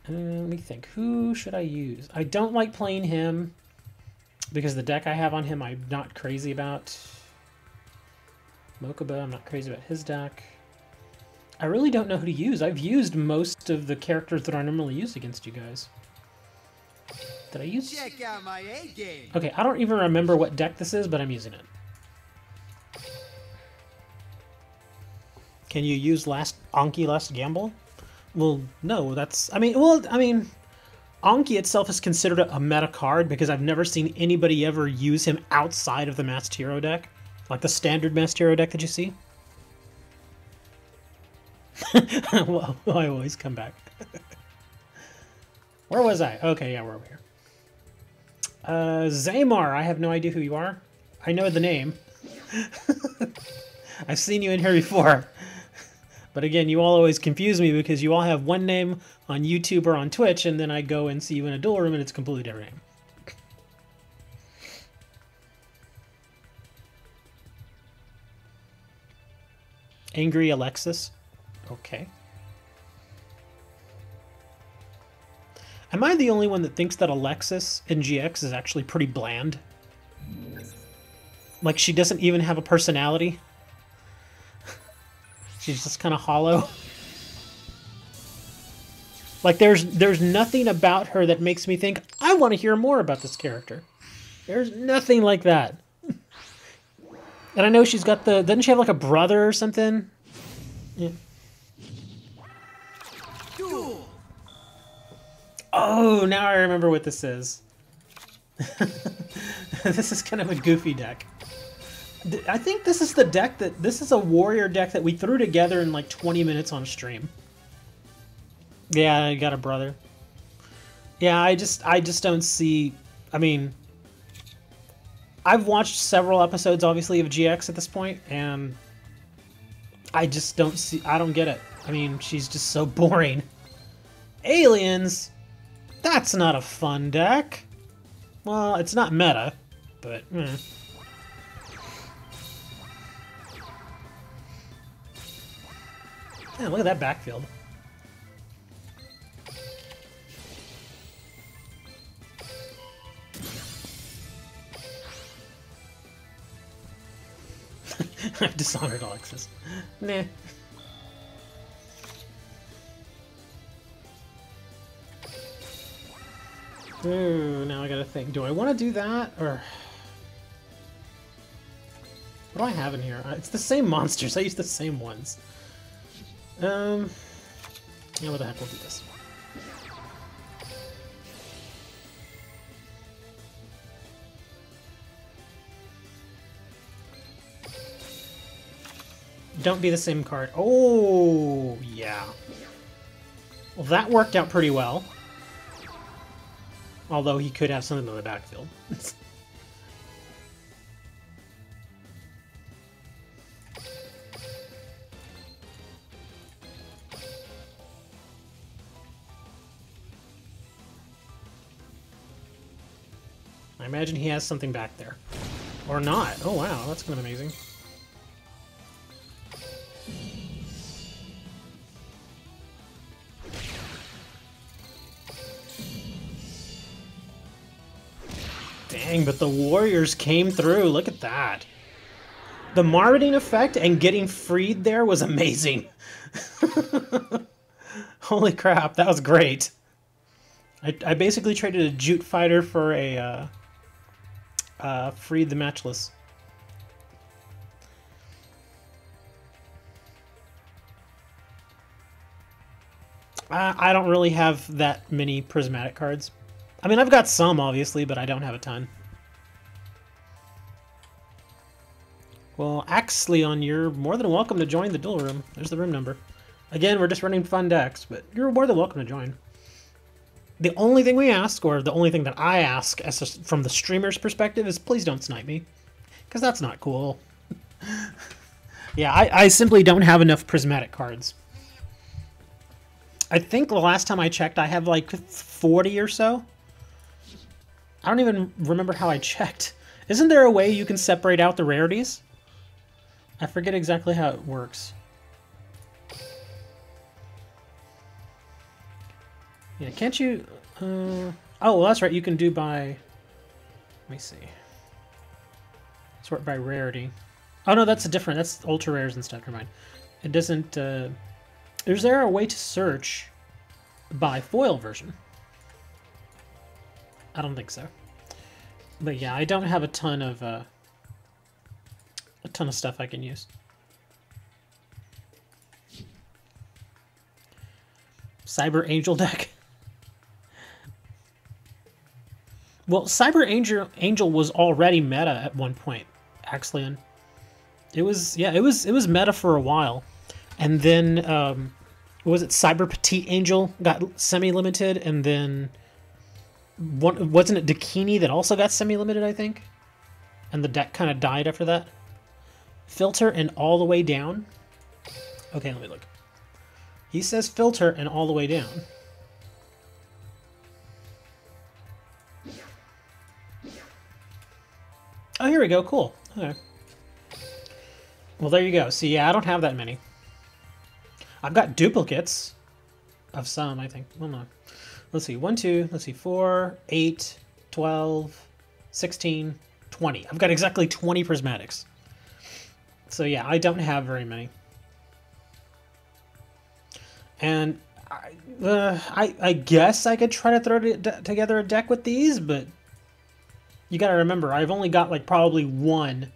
Let me think. Who should I use? I don't like playing him because the deck I have on him I'm not crazy about. Mokuba, I'm not crazy about his deck. I really don't know who to use. I've used most of the characters that I normally use against you guys. Did I use... Check out my A game. Okay, I don't even remember what deck this is, but I'm using it. Can you use Anki Last Gamble? Well, no, that's... I mean, Anki itself is considered a meta card because I've never seen anybody ever use him outside of the Masked Hero deck. Like the standard Masked Hero deck that you see. Well, I always come back. Where was I? Okay, yeah, we're over here. Zaymar, I have no idea who you are. I know the name. I've seen you in here before. But again, you all always confuse me because you all have one name on YouTube or on Twitch, and then I go and see you in a duel room and it's a completely different name. Angry Alexis. Okay. Am I the only one that thinks that Alexis in GX is actually pretty bland? Like, she doesn't even have a personality? She's just kind of hollow? Like, there's nothing about her that makes me think, I want to hear more about this character. There's nothing like that. And I know she's got the... Doesn't she have, like, a brother or something? Yeah. Duel. Oh, now I remember what this is. This is kind of a goofy deck. I think this is the deck that... This is a warrior deck that we threw together in like 20 minutes on stream. Yeah, I got a brother. Yeah, I just don't see... I mean... I've watched several episodes, obviously, of GX at this point, and... I just don't see... I don't get it. I mean, she's just so boring. Aliens? That's not a fun deck. Well, it's not meta, but... Yeah, look at that backfield. I've dishonored Alexis. Nah. Ooh, now I gotta think. Do I want to do that, or... What do I have in here? It's the same monsters. I use the same ones. Yeah, what the heck, we'll do this. Don't be the same card. Oh, yeah. Well, that worked out pretty well. Although he could have something on the backfield. I imagine he has something back there. Or not. Oh, wow. That's kind of amazing. Dang, but the Warriors came through. Look at that. The Marketing effect and getting freed there was amazing. Holy crap, that was great. I basically traded a Jute Fighter for a Freed the Matchless. I don't really have that many prismatic cards. I mean, I've got some, obviously, but I don't have a ton. Well, Axleon, you're more than welcome to join the duel room. There's the room number. Again, we're just running fun decks, but you're more than welcome to join. The only thing we ask, or the only thing that I ask from the streamer's perspective, is please don't snipe me. Because that's not cool. Yeah, I simply don't have enough prismatic cards. I think the last time I checked, I have like 40 or so. I don't even remember how I checked. Isn't there a way you can separate out the rarities? I forget exactly how it works. Yeah, can't you... oh, well, that's right. You can do by... Let me see. Sort by rarity. Oh, no, that's a different... That's ultra rares and stuff. Never mind. It doesn't... Is there a way to search by foil version? I don't think so. But yeah, I don't have a ton of stuff I can use. Cyber Angel deck. Well, Cyber Angel was already meta at one point, Axleon. It was, yeah, it was meta for a while. And then was it Cyber Petite Angel got semi-limited, and then wasn't it Dakini that also got semi-limited, I think? And the deck kind of died after that. Filter and all the way down. Okay, let me look. He says filter and all the way down. Oh, here we go. Cool. Okay. Well, there you go. See, yeah, I don't have that many. I've got duplicates of some, I think. Well, no. Let's see. 1, 2, let's see. 4, 8, 12, 16, 20. I've got exactly 20 prismatics. So, yeah, I don't have very many. And I guess I could try to throw together a deck with these, but you got to remember, I've only got like probably one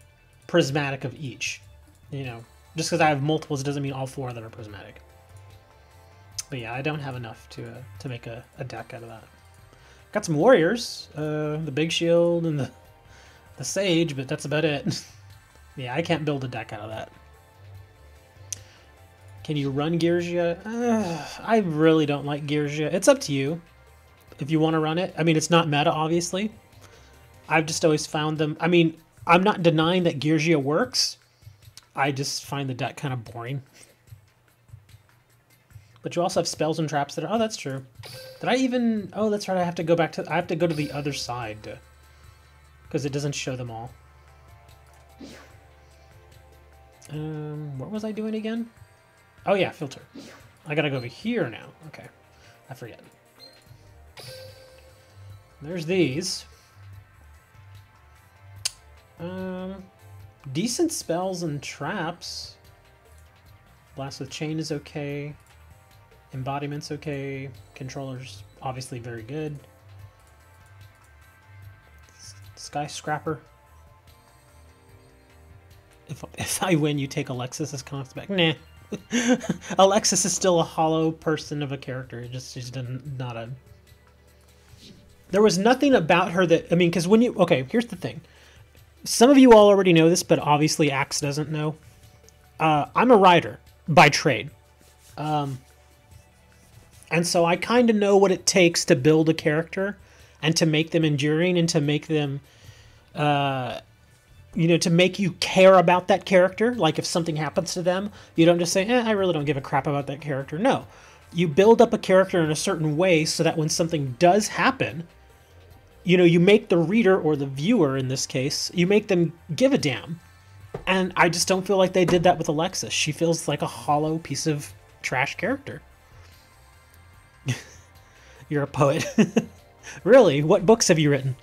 prismatic of each. You know, just because I have multiples doesn't mean all 4 of them are prismatic. But yeah, I don't have enough to make a deck out of that. Got some warriors, the big shield and the sage, but that's about it. Yeah, I can't build a deck out of that. Can you run Yugioh? I really don't like Yugioh. It's up to you if you want to run it. I mean, it's not meta, obviously. I've just always found them... I mean, I'm not denying that Yugioh works. I just find the deck kind of boring. But you also have spells and traps that are... Oh, that's true. Did I even... Oh, that's right. I have to go back to... I have to go to the other side because it doesn't show them all. What was I doing again? Oh yeah, filter. I gotta go over here now. Okay. I forget. There's these. Decent spells and traps. Blast with Chain is okay. Embodiment's okay. Controller's obviously very good. Skyscraper. If I win, you take Alexis's cons back. Nah. Alexis is still a hollow person of a character. She's not a... There was nothing about her that... I mean, because when you... Okay, here's the thing. Some of you all already know this, but obviously Axe doesn't know. I'm a writer by trade. And so I kind of know what it takes to build a character and to make them enduring and to make them... you know, to make you care about that character. Like if something happens to them, you don't just say, I really don't give a crap about that character. No. You build up a character in a certain way so that when something does happen, you know, you make the reader, or the viewer in this case, you make them give a damn. And I just don't feel like they did that with Alexis. She feels like a hollow piece of trash character. You're a poet. Really? What books have you written?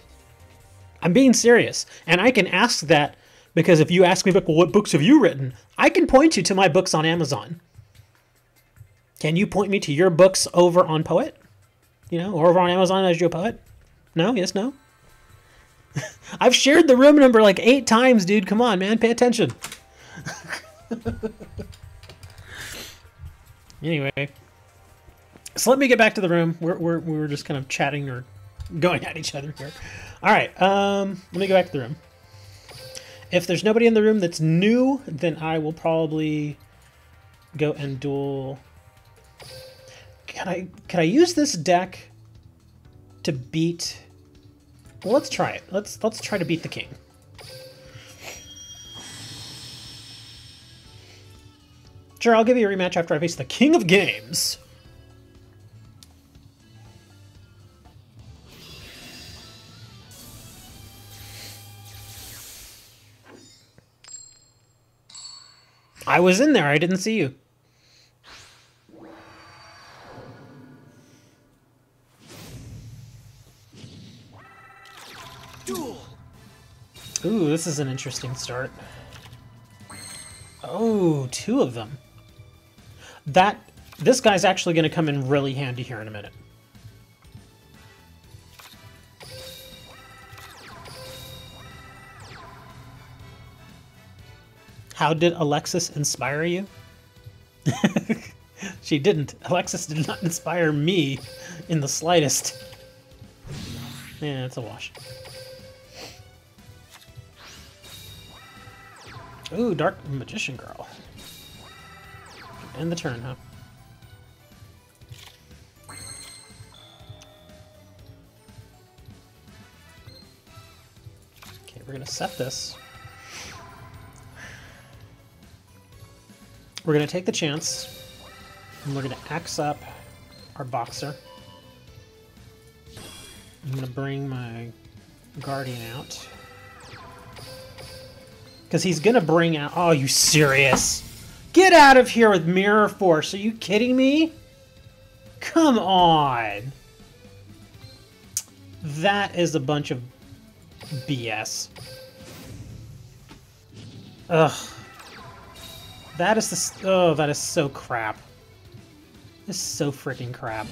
I'm being serious. And I can ask that because if you ask me, well, what books have you written? I can point you to my books on Amazon. Can you point me to your books over on Poet? You know, or over on Amazon as your Poet? No? Yes? No? I've shared the room number like 8 times, dude. Come on, man. Pay attention. Anyway. So let me get back to the room. We were just kind of chatting or going at each other here. All right, let me go back to the room. If there's nobody in the room that's new, then I will probably go and duel. Can I use this deck to beat? Well, let's try it. Let's try to beat the king. Sure, I'll give you a rematch after I face the king of games. I was in there. I didn't see you. Duel. Ooh, this is an interesting start. Oh, 2 of them. This guy's actually going to come in really handy here in a minute. How did Alexis inspire you? She didn't. Alexis did not inspire me in the slightest. Yeah, it's a wash. Ooh, Dark Magician Girl. End the turn, huh? we're gonna set this. We're gonna take the chance, and we're gonna X up our Boxer. I'm gonna bring my Guardian out. Because he's gonna bring out... Oh, you serious? Get out of here with Mirror Force. Are you kidding me? Come on. That is a bunch of BS. Ugh. That is the... Oh, that is so crap. This is so freaking crap.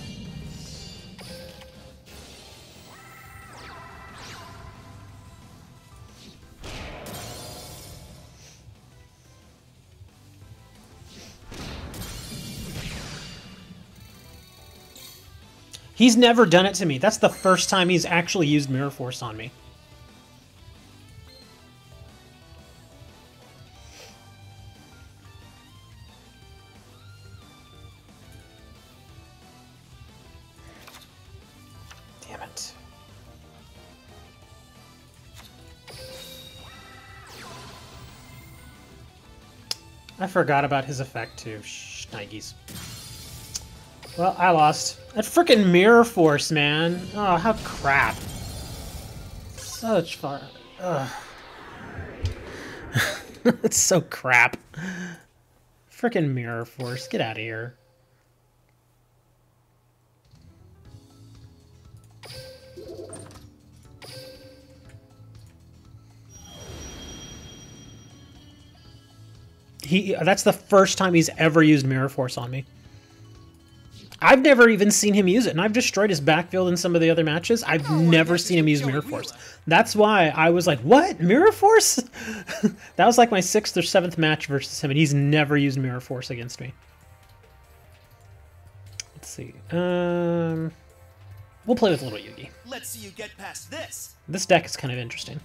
He's never done it to me. That's the first time he's actually used Mirror Force on me. Damn it. I forgot about his effect too. Schneigis. Well, I lost. That frickin' Mirror Force, man. Oh, how crap. Such fun. Ugh. It's so crap. Frickin' Mirror Force. Get out of here. That's the first time he's ever used Mirror Force on me. I've never even seen him use it, and I've destroyed his backfield in some of the other matches. I've never seen him use Mirror Force. That's why I was like, what? Mirror Force? That was like my 6th or 7th match versus him, and he's never used Mirror Force against me. Let's see. We'll play with little Yugi. Let's see you get past this. This deck is kind of interesting.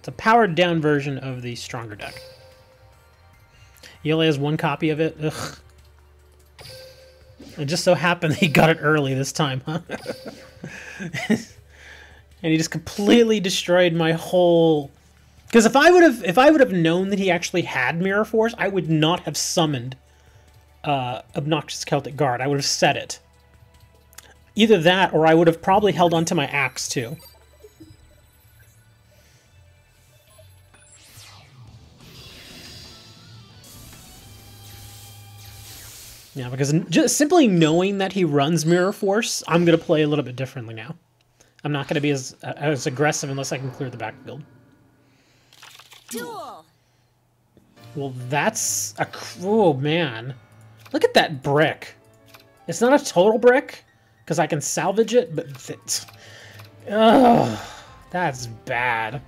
It's a powered down version of the stronger deck. He only has one copy of it. Ugh. It just so happened he got it early this time, huh? And he just completely destroyed my whole... Because if I would have known that he actually had Mirror Force, I would not have summoned Obnoxious Celtic Guard. I would have set it. Either that, or I would have probably held onto my axe too. Yeah, because just simply knowing that he runs Mirror Force, I'm going to play a little bit differently now. I'm not going to be as aggressive unless I can clear the backfield. Duel. Well, that's a... Oh, man. Look at that brick. It's not a total brick, because I can salvage it, but... Ugh, that's bad.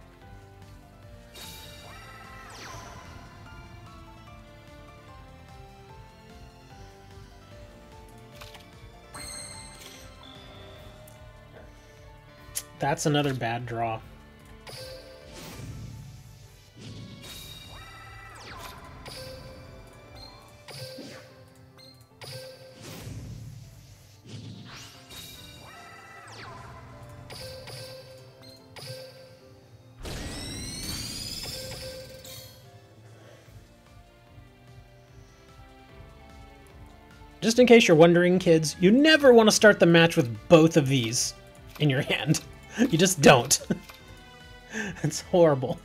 That's another bad draw. Just in case you're wondering, kids, you never want to start the match with both of these in your hand. You just don't. It's horrible.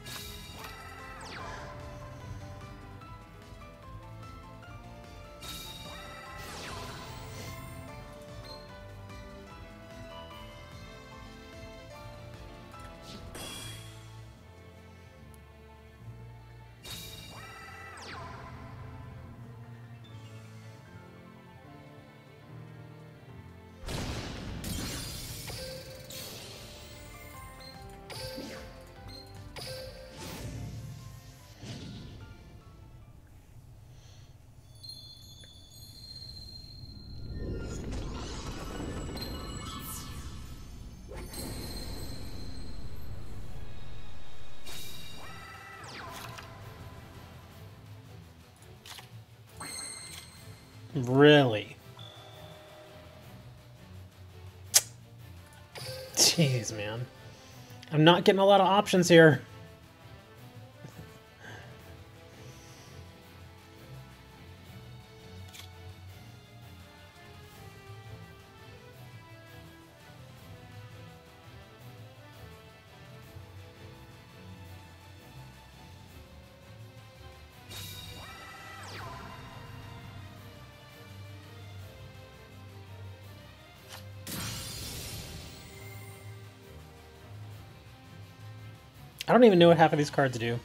Really? Jeez, man. I'm not getting a lot of options here. I don't even know what half of these cards do.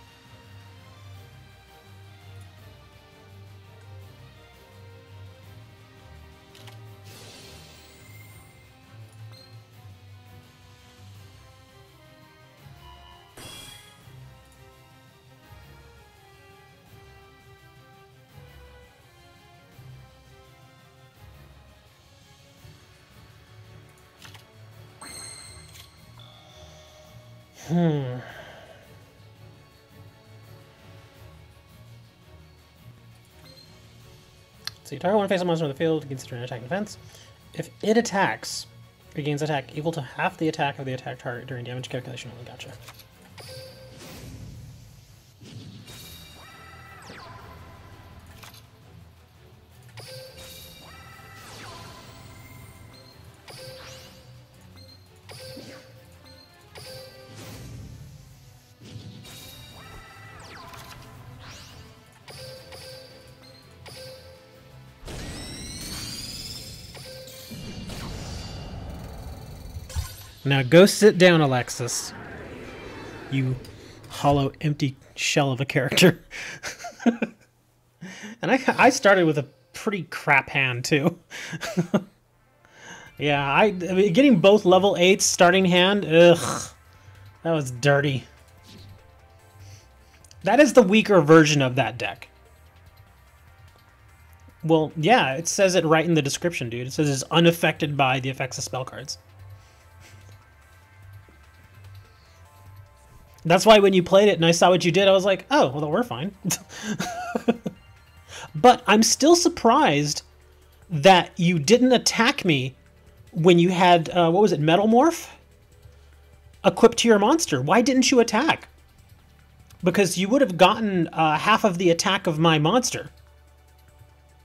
So you target one face monster on the field against an attack defense. If it attacks, it gains attack equal to half the attack of the attack target during damage calculation only. Gotcha. Now go sit down, Alexis. You hollow, empty shell of a character. And I started with a pretty crap hand, too. Yeah, I mean, getting both level 8s starting hand, ugh. That was dirty. That is the weaker version of that deck. Well, yeah, it says it right in the description, dude. It says it's unaffected by the effects of spell cards. That's why when you played it and I saw what you did, I was like, oh, well, we're fine. But I'm still surprised that you didn't attack me when you had, what was it, Metal Morph? Equipped to your monster. Why didn't you attack? Because you would have gotten half of the attack of my monster.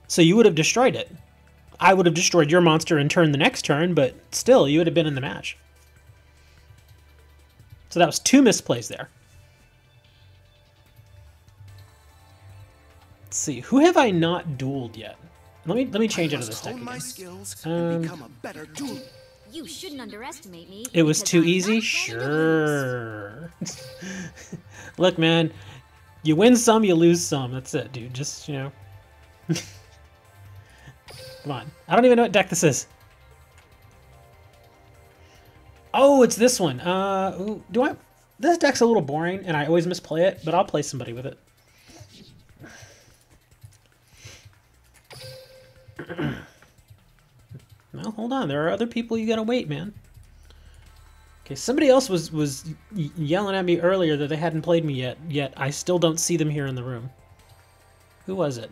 So you would have destroyed it. I would have destroyed your monster in turn the next turn, but still, you would have been in the match. So that was 2 misplays there. Let's see, who have I not dueled yet? Let me change into this deck again. My skills and become a better duel. You shouldn't underestimate me. It was too I'm easy? not Sure. Look, man, you win some, you lose some. That's it, dude. Just, you know. Come on. I don't even know what deck this is. Oh, it's this one. Ooh, this deck's a little boring, and I always misplay it, but I'll play somebody with it. Well, hold on. There are other people you gotta wait, man. Okay, somebody else was yelling at me earlier that they hadn't played me yet I still don't see them here in the room. Who was it?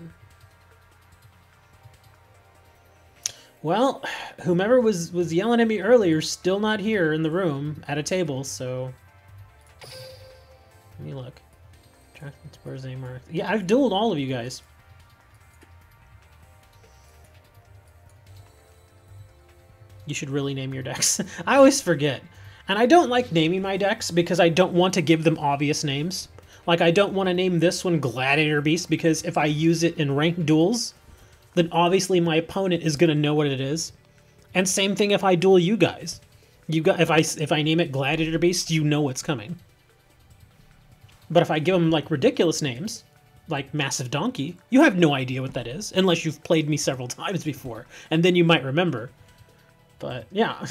Well, whomever was yelling at me earlier is still not here in the room at a table, so... Let me look. Spurs, Mark. Yeah, I've dueled all of you guys. You should really name your decks. I always forget. And I don't like naming my decks because I don't want to give them obvious names. Like, I don't want to name this one Gladiator Beast because if I use it in ranked duels, then obviously my opponent is going to know what it is. And same thing if I duel you guys. If I name it Gladiator Beast, you know what's coming. But if I give them, like, ridiculous names, like Massive Donkey, you have no idea what that is, unless you've played me several times before, and then you might remember. But, yeah.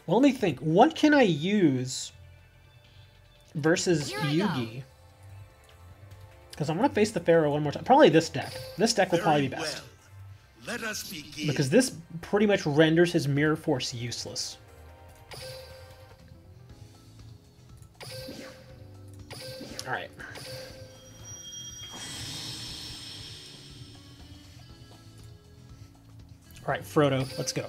Well, let me think. What can I use versus Yugi? Because I'm going to face the Pharaoh one more time. Probably this deck. This deck will probably be best. Well, let us begin. Because this pretty much renders his Mirror Force useless. Alright. Alright, Frodo, let's go.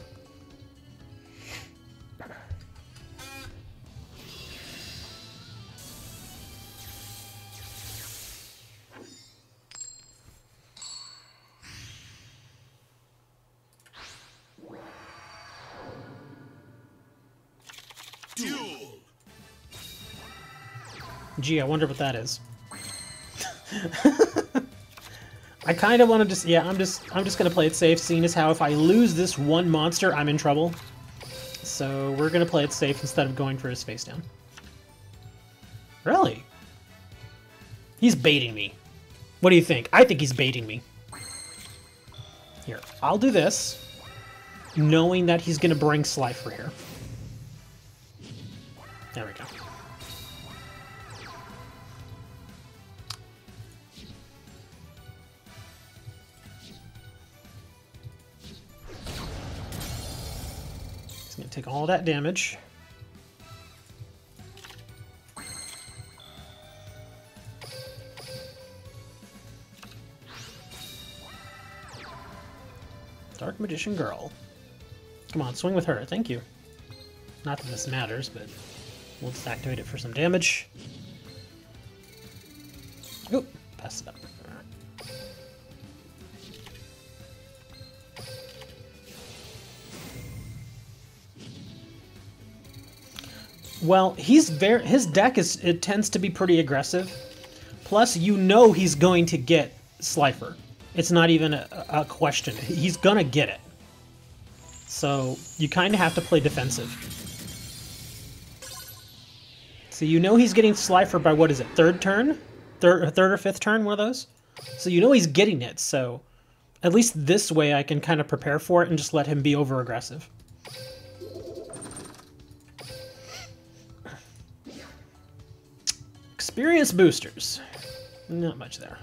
Duel. Gee, I wonder what that is. I kind of want to just, yeah, I'm just gonna play it safe, seeing as how if I lose this one monster, I'm in trouble. So we're gonna play it safe instead of going for his face down. Really? He's baiting me. What do you think? I think he's baiting me. Here, I'll do this, knowing that he's going to bring Slifer here. There we go. He's going to take all that damage. Dark Magician Girl. Come on, swing with her. Thank you. Not that this matters, but we'll just activate it for some damage. Oop, pass it up. Well, his deck tends to be pretty aggressive. Plus, you know he's going to get Slifer. It's not even a question. He's gonna get it. So you kind of have to play defensive. So you know he's getting Slifer by, what is it, third turn? Third or fifth turn, one of those? So you know he's getting it, so at least this way I can kind of prepare for it and just let him be over-aggressive. Experience boosters. Not much there.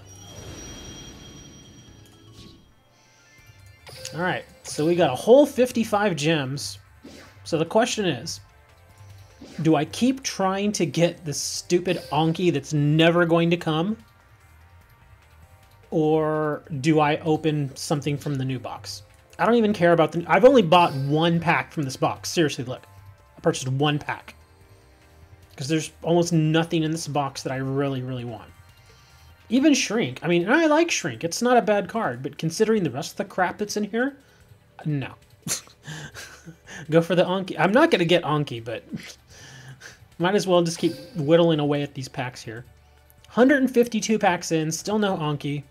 Alright, so we got a whole 55 gems. So the question is, do I keep trying to get this stupid Anki that's never going to come? Or do I open something from the new box? I don't even care about the... I've only bought one pack from this box. Seriously, look. I purchased one pack. Because there's almost nothing in this box that I really, really want. Even Shrink. I mean, I like Shrink. It's not a bad card, but considering the rest of the crap that's in here, no. Go for the Anki. I'm not going to get Anki, but might as well just keep whittling away at these packs here. 152 packs in, still no Anki.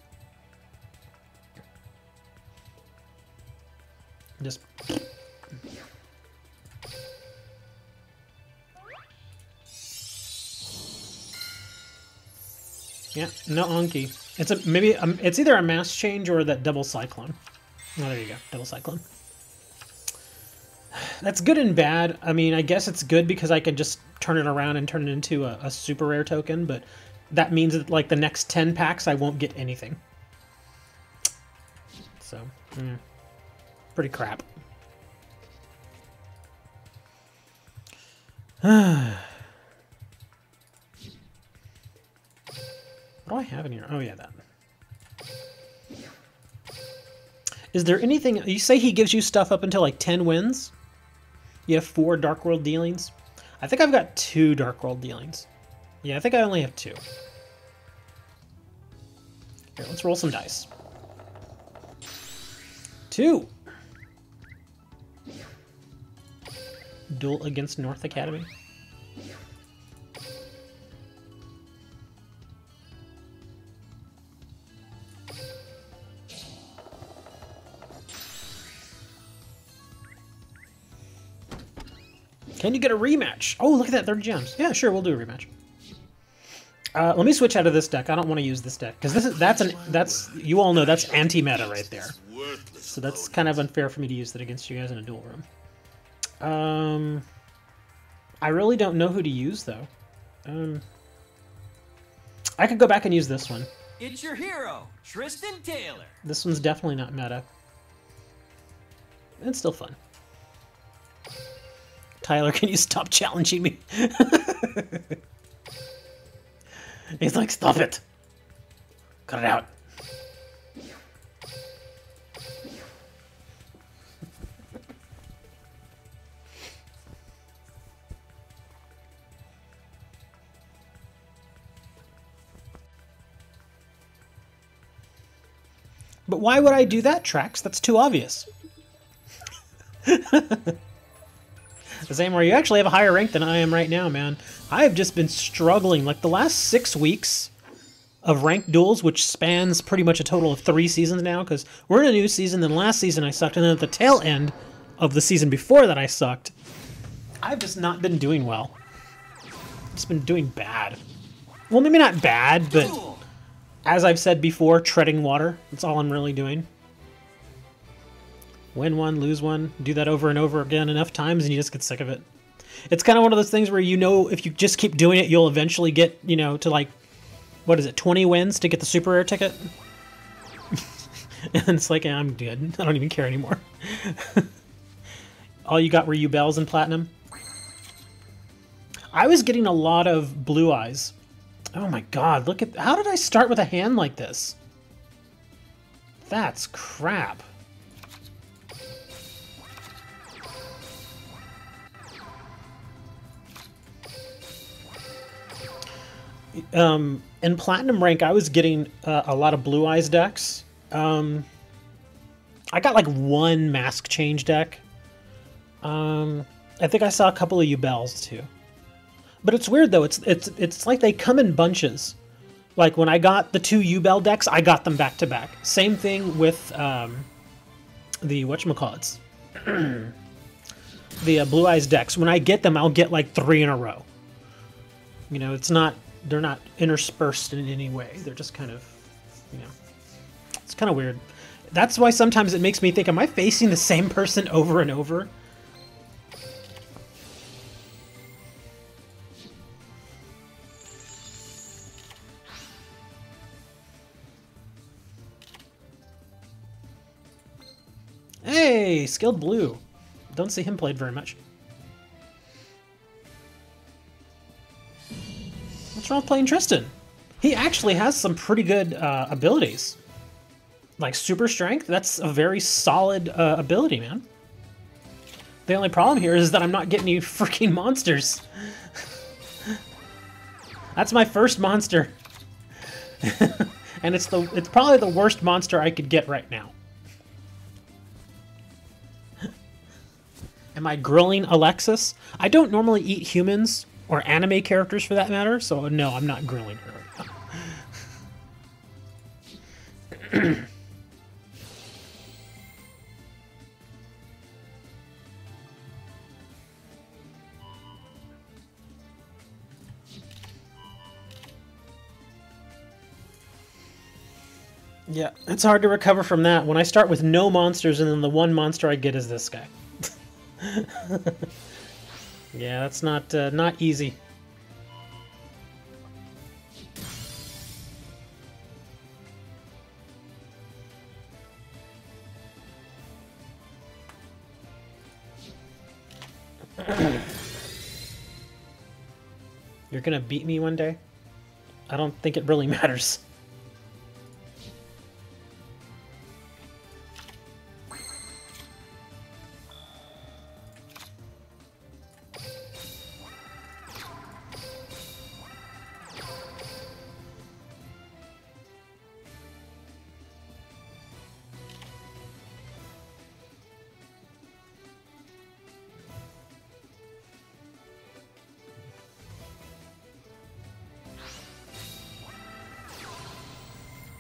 Just... yeah, no Anki. It's it's either a mass change or that double cyclone. Oh, there you go, double cyclone. That's good and bad. I mean, I guess it's good because I can just turn it around and turn it into a super rare token, but that means that like the next 10 packs I won't get anything. So, pretty crap. What do I have in here? Oh, yeah, that. Is there anything... You say he gives you stuff up until, like, 10 wins? You have 4 Dark World dealings? I think I've got 2 Dark World dealings. Yeah, I think I only have 2. Here, let's roll some dice. 2! Duel against North Academy. Can you get a rematch? Oh, look at that, 30 gems. Yeah, sure, we'll do a rematch. Let me switch out of this deck. I don't want to use this deck because that's you all know that's anti-meta right there. So that's kind of unfair for me to use that against you guys in a duel room. I really don't know who to use though. I could go back and use this one. It's your hero, Tristan Taylor. This one's definitely not meta. It's still fun. Tyler, can you stop challenging me? He's like, stop it. Cut it out. But why would I do that, Trax? That's too obvious. The same where you actually have a higher rank than I am right now, man. I have just been struggling. Like the last 6 weeks of ranked duels, which spans pretty much a total of 3 seasons now, because we're in a new season, then last season I sucked, and then at the tail end of the season before that I sucked. I've just not been doing well. Just been doing bad. Well, maybe not bad, but Duel. as I've said before, treading water. That's all I'm really doing. Win one, lose one. Do that over and over again enough times and you just get sick of it. It's kind of one of those things where you know if you just keep doing it, you'll eventually get, you know, to like, what is it, 20 wins to get the super rare ticket? And it's like, I'm good. I don't even care anymore. All you got were Yubels and Platinum. I was getting a lot of blue eyes. Oh my god, look at... How did I start with a hand like this? That's crap. In Platinum rank, I was getting a lot of blue eyes decks. I got like one mask change deck. I think I saw a couple of Yubels too. But it's weird though. It's like they come in bunches. Like when I got the 2 Yubel decks, I got them back to back. Same thing with the whatchamacallits. The Blue Eyes decks. When I get them, I'll get like 3 in a row. You know, they're not interspersed in any way. They're just kind of, you know, it's kind of weird. That's why sometimes it makes me think, am I facing the same person over and over? Hey, Skilled Blue. Don't see him played very much. What's wrong with playing Tristan? He actually has some pretty good abilities. Like Super Strength, that's a very solid ability, man. The only problem here is that I'm not getting any freaking monsters. That's my first monster. And it's probably the worst monster I could get right now. Am I grilling Alexis? I don't normally eat humans, or anime characters for that matter, so no, I'm not grilling her right now. Yeah, it's hard to recover from that. When I start with no monsters and then the one monster I get is this guy. Yeah, that's not easy. You're gonna beat me one day? I don't think it really matters.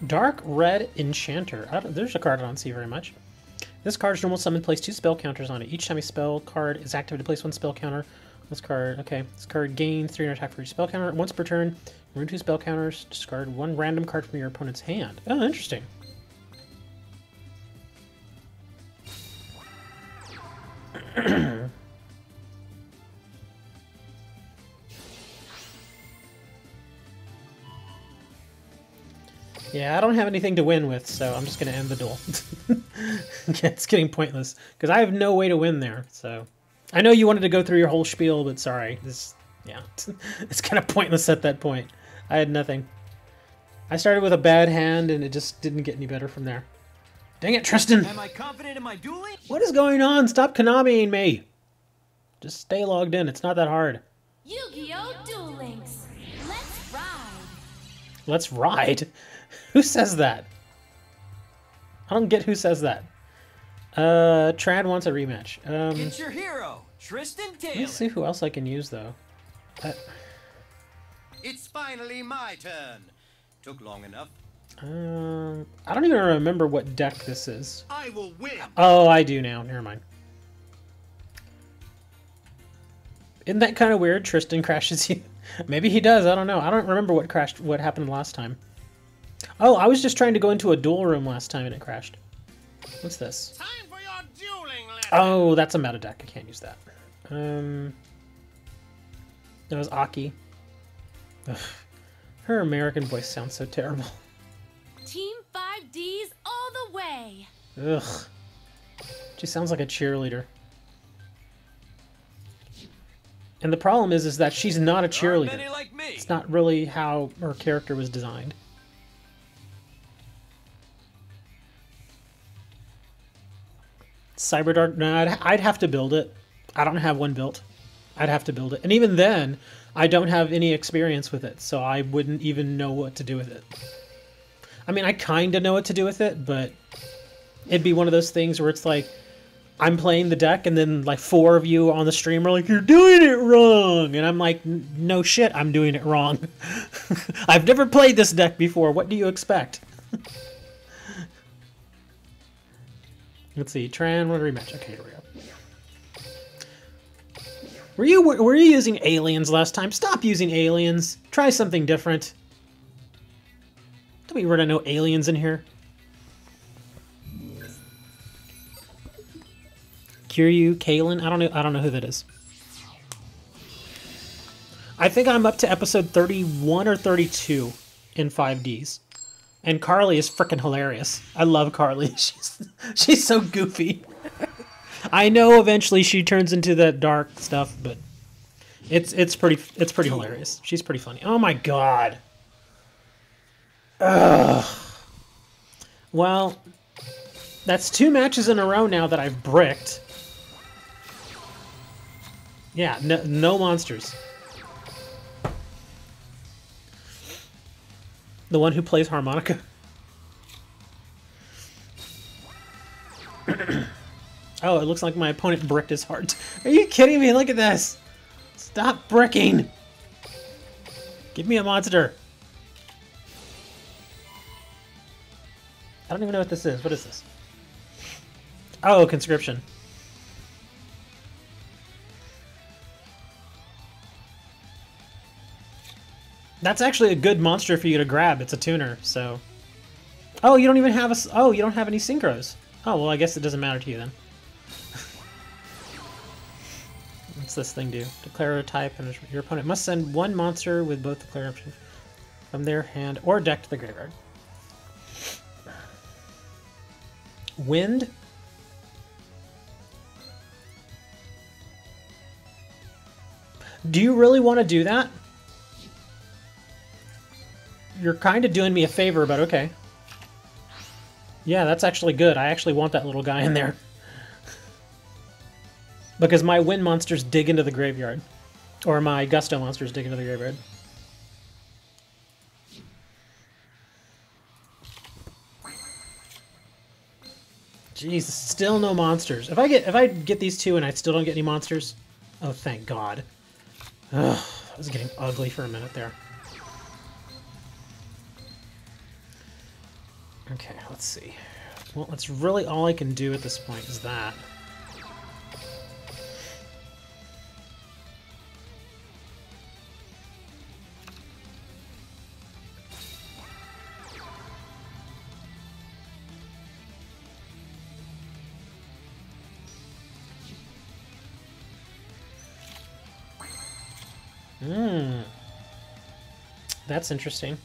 Dark Red Enchanter. There's a card I don't see very much. This card's normal summon, place 2 spell counters on it. Each time a spell card is activated, place 1 spell counter. This card, okay. This card gains 300 attack for each spell counter. Once per turn, remove 2 spell counters. Discard 1 random card from your opponent's hand. Oh, interesting. Yeah, I don't have anything to win with, so I'm just going to end the duel. Yeah, it's getting pointless, because I have no way to win there, so... I know you wanted to go through your whole spiel, but sorry. Yeah, it's kind of pointless at that point. I had nothing. I started with a bad hand, and it just didn't get any better from there. Dang it, Tristan! Am I confident in my dueling? What is going on? Stop Konamiing me! Just stay logged in, it's not that hard. Yu-Gi-Oh! Duel Links. Let's ride. Let's ride? Who says that? I don't get who says that. Trad wants a rematch. It's your hero, Tristan Taylor. Let's see who else I can use, though. It's finally my turn. Took long enough. I don't even remember what deck this is. I will win. Oh, I do now. Never mind. Isn't that kind of weird? Tristan crashes you. Maybe he does. I don't know. I don't remember what crashed. What happened last time? Oh, I was just trying to go into a duel room last time and it crashed. What's this? Time for your dueling lesson. Oh, that's a meta deck. I can't use that. That was Aki. Ugh. Her American voice sounds so terrible. Team 5Ds all the way. Ugh. She sounds like a cheerleader. And the problem is that she's not a There aren't cheerleader. many like me. It's not really how her character was designed. Cyberdark, no, I'd have to build it. I don't have one built. I'd have to build it. And even then, I don't have any experience with it, so I wouldn't even know what to do with it. I mean, I kind of know what to do with it, but it'd be one of those things where it's like, I'm playing the deck, and then like 4 of you on the stream are like, "You're doing it wrong," and I'm like, "No shit, I'm doing it wrong. I've never played this deck before. What do you expect?" Let's see, Tran, what rematch? Okay, here we go. Were you using aliens last time? Stop using aliens. Try something different. Don't we run no aliens in here? Kiryu, Kalen, I don't know who that is. I think I'm up to episode 31 or 32 in 5Ds. And Carly is freaking hilarious. I love Carly. She's so goofy. I know eventually she turns into that dark stuff, but it's pretty hilarious. She's pretty funny. Oh my god. Ugh. Well, that's 2 matches in a row now that I've bricked. Yeah, no monsters. The one who plays harmonica. Oh, it looks like my opponent bricked his heart. Are you kidding me? Look at this. Stop bricking. Give me a monster. I don't even know what this is. What is this? Oh, conscription. That's actually a good monster for you to grab. It's a tuner, so... Oh, you don't even have a... Oh, you don't have any synchros. Oh, well, I guess it doesn't matter to you then. What's this thing do? Declare a type, and your opponent must send 1 monster with both declare options from their hand or deck to the graveyard. Wind? Do you really want to do that? You're kind of doing me a favor, but okay. Yeah, that's actually good. I actually want that little guy in there. Because my wind monsters dig into the graveyard. Or my gusto monsters dig into the graveyard. Jeez, still no monsters. If I get these 2 and I still don't get any monsters, oh thank God. Ugh, that was getting ugly for a minute there. Okay, let's see. Well, that's really all I can do at this point is that. That's interesting.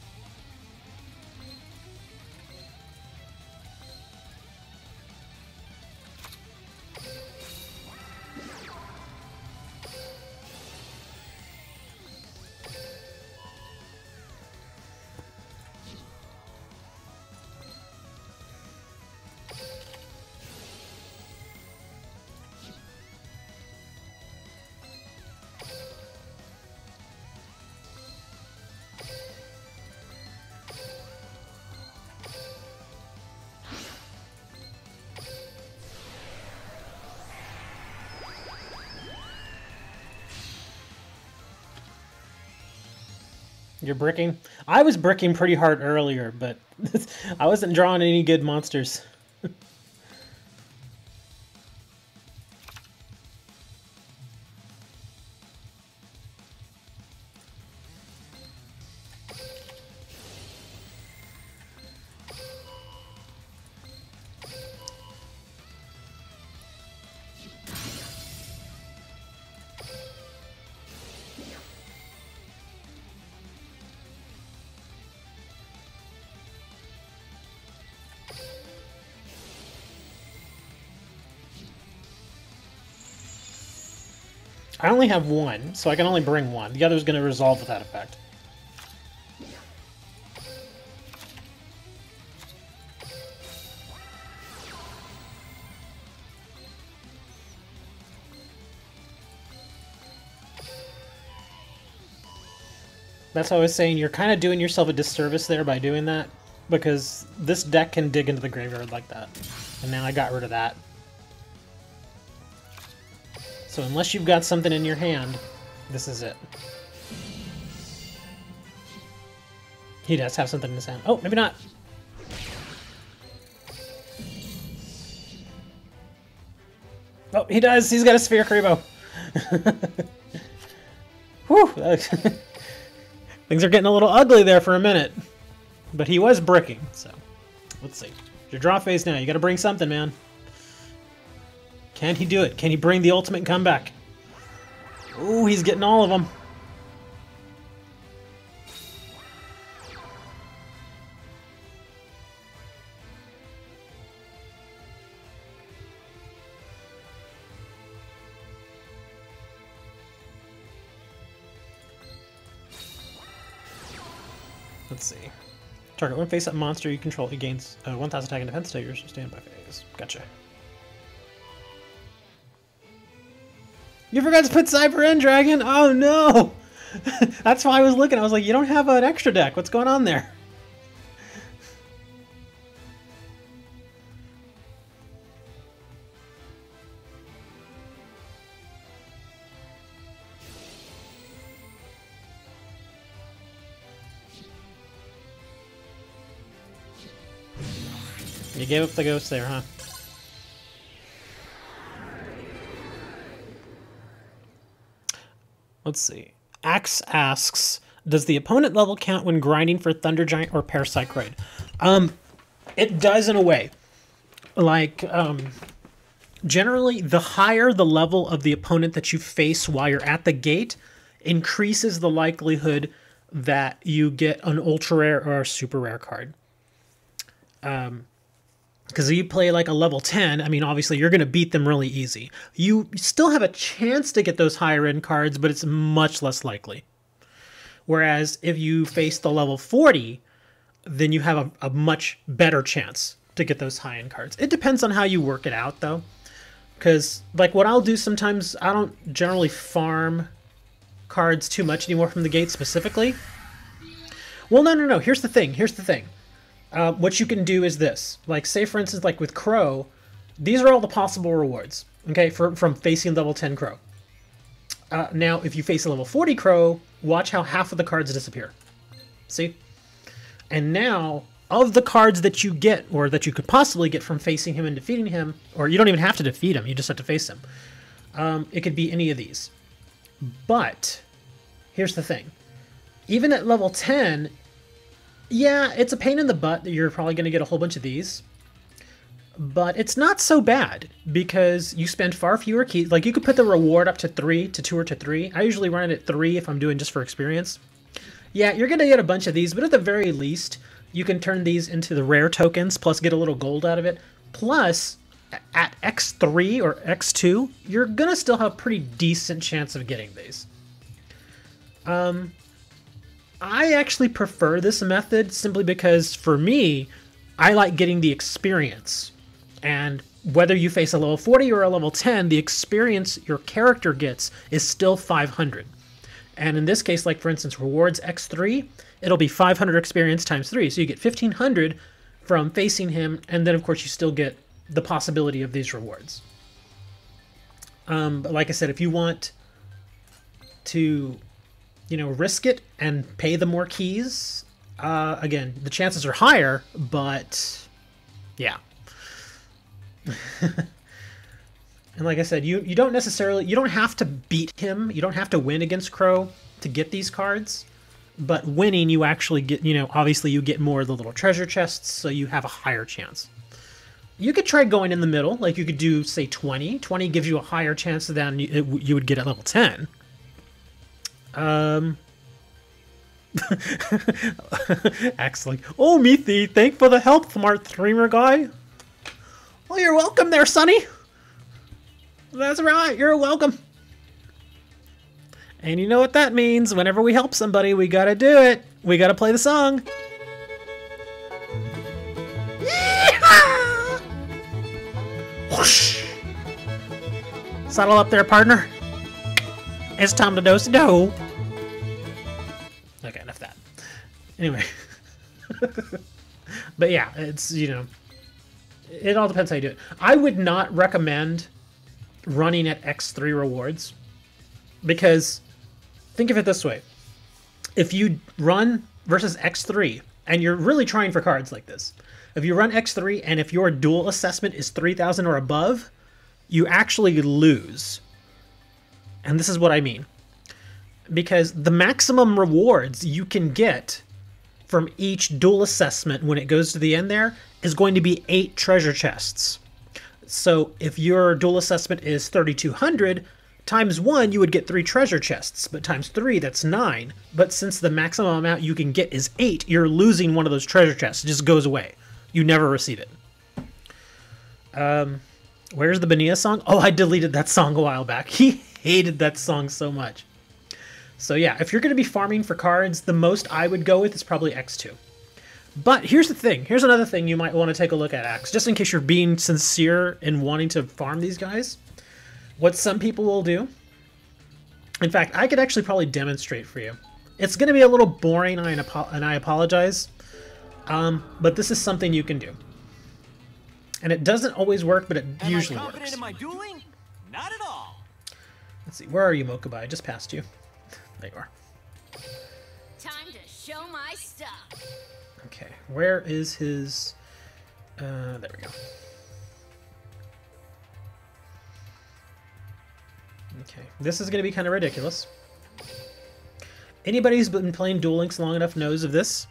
You're bricking? I was bricking pretty hard earlier, but I wasn't drawing any good monsters. I only have one, so I can only bring one. The other's going to resolve with that effect. That's what I was saying. You're kind of doing yourself a disservice there by doing that, because this deck can dig into the graveyard like that. And now I got rid of that. So unless you've got something in your hand, this is it. He does have something in his hand. Oh, maybe not. Oh, he does. He's got a Sphere Creebo. Whew. Things are getting a little ugly there for a minute. But he was bricking, so let's see. Your draw phase now. You got to bring something, man. Can he do it? Can he bring the ultimate comeback? Ooh, he's getting all of them. Let's see. Target one face-up monster you control. He gains 1,000 attack and defense to your standby phase. Gotcha. You forgot to put Cyber End Dragon? Oh no! That's why I was looking. I was like, you don't have an extra deck. What's going on there? You gave up the ghost there, huh? Let's see. Axe asks, does the opponent level count when grinding for Thunder Giant or Parasite? It does in a way. Like, generally, the higher the level of the opponent that you face while you're at the gate increases the likelihood that you get an ultra rare or a super rare card. Because if you play like a level 10, I mean, obviously you're going to beat them really easy. You still have a chance to get those higher end cards, but it's much less likely. Whereas if you face the level 40, then you have a much better chance to get those high end cards. It depends on how you work it out, though. Because, like, what I'll do sometimes, I don't generally farm cards too much anymore from the gate specifically. Well, no. Here's the thing. What you can do is this. Like, say, for instance, like with Crow, these are all the possible rewards, okay, from facing level 10 Crow. Now, if you face a level 40 Crow, watch how half of the cards disappear. See? And now, of the cards that you get, or that you could possibly get from facing him and defeating him, or you don't even have to defeat him, you just have to face him, it could be any of these. But, here's the thing. Even at level 10... yeah, it's a pain in the butt that you're probably going to get a whole bunch of these. But it's not so bad, because you spend far fewer keys. Like, you could put the reward up to 3, to 2, or to 3. I usually run it at 3 if I'm doing just for experience. Yeah, you're going to get a bunch of these, but at the very least, you can turn these into the rare tokens, plus get a little gold out of it. Plus, at X3 or X2, you're going to still have a pretty decent chance of getting these. I actually prefer this method simply because, for me, I like getting the experience. And whether you face a level 40 or a level 10, the experience your character gets is still 500. And in this case, like for instance, rewards X3, it'll be 500 experience times 3. So you get 1,500 from facing him, and then of course you still get the possibility of these rewards. But like I said, if you want to... risk it and pay the more keys. Again, the chances are higher, but yeah. And like I said, you don't have to beat him. You don't have to win against Crow to get these cards. But winning, you actually get, obviously you get more of the little treasure chests, so you have a higher chance. You could try going in the middle, like you could do, say, 20. 20 gives you a higher chance than you would get at level 10. Excellent. Oh, Meathy, thank for the help from our streamer guy. Well, you're welcome there, Sonny. That's right, you're welcome. And you know what that means. Whenever we help somebody, we gotta do it. We gotta play the song. Whoosh. Saddle up there, partner. It's time to do. Okay, enough of that. Anyway. But yeah, it's, you know, it all depends how you do it. I would not recommend running at X3 rewards because think of it this way. If you run versus X3 and you're really trying for cards like this, if you run X3 and if your duel assessment is 3,000 or above, you actually lose. And this is what I mean. Because the maximum rewards you can get from each duel assessment when it goes to the end there is going to be 8 treasure chests. So if your duel assessment is 3,200, times 1 you would get 3 treasure chests, but times 3 that's 9. But since the maximum amount you can get is 8, you're losing one of those treasure chests. It just goes away. You never receive it. Where's the Benia song? Oh, I deleted that song a while back. He hated that song so much. So yeah, if you're going to be farming for cards, the most I would go with is probably X2. But here's the thing. Here's another thing you might want to take a look at, Axe, just in case you're being sincere in wanting to farm these guys. What some people will do. In fact, I could actually probably demonstrate for you. It's going to be a little boring, and I apologize. But this is something you can do. And it doesn't always work, but it usually works. Am I confident in my dueling? Not at all. Let's see. Where are you, Mokuba? I just passed you. There you are. Time to show my stuff. Okay, where is his... there we go. Okay, this is going to be kind of ridiculous. Anybody who's been playing Duel Links long enough knows of this.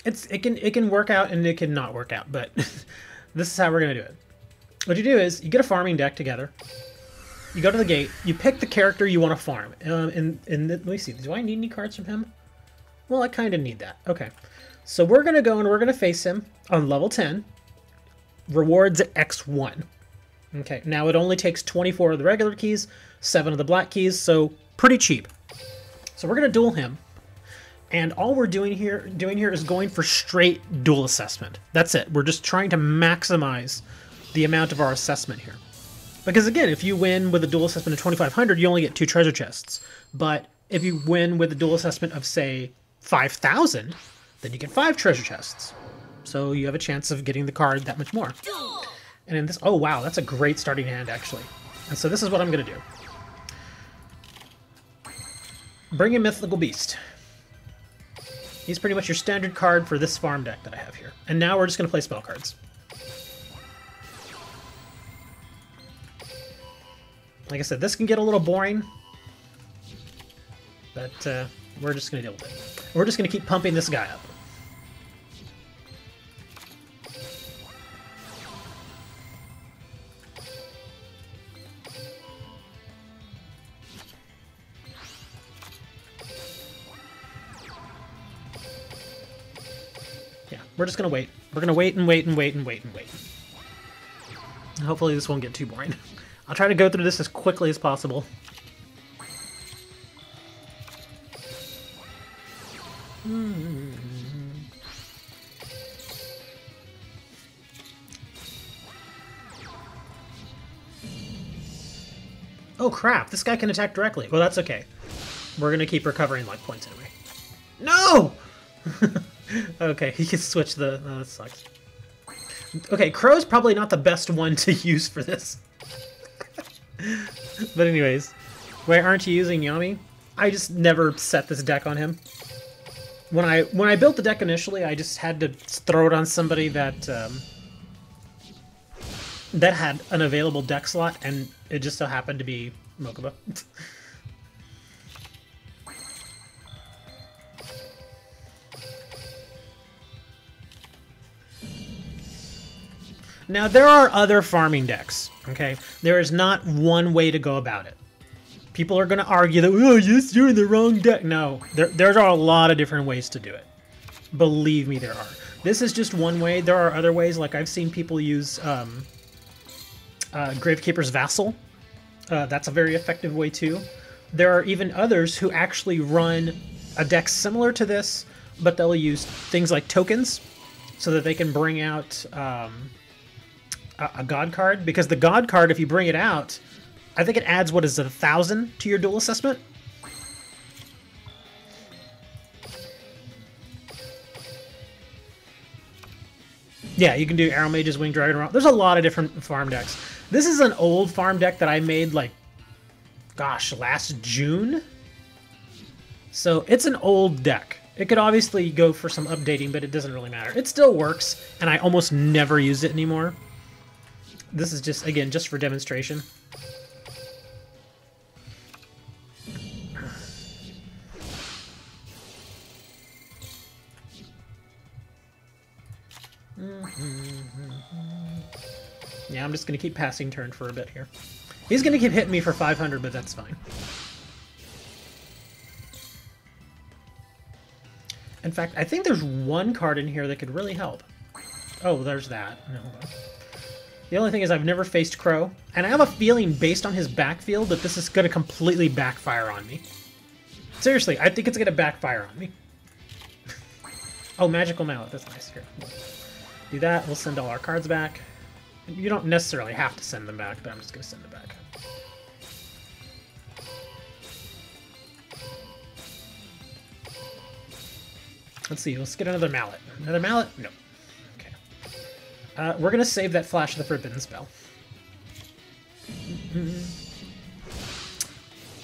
It can work out and it can not work out, but this is how we're going to do it. What you do is you get a farming deck together. You go to the gate, you pick the character you want to farm. And let me see, do I need any cards from him? Well, I kind of need that. Okay. So we're going to go and we're going to face him on level 10. Rewards at X1. Okay, now it only takes 24 of the regular keys, 7 of the black keys, so pretty cheap. So we're going to duel him. And all we're doing here is going for straight duel assessment. That's it. We're just trying to maximize the amount of our assessment here. Because again, if you win with a duel assessment of 2,500, you only get 2 treasure chests. But if you win with a duel assessment of, say, 5,000, then you get 5 treasure chests. So you have a chance of getting the card that much more. And in this, oh wow, that's a great starting hand, actually. And so this is what I'm going to do. Bring in Mythical Beast. He's pretty much your standard card for this farm deck that I have here. And now we're just going to play spell cards. Like I said, this can get a little boring, but we're just going to deal with it. We're just going to keep pumping this guy up. Yeah, we're just going to wait. We're going to wait and wait and wait and wait and wait. Hopefully this won't get too boring. I'll try to go through this as quickly as possible. Oh crap, this guy can attack directly. Well, that's okay. We're gonna keep recovering life points anyway. No! Okay, he can switch the... Oh, that sucks. Okay, Crow's probably not the best one to use for this. But anyways, why aren't you using Yami? I just never set this deck on him. When I built the deck initially, I just had to throw it on somebody that that had an available deck slot, and it just so happened to be Mokuba. Now, there are other farming decks, okay? There is not one way to go about it. People are going to argue that, oh, yes, you're in the wrong deck. No, there are a lot of different ways to do it. Believe me, there are. This is just one way. There are other ways, like I've seen people use Gravekeeper's Vassal That's a very effective way too. There are even others who actually run a deck similar to this, but they'll use things like tokens so that they can bring out a god card. Because the god card, if you bring it out, I think it adds, what is it, 1,000 to your duel assessment? Yeah, you can do Arrow Mage's Wing Dragon. There's a lot of different farm decks. This is an old farm deck that I made, like, gosh, last June? So it's an old deck. It could obviously go for some updating, but it doesn't really matter. It still works, and I almost never use it anymore. This is just, again, just for demonstration. Yeah, I'm just going to keep passing turn for a bit here. He's going to keep hitting me for 500, but that's fine. In fact, I think there's one card in here that could really help. Oh, there's that. No, hold on. The only thing is I've never faced Crow, and I have a feeling based on his backfield that this is going to completely backfire on me. Seriously, I think it's going to backfire on me. Oh, Magical Mallet. That's nice. Here. Do that. We'll send all our cards back. You don't necessarily have to send them back, but I'm just going to send them back. Let's see. Let's get another Mallet. Another Mallet? No. Okay. We're going to save that Flash of the Forbidden spell.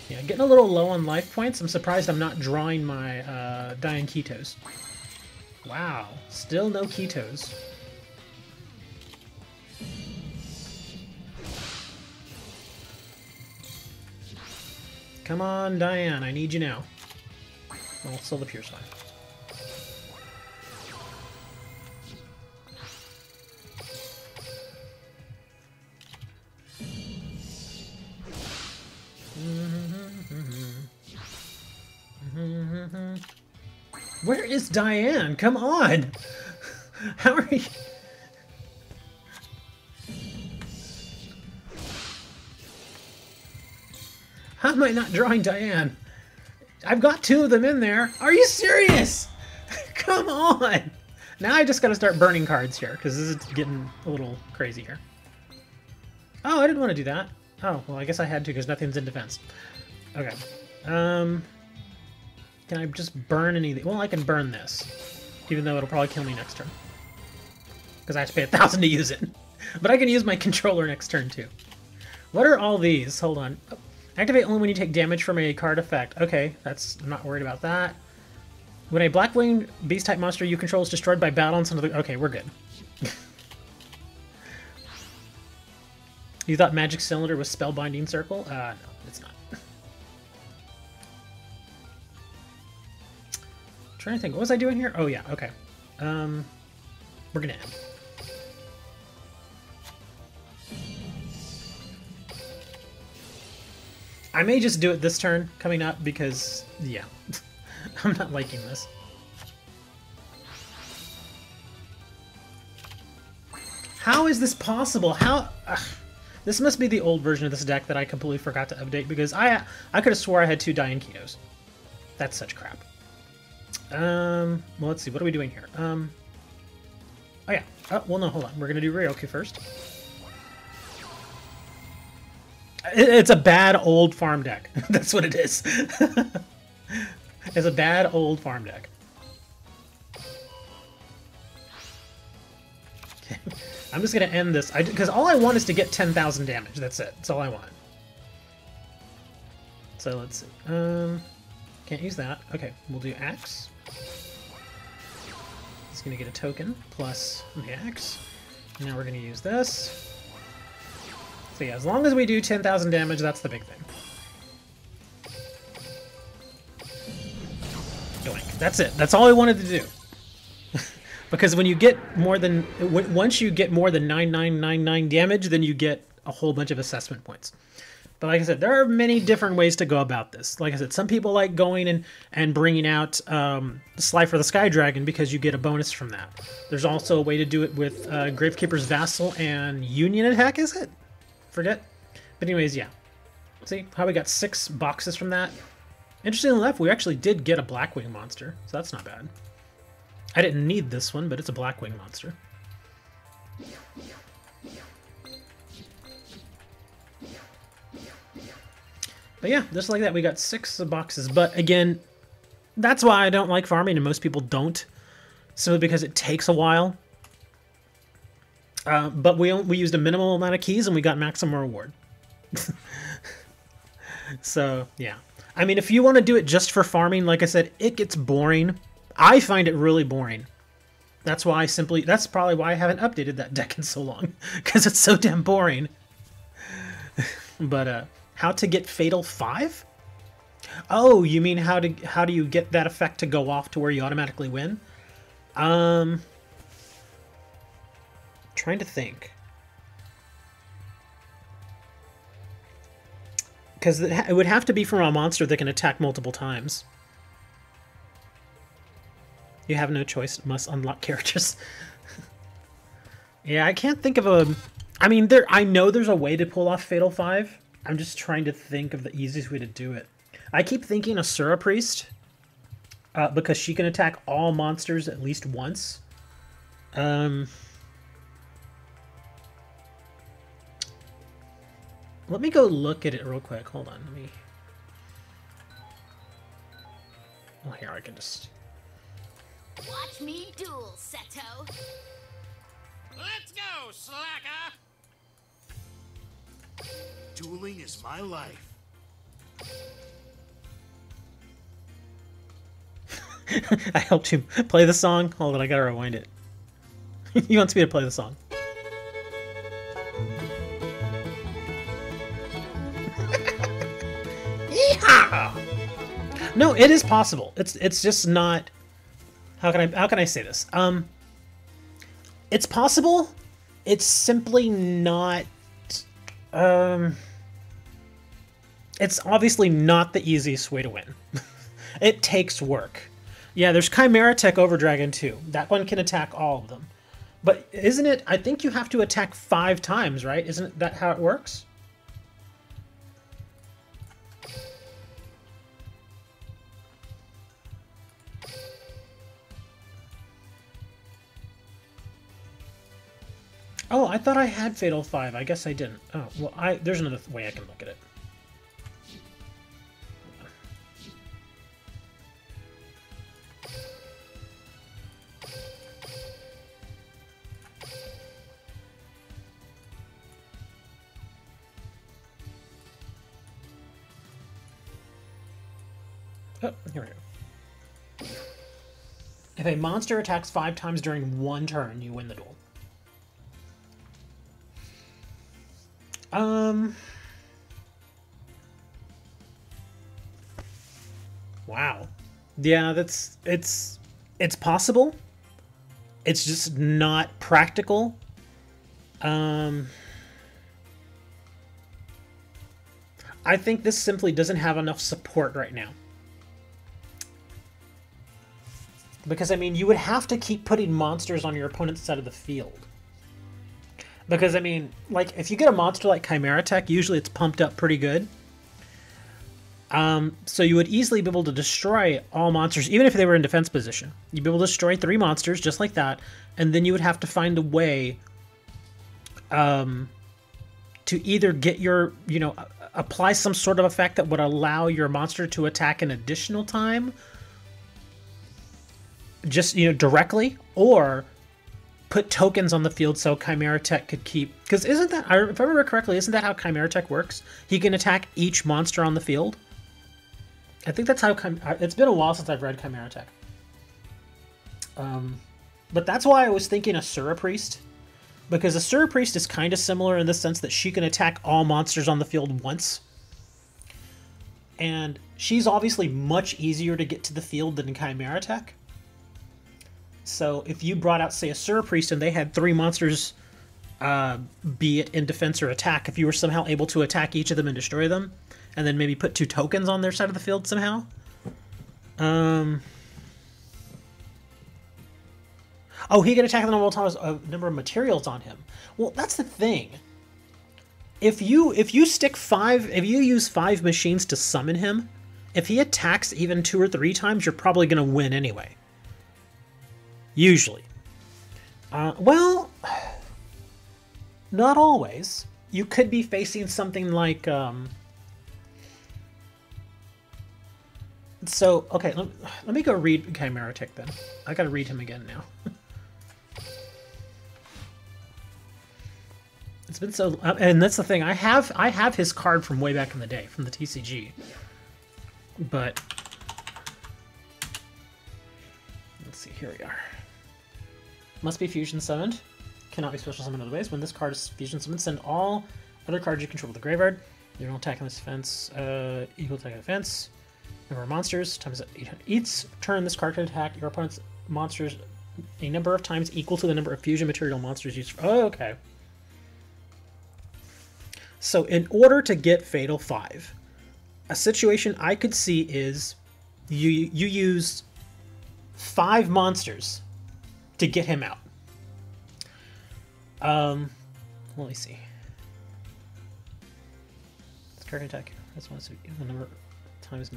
Yeah, getting a little low on life points. I'm surprised I'm not drawing my Dying Ketos. Wow. Still no Ketos. Come on, Diane, I need you now. Well, still the Pure's fine. Where is Diane? Come on! How are you? How am I not drawing Diane? I've got two of them in there. Are you serious? Come on! Now I just gotta start burning cards here, because this is getting a little crazy here. Oh, I didn't want to do that. Oh, well, I guess I had to, because nothing's in defense. Okay. Can I just burn anything? Well, I can burn this, even though it'll probably kill me next turn. Because I have to pay 1,000 to use it. But I can use my controller next turn, too. What are all these? Hold on. Oh. Activate only when you take damage from a card effect. Okay, I'm not worried about that. When a Blackwing Beast-type monster you control is destroyed by battle on some of the... Okay, we're good. You thought Magic Cylinder was Spellbinding Circle? No, it's not. Trying to think, what was I doing here? Oh yeah, okay. We're gonna end. I may just do it this turn coming up because, yeah, I'm not liking this. How is this possible? How? Ugh. This must be the old version of this deck that I completely forgot to update because I could have swore I had two Dying Ketos. That's such crap. Well, let's see. What are we doing here? Oh, yeah. Oh, well, no, hold on. We're going to do Ryoku first. It's a bad old farm deck. That's what it is. It's a bad old farm deck. Okay. I'm just going to end this. Because all I want is to get 10,000 damage. That's it. That's all I want. So let's see. Can't use that. Okay, we'll do Axe. It's going to get a token plus the Axe. Now we're going to use this. So yeah, as long as we do 10,000 damage, that's the big thing. Yoink. That's it. That's all I wanted to do. Because when you get more than... Once you get more than 9999 damage, then you get a whole bunch of assessment points. But like I said, there are many different ways to go about this. Like I said, some people like going and bringing out Slifer the Sky Dragon because you get a bonus from that. There's also a way to do it with Gravekeeper's Vassal and Union Attack, is it? Forget. But anyways, yeah. See how we got 6 boxes from that? Interestingly enough, we actually did get a Blackwing monster, so that's not bad. I didn't need this one, but it's a Blackwing monster. But yeah, just like that, we got 6 boxes. But again, that's why I don't like farming, and most people don't. Simply because it takes a while. But we used a minimal amount of keys, and we got maximum reward. So, yeah. I mean, if you want to do it just for farming, like I said, it gets boring. I find it really boring. That's probably why I haven't updated that deck in so long. Because it's so damn boring. But, how to get Fatal 5? Oh, you mean how do you get that effect to go off to where you automatically win? Trying to think. Because it would have to be from a monster that can attack multiple times. You have no choice, must unlock characters. Yeah, I can't think of a... I mean, I know there's a way to pull off Fatal 5. I'm just trying to think of the easiest way to do it. I keep thinking Asura Priest, because she can attack all monsters at least once. Let me go look at it real quick. Hold on. Let me... Well, here, I can just... Watch me duel, Seto. Let's go, slacker! Dueling is my life. I helped you play the song. Hold on, I gotta rewind it. He wants me to play the song. Yeehaw! No, it is possible. It's just not. How can I say this? It's possible. It's simply not. It's obviously not the easiest way to win. It takes work. Yeah, there's Chimera Tech Overdragon too. That one can attack all of them. But isn't it... I think you have to attack 5 times, right? Isn't that how it works? Oh, I thought I had Fatal 5. I guess I didn't. Oh, well, there's another way I can look at it. Oh, here we go. If a monster attacks 5 times during one turn, you win the duel. Wow. Yeah, it's possible. It's just not practical. I think this simply doesn't have enough support right now. Because, I mean, you would have to keep putting monsters on your opponent's side of the field. Because, I mean, like, if you get a monster like Chimera Tech, usually it's pumped up pretty good. So you would easily be able to destroy all monsters, even if they were in defense position. You'd be able to destroy 3 monsters, just like that, and then you would have to find a way to either get your, you know, apply some sort of effect that would allow your monster to attack an additional time, just, you know, directly, or put tokens on the field so Chimera Tech could keep... Because isn't that, if I remember correctly, isn't that how Chimera Tech works? He can attack each monster on the field? I think that's how... It's been a while since I've read Chimera Tech. But that's why I was thinking Asura Priest. Because Asura Priest is kind of similar in the sense that she can attack all monsters on the field once. And she's obviously much easier to get to the field than Chimera Tech. So if you brought out, say, Asura Priest and they had 3 monsters, be it in defense or attack, if you were somehow able to attack each of them and destroy them, and then maybe put 2 tokens on their side of the field somehow. Oh, he can attack the number of times a number of materials on him. Well, that's the thing. If you stick 5, if you use 5 machines to summon him, if he attacks even 2 or 3 times, you're probably going to win anyway. Usually. Well, not always. You could be facing something like, so, okay, let me go read Chimera Tick then. I gotta read him again now. It's been so, and that's the thing. I have his card from way back in the day, from the TCG. But let's see. Here we are. Must be fusion summoned. Cannot be special summoned other ways. When this card is fusion summoned, send all other cards you control to the graveyard. You're not attacking this defense. Equal attack and defense. Number of monsters times each turn. This card can attack your opponent's monsters a number of times equal to the number of fusion material monsters used. Oh, okay. So in order to get Fatal 5, a situation I could see is you use 5 monsters to get him out. Let me see. This card can attack. That's one. The number of times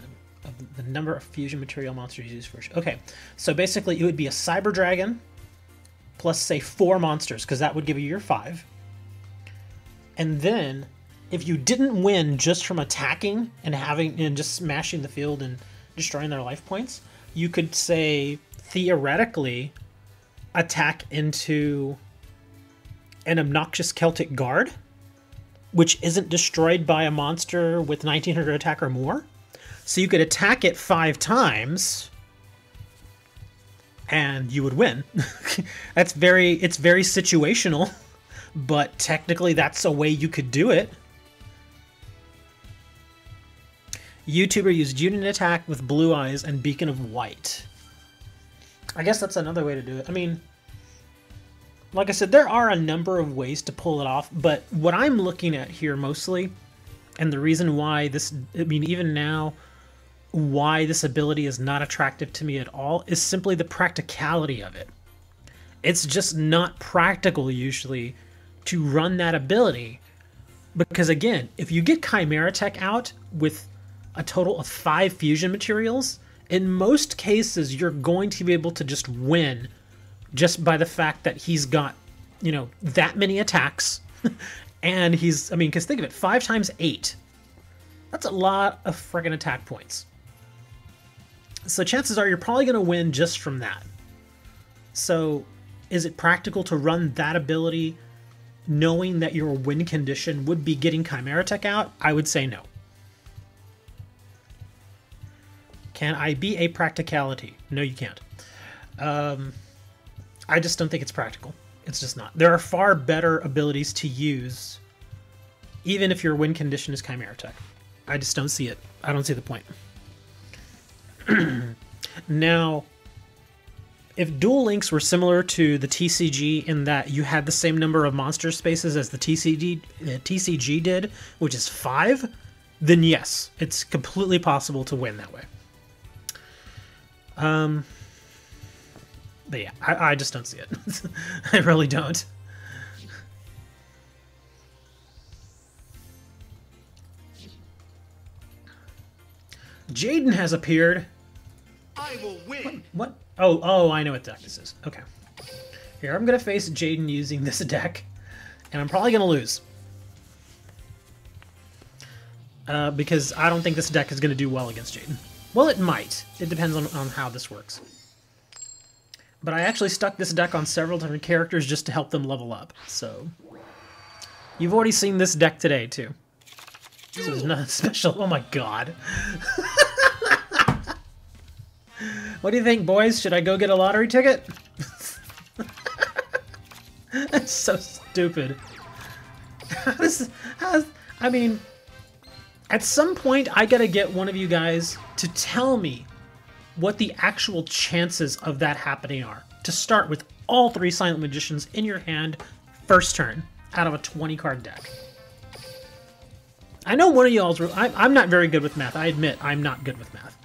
of the number of fusion material monsters used for. Okay, so basically it would be a Cyber Dragon plus say 4 monsters, because that would give you your 5. And then, if you didn't win just from attacking and just smashing the field and destroying their life points, you could say theoretically attack into an obnoxious Celtic Guard, which isn't destroyed by a monster with 1900 attack or more. So you could attack it 5 times, and you would win. It's very situational. But technically that's a way you could do it. YouTuber used Unit Attack with Blue Eyes and Beacon of White. I guess that's another way to do it. I mean, like I said, there are a number of ways to pull it off, but what I'm looking at here mostly, and the reason why this, I mean, even now, why this ability is not attractive to me at all, is simply the practicality of it. It's just not practical usually to run that ability, because again, if you get Chimera Tech out with a total of 5 fusion materials, in most cases you're going to be able to just win just by the fact that he's got, you know, that many attacks. And he's, I mean, because think of it, 5 times 8, that's a lot of friggin' attack points. So chances are you're probably going to win just from that. So is it practical to run that ability knowing that your win condition would be getting Chimera Tech out? I would say no. Can I be a practicality? No, you can't. I just don't think it's practical. It's just not. There are far better abilities to use, even if your win condition is Chimera Tech. I just don't see it. I don't see the point. Now, if Duel Links were similar to the TCG in that you had the same number of monster spaces as the TCG did, which is 5, then yes, it's completely possible to win that way. But yeah, I just don't see it. I really don't. Jaden has appeared. I will win. What? Oh, I know what deck this is. Okay. Here, I'm going to face Jaden using this deck, and I'm probably going to lose. Because I don't think this deck is going to do well against Jaden. Well, it might. It depends on how this works. But I actually stuck this deck on several different characters just to help them level up, so... You've already seen this deck today, too. This is not special. Oh my god. What do you think, boys? Should I go get a lottery ticket? That's so stupid. I mean, at some point, I gotta get one of you guys to tell me what the actual chances of that happening are. To start with all 3 Silent Magicians in your hand, first turn, out of a 20-card deck. I know one of y'all's... I'm not very good with math. I admit I'm not good with math.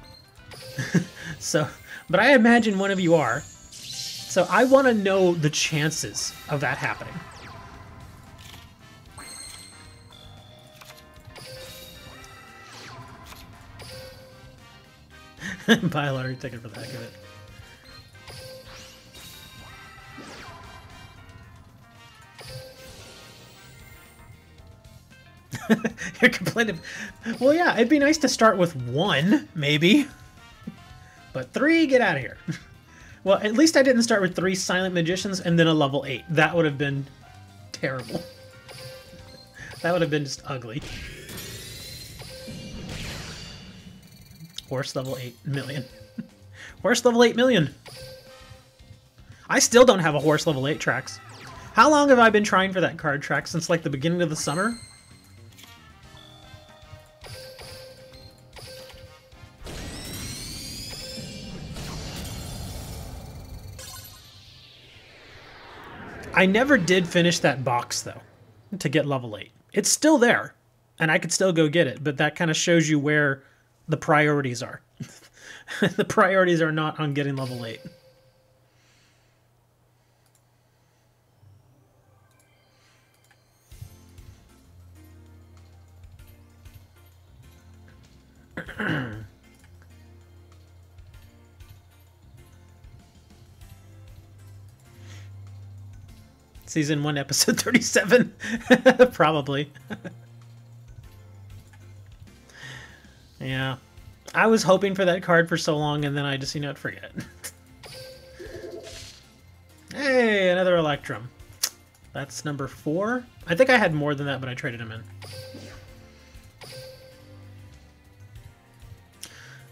So, but I imagine one of you are. So I want to know the chances of that happening. Buy a lottery ticket for the heck of it. You're complaining. Well, yeah, it'd be nice to start with 1, maybe. But 3, get out of here. Well, at least I didn't start with 3 Silent Magicians and then a level 8. That would have been terrible. That would have been just ugly. Horse level 8 million. Horse level 8 million. I still don't have a horse level 8 tracks. How long have I been trying for that card track? Since like the beginning of the summer? I never did finish that box, though, to get level 8. It's still there, and I could still go get it, but that kind of shows you where the priorities are. The priorities are not on getting level 8. Season 1, episode 37? Probably. Yeah. I was hoping for that card for so long, and then I just, forget. Hey, another Electrum. That's number 4. I think I had more than that, but I traded him in.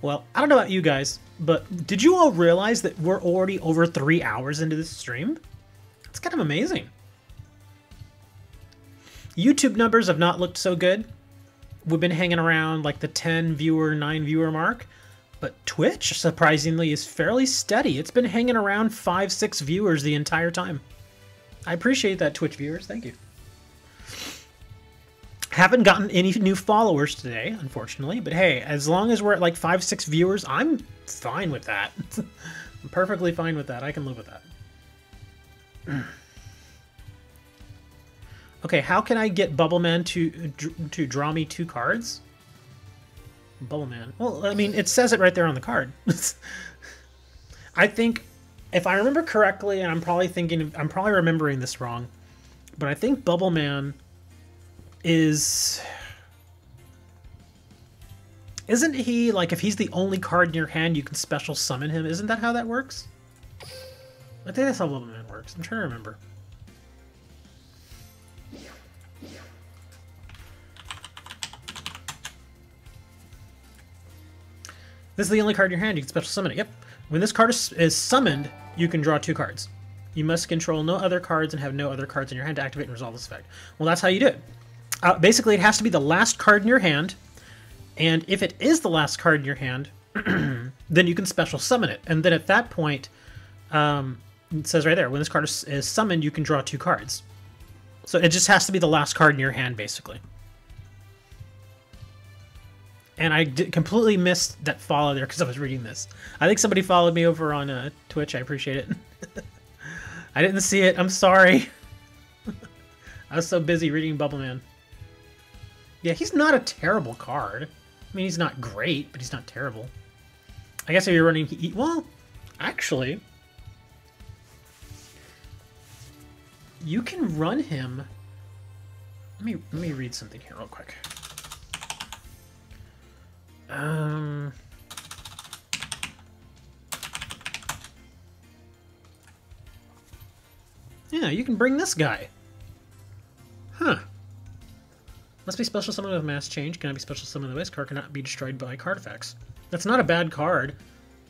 Well, I don't know about you guys, but did you all realize that we're already over 3 hours into this stream? It's kind of amazing. YouTube numbers have not looked so good. We've been hanging around like the 10 viewer, 9 viewer mark. But Twitch, surprisingly, is fairly steady. It's been hanging around 5, 6 viewers the entire time. I appreciate that, Twitch viewers. Thank you. Haven't gotten any new followers today, unfortunately. But hey, as long as we're at like 5, 6 viewers, I'm fine with that. I'm perfectly fine with that. I can live with that. Okay, how can I get Bubbleman to draw me 2 cards? Bubbleman. Well, I mean, it says it right there on the card. I think, if I remember correctly, and I'm probably remembering this wrong, but I think Bubbleman is... Isn't he, like, if he's the only card in your hand, you can special summon him? Isn't that how that works? I think that's how Bubbleman works. I'm trying to remember. This is the only card in your hand. You can special summon it. Yep. When this card is summoned, you can draw 2 cards. You must control no other cards and have no other cards in your hand to activate and resolve this effect. Well, that's how you do it. Basically, it has to be the last card in your hand. And if it is the last card in your hand, then you can special summon it. And then at that point, it says right there, when this card is summoned, you can draw 2 cards. So it just has to be the last card in your hand, basically. And I completely missed that follow there because I was reading this. I think somebody followed me over on Twitch. I appreciate it. I didn't see it. I'm sorry. I was so busy reading Bubbleman. Yeah, he's not a terrible card. I mean, he's not great, but he's not terrible. I guess if you're running... Well, actually... You can run him... Let me read something here real quick. Yeah, you can bring this guy. Huh. Must be special summoned with mass change. Cannot be special summoned with this card. Cannot be destroyed by card effects. That's not a bad card.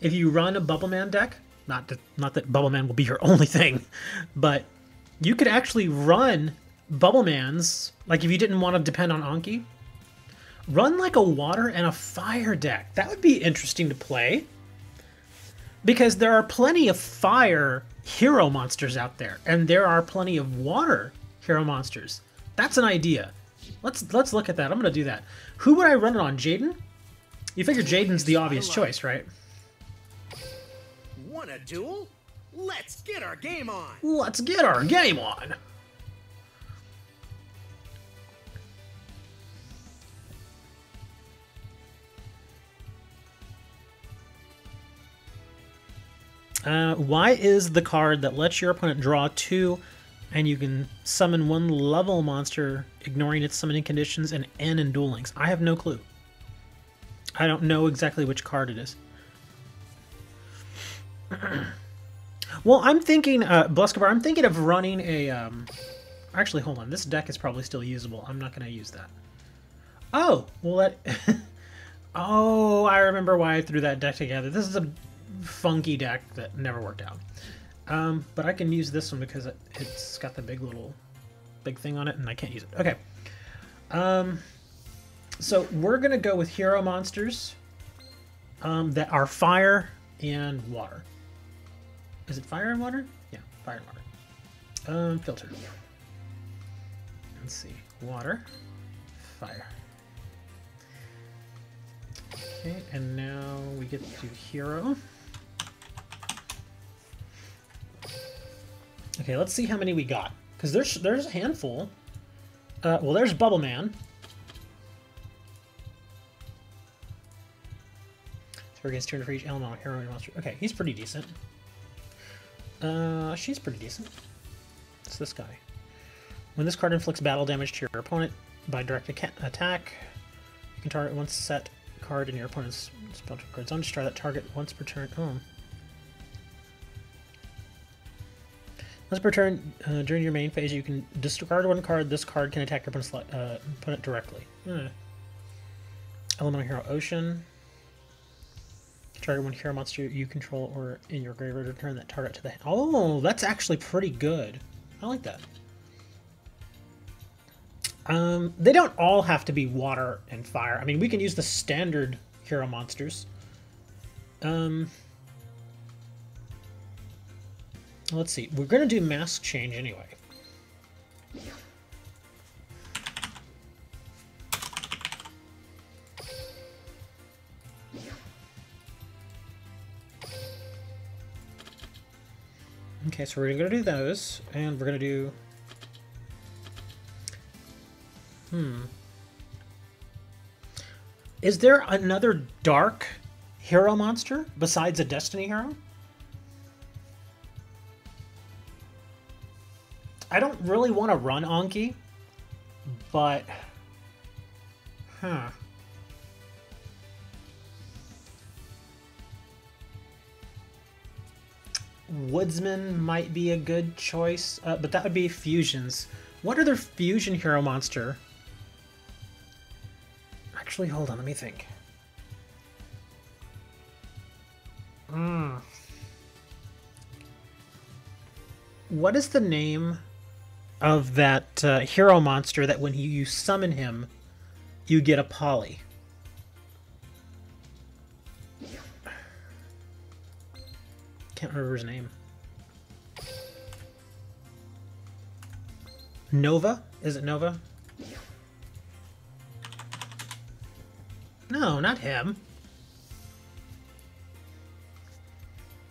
If you run a Bubbleman deck, not that Bubbleman will be your only thing, but you could actually run Bubblemans, like if you didn't want to depend on Anki. Run like a water and a fire deck. That would be interesting to play. Because there are plenty of fire hero monsters out there, and there are plenty of water hero monsters. That's an idea. Let's look at that. I'm gonna do that. Who would I run it on? Jaden? You figure Jaden's the obvious choice, right? Want a duel? Let's get our game on! Let's get our game on! Y is the card that lets your opponent draw 2, and you can summon 1 level monster, ignoring its summoning conditions, and N in Duel Links. I have no clue. I don't know exactly which card it is. Well, I'm thinking, Bluskabar, I'm thinking of running a, actually, hold on. This deck is probably still usable. I'm not going to use that. Oh, well, that... Oh, I remember why I threw that deck together. This is a funky deck that never worked out. But I can use this one because it's got the big thing on it, and I can't use it. Okay. So we're going to go with hero monsters that are fire and water. Is it fire and water? Yeah, fire and water. Filter. Let's see. Water. Fire. Okay, and now we get to hero. Okay, let's see how many we got. Because there's a handful. Well, there's Bubble Man. So against 200 for each elemental hero and monster. Okay, he's pretty decent. She's pretty decent. It's this guy. When this card inflicts battle damage to your opponent by direct attack, you can target one set card in your opponent's spell card zone. Destroy that target once per turn. Oh. Once per turn, during your main phase, you can discard 1 card. This card can attack your opponent directly. Elemental Hero Ocean. Target 1 hero monster you control or in your graveyard, return that target to the hand. Oh, that's actually pretty good. I like that. They don't all have to be water and fire. I mean, we can use the standard hero monsters. Let's see. We're going to do mask change anyway. Okay, so we're going to do those, and we're going to do... Is there another dark hero monster besides a Destiny hero? I don't really want to run Anki, but... Woodsman might be a good choice, but that would be fusions. What other fusion hero monster? Actually, hold on, let me think. What is the name of that hero monster that when you summon him, you get a poly? Can't remember his name. Nova? Is it Nova? No, not him.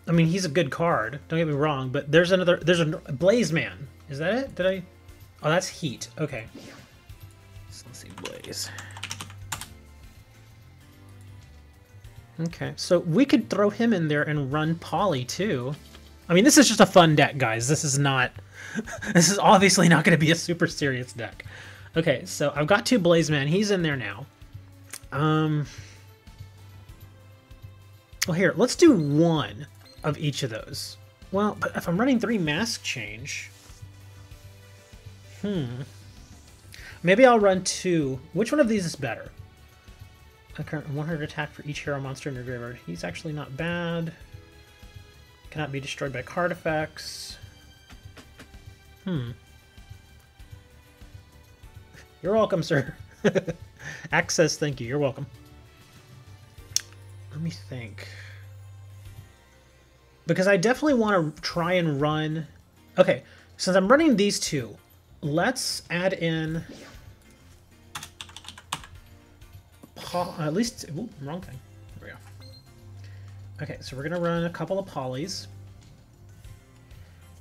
I mean, he's a good card. Don't get me wrong, but there's a Blaze Man. Is that it? Did I? Oh, that's Heat. Okay. So let's see, Blaze. Okay, so we could throw him in there and run Poly too. I mean, this is just a fun deck, guys. This is not... This is obviously not going to be a super serious deck. Okay, so I've got 2 Blaze Man. He's in there now. Well, here, let's do 1 of each of those. Well, but if I'm running 3 Mask Change... Maybe I'll run 2. Which one of these is better? A current 100 attack for each hero monster in your graveyard. He's actually not bad. Cannot be destroyed by card effects. You're welcome, sir. Access, thank you. You're welcome. Let me think. Because I definitely want to try and run... Okay, since I'm running these 2, let's add in... At least... Ooh, wrong thing. There we go. Okay, so we're going to run a couple of polys.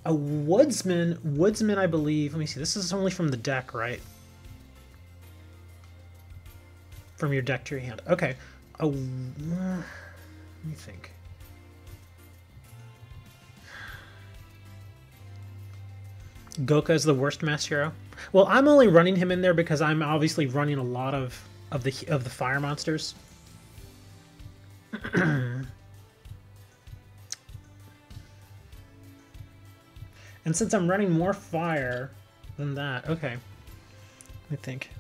A Woodsman... Woodsman, I believe... Let me see. This is only from the deck, right? From your deck to your hand. Okay. Let me think. Goka is the worst mass hero. Well, I'm only running him in there because I'm obviously running a lot of the fire monsters. And since I'm running more fire than that, okay. I think.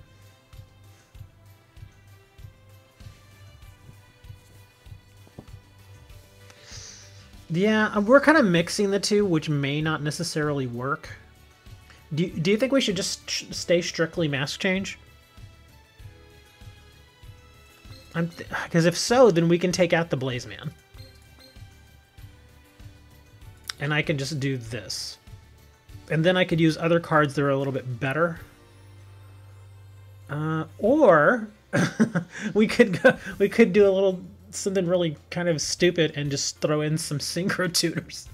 Yeah, we're kind of mixing the two, which may not necessarily work. Do you think we should just stay strictly mask change? Because if so, then we can take out the Blaze Man. And I can just do this. And then I could use other cards that are a little bit better. Or we could do a little something really kind of stupid and just throw in some synchro tuners.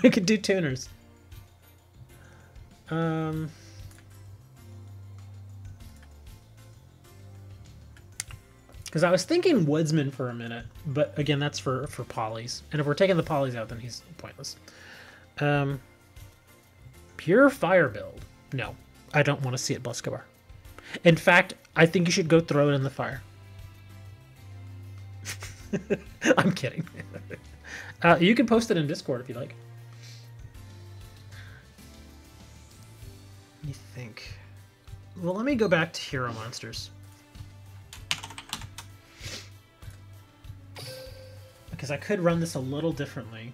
We could do tuners. Because I was thinking Woodsman for a minute, but again, that's for polys. And if we're taking the polys out, then he's pointless. Pure fire build. No, I don't want to see it, Bluscobar. In fact, I think you should go throw it in the fire. I'm kidding. You can post it in Discord if you like. Let me think. Well, let me go back to hero monsters. Because I could run this a little differently.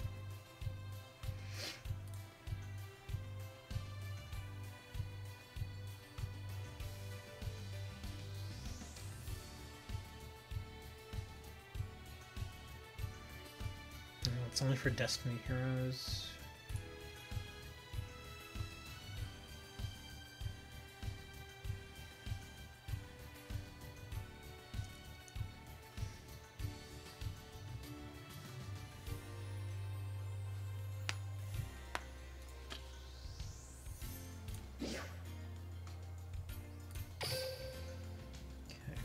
It's only for Destiny Heroes.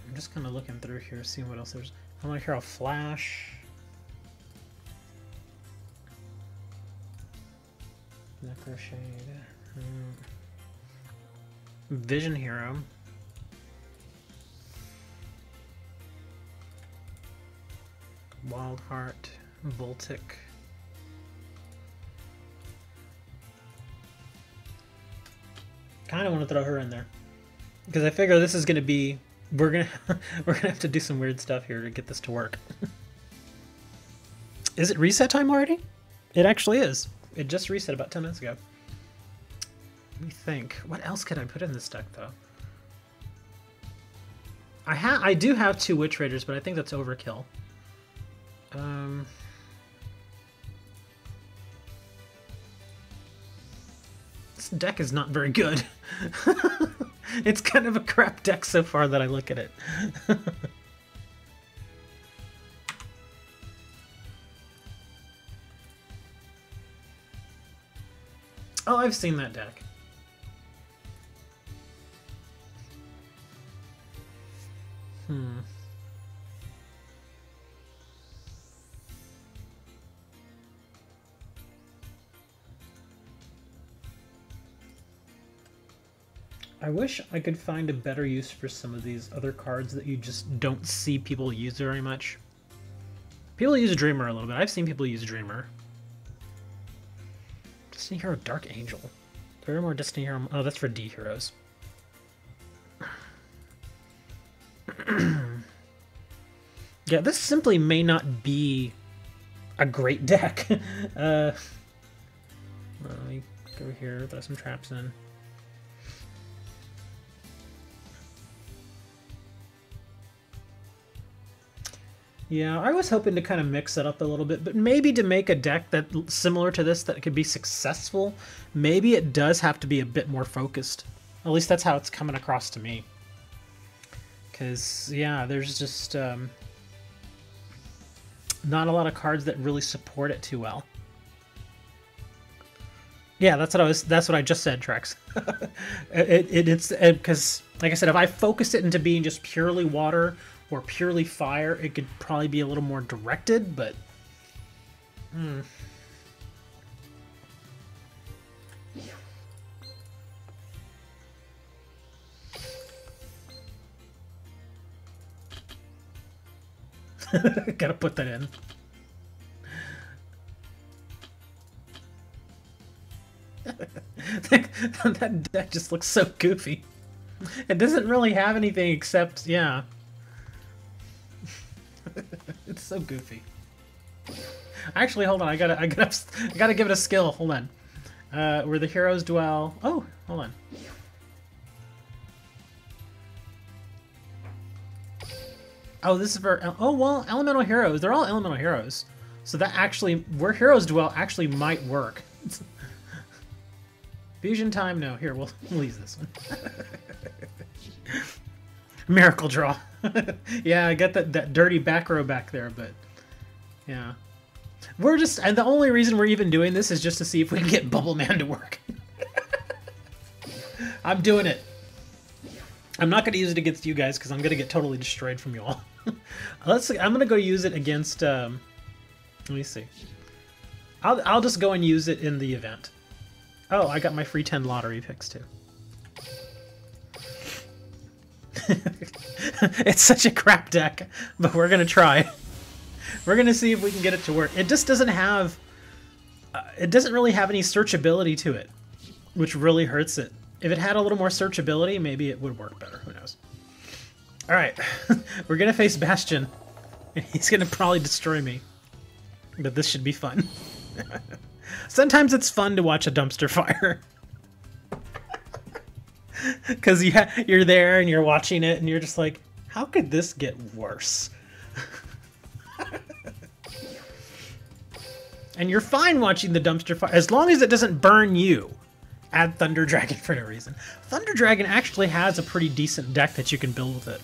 I'm just kind of looking through here, seeing what else there's. I want to hear a Flash. Necroshade. Vision Hero. Wildheart. Voltic. Kind of want to throw her in there because I figure this is going to be we're gonna have to do some weird stuff here to get this to work. Is it reset time already? It actually is. It just reset about 10 minutes ago. Let me think. What else could I put in this deck, though? I do have 2 Witch Raiders, but I think that's overkill. This deck is not very good. It's kind of a crap deck so far that I look at it. Oh, I've seen that deck. I wish I could find a better use for some of these other cards that you just don't see people use very much. People use Dreamer a little bit. I've seen people use Dreamer. Destiny Hero Dark Angel. There are more Destiny Hero. Oh, that's for D heroes. Yeah, this simply may not be a great deck. Let me go here, throw some traps in. Yeah, I was hoping to kind of mix it up a little bit, but maybe to make a deck that similar to this that could be successful, maybe it does have to be a bit more focused. At least that's how it's coming across to me. Because, yeah, there's just not a lot of cards that really support it too well. Yeah, that's what I just said, Trex. It's because, like I said, if I focus it into being just purely water or purely fire, it could probably be a little more directed, but... Gotta put that in. That deck just looks so goofy. It doesn't really have anything except, yeah. It's so goofy. Actually, hold on. I gotta give it a skill. Hold on. Where the heroes dwell. Oh, hold on. Oh, this is for. Oh well, elemental heroes. They're all elemental heroes. So that actually, where heroes dwell, actually might work. Fusion time. No, here we'll use this one. Miracle draw. Yeah, I got that dirty back row back there, but yeah. We're just, and the only reason we're even doing this is just to see if we can get Bubble Man to work. I'm doing it. I'm not going to use it against you guys because I'm going to get totally destroyed from you all. I'm going to go use it against, let me see. I'll just go and use it in the event. Oh, I got my free 10 lottery picks too. It's such a crap deck, but we're going to try. We're going to see if we can get it to work. It just doesn't have... it doesn't really have any searchability to it, which really hurts it. If it had a little more searchability, maybe it would work better. Who knows? Alright. We're going to face Bastion. He's going to probably destroy me. But this should be fun. Sometimes it's fun to watch a dumpster fire. Because you're there and you're watching it and you're just like, how could this get worse? And you're fine watching the dumpster fire as long as it doesn't burn you. Add Thunder Dragon for no reason. Thunder Dragon actually has a pretty decent deck that you can build with it.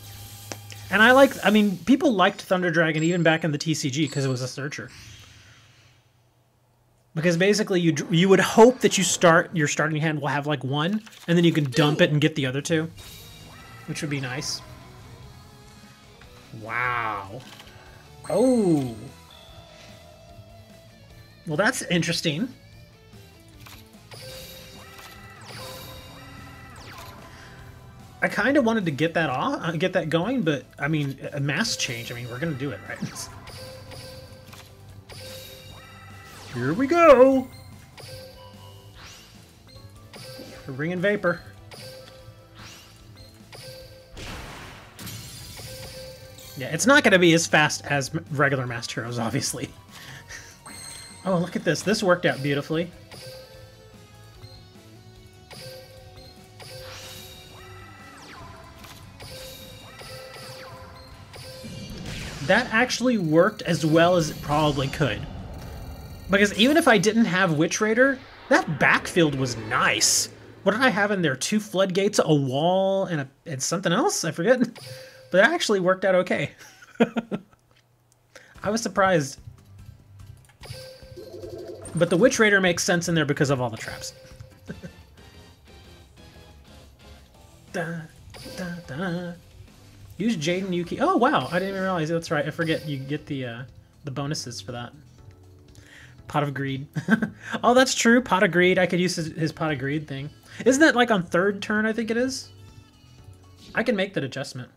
And I mean, people liked Thunder Dragon even back in the TCG because it was a searcher. Because basically you would hope that your starting hand will have like one, and then you can dump it and get the other two. Which would be nice. Wow. Oh. Well, that's interesting. I kind of wanted to get that off, get that going, but I mean, a mass change. I mean, we're gonna do it, right? Here we go. We're bringing Vapor. Yeah, it's not gonna be as fast as regular Masked Heroes, obviously. Oh, look at this. This worked out beautifully. That actually worked as well as it probably could. Because even if I didn't have Witch Raider, that backfield was nice. What did I have in there? 2 floodgates, a wall, and something else? I forget. But it actually worked out okay. I was surprised. But the Witch Raider makes sense in there because of all the traps. Da, da, da. Use Jaden Yuki. Oh wow, I didn't even realize. That's right. I forget you get the bonuses for that. Pot of Greed. Oh, that's true. Pot of Greed. I could use his Pot of Greed thing. Isn't that like on 3rd turn? I think it is. I can make that adjustment.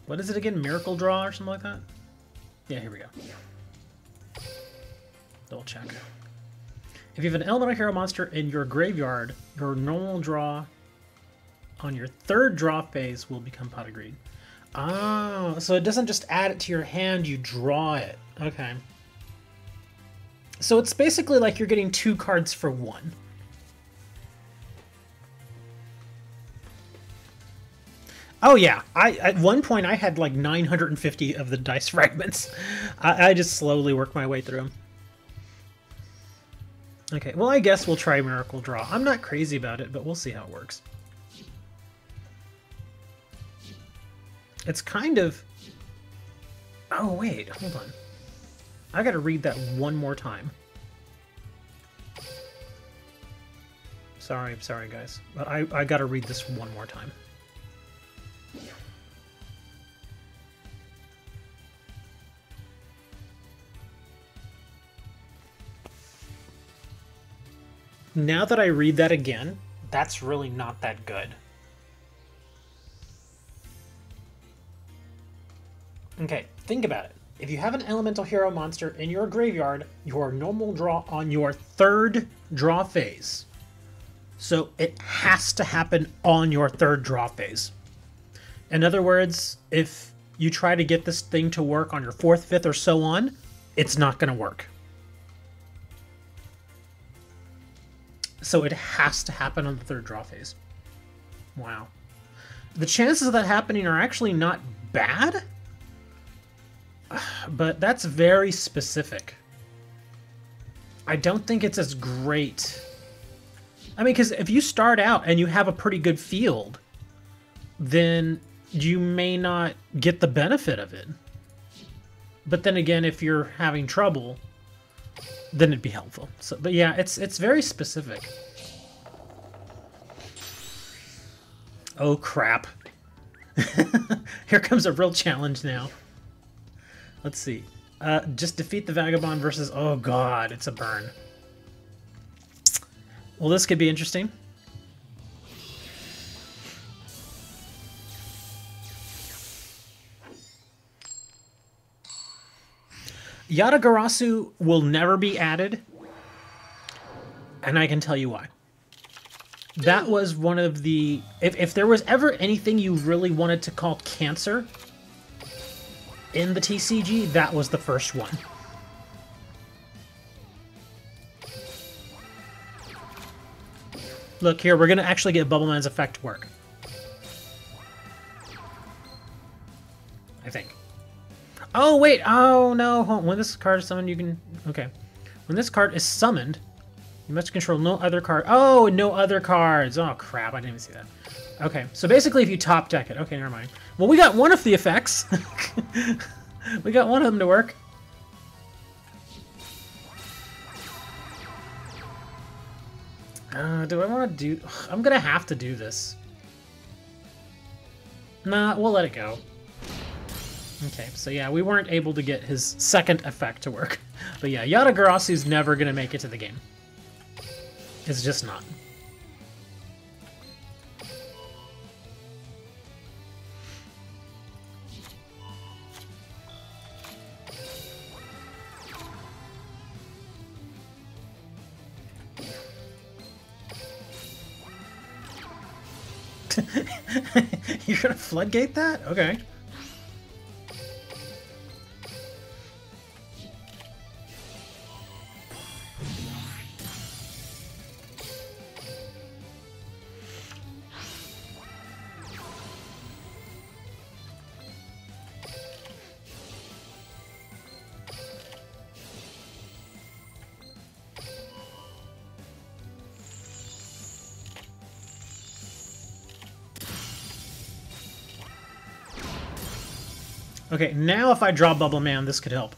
What is it again? Miracle Draw or something like that? Yeah, here we go. Double check. If you have an elemental hero monster in your graveyard, your normal draw on your 3rd draw phase will become Pot of Greed. Oh, so it doesn't just add it to your hand, you draw it. Okay. So it's basically like you're getting 2 cards for 1. Oh yeah, at one point I had like 950 of the dice fragments. I just slowly worked my way through them. Okay, well I guess we'll try Miracle Draw. I'm not crazy about it, but we'll see how it works. It's kind of... Oh wait, hold on. I gotta read that one more time. Sorry guys, but I gotta read this one more time. Now that I read that again, that's really not that good. Okay, think about it. If you have an elemental hero monster in your graveyard, your normal draw on your third draw phase. So it has to happen on your third draw phase. In other words, if you try to get this thing to work on your fourth, fifth, or so on, it's not going to work. So it has to happen on the third draw phase. Wow. The chances of that happening are actually not bad, but that's very specific. I don't think it's as great. I mean, because if you start out and you have a pretty good field, then you may not get the benefit of it. But then again, if you're having trouble, then it'd be helpful. So, but yeah, it's very specific. Oh crap. Here comes a real challenge now. Let's see. Just defeat the Vagabond versus... Oh god, it's a burn. Well, this could be interesting. Yatagarasu will never be added, and I can tell you why. That was one of the... If there was ever anything you really wanted to call cancer in the TCG, that was the first one. Look here, we're going to actually get Bubbleman's effect to work. I think. Oh, wait! Oh, no! When this card is summoned, you can... Okay. When this card is summoned, you must control no other card. Oh, no other cards! Oh, crap, I didn't even see that. Okay, so basically if you top deck it... Okay, never mind. Well, we got one of the effects. We got one of them to work. Do I want to do... I'm gonna have to do this. Nah, we'll let it go. Okay, so yeah, we weren't able to get his second effect to work. But yeah, Yatagarasu's never gonna make it to the game. It's just not. You're gonna floodgate that? Okay. Okay, now if I draw Bubble Man, this could help.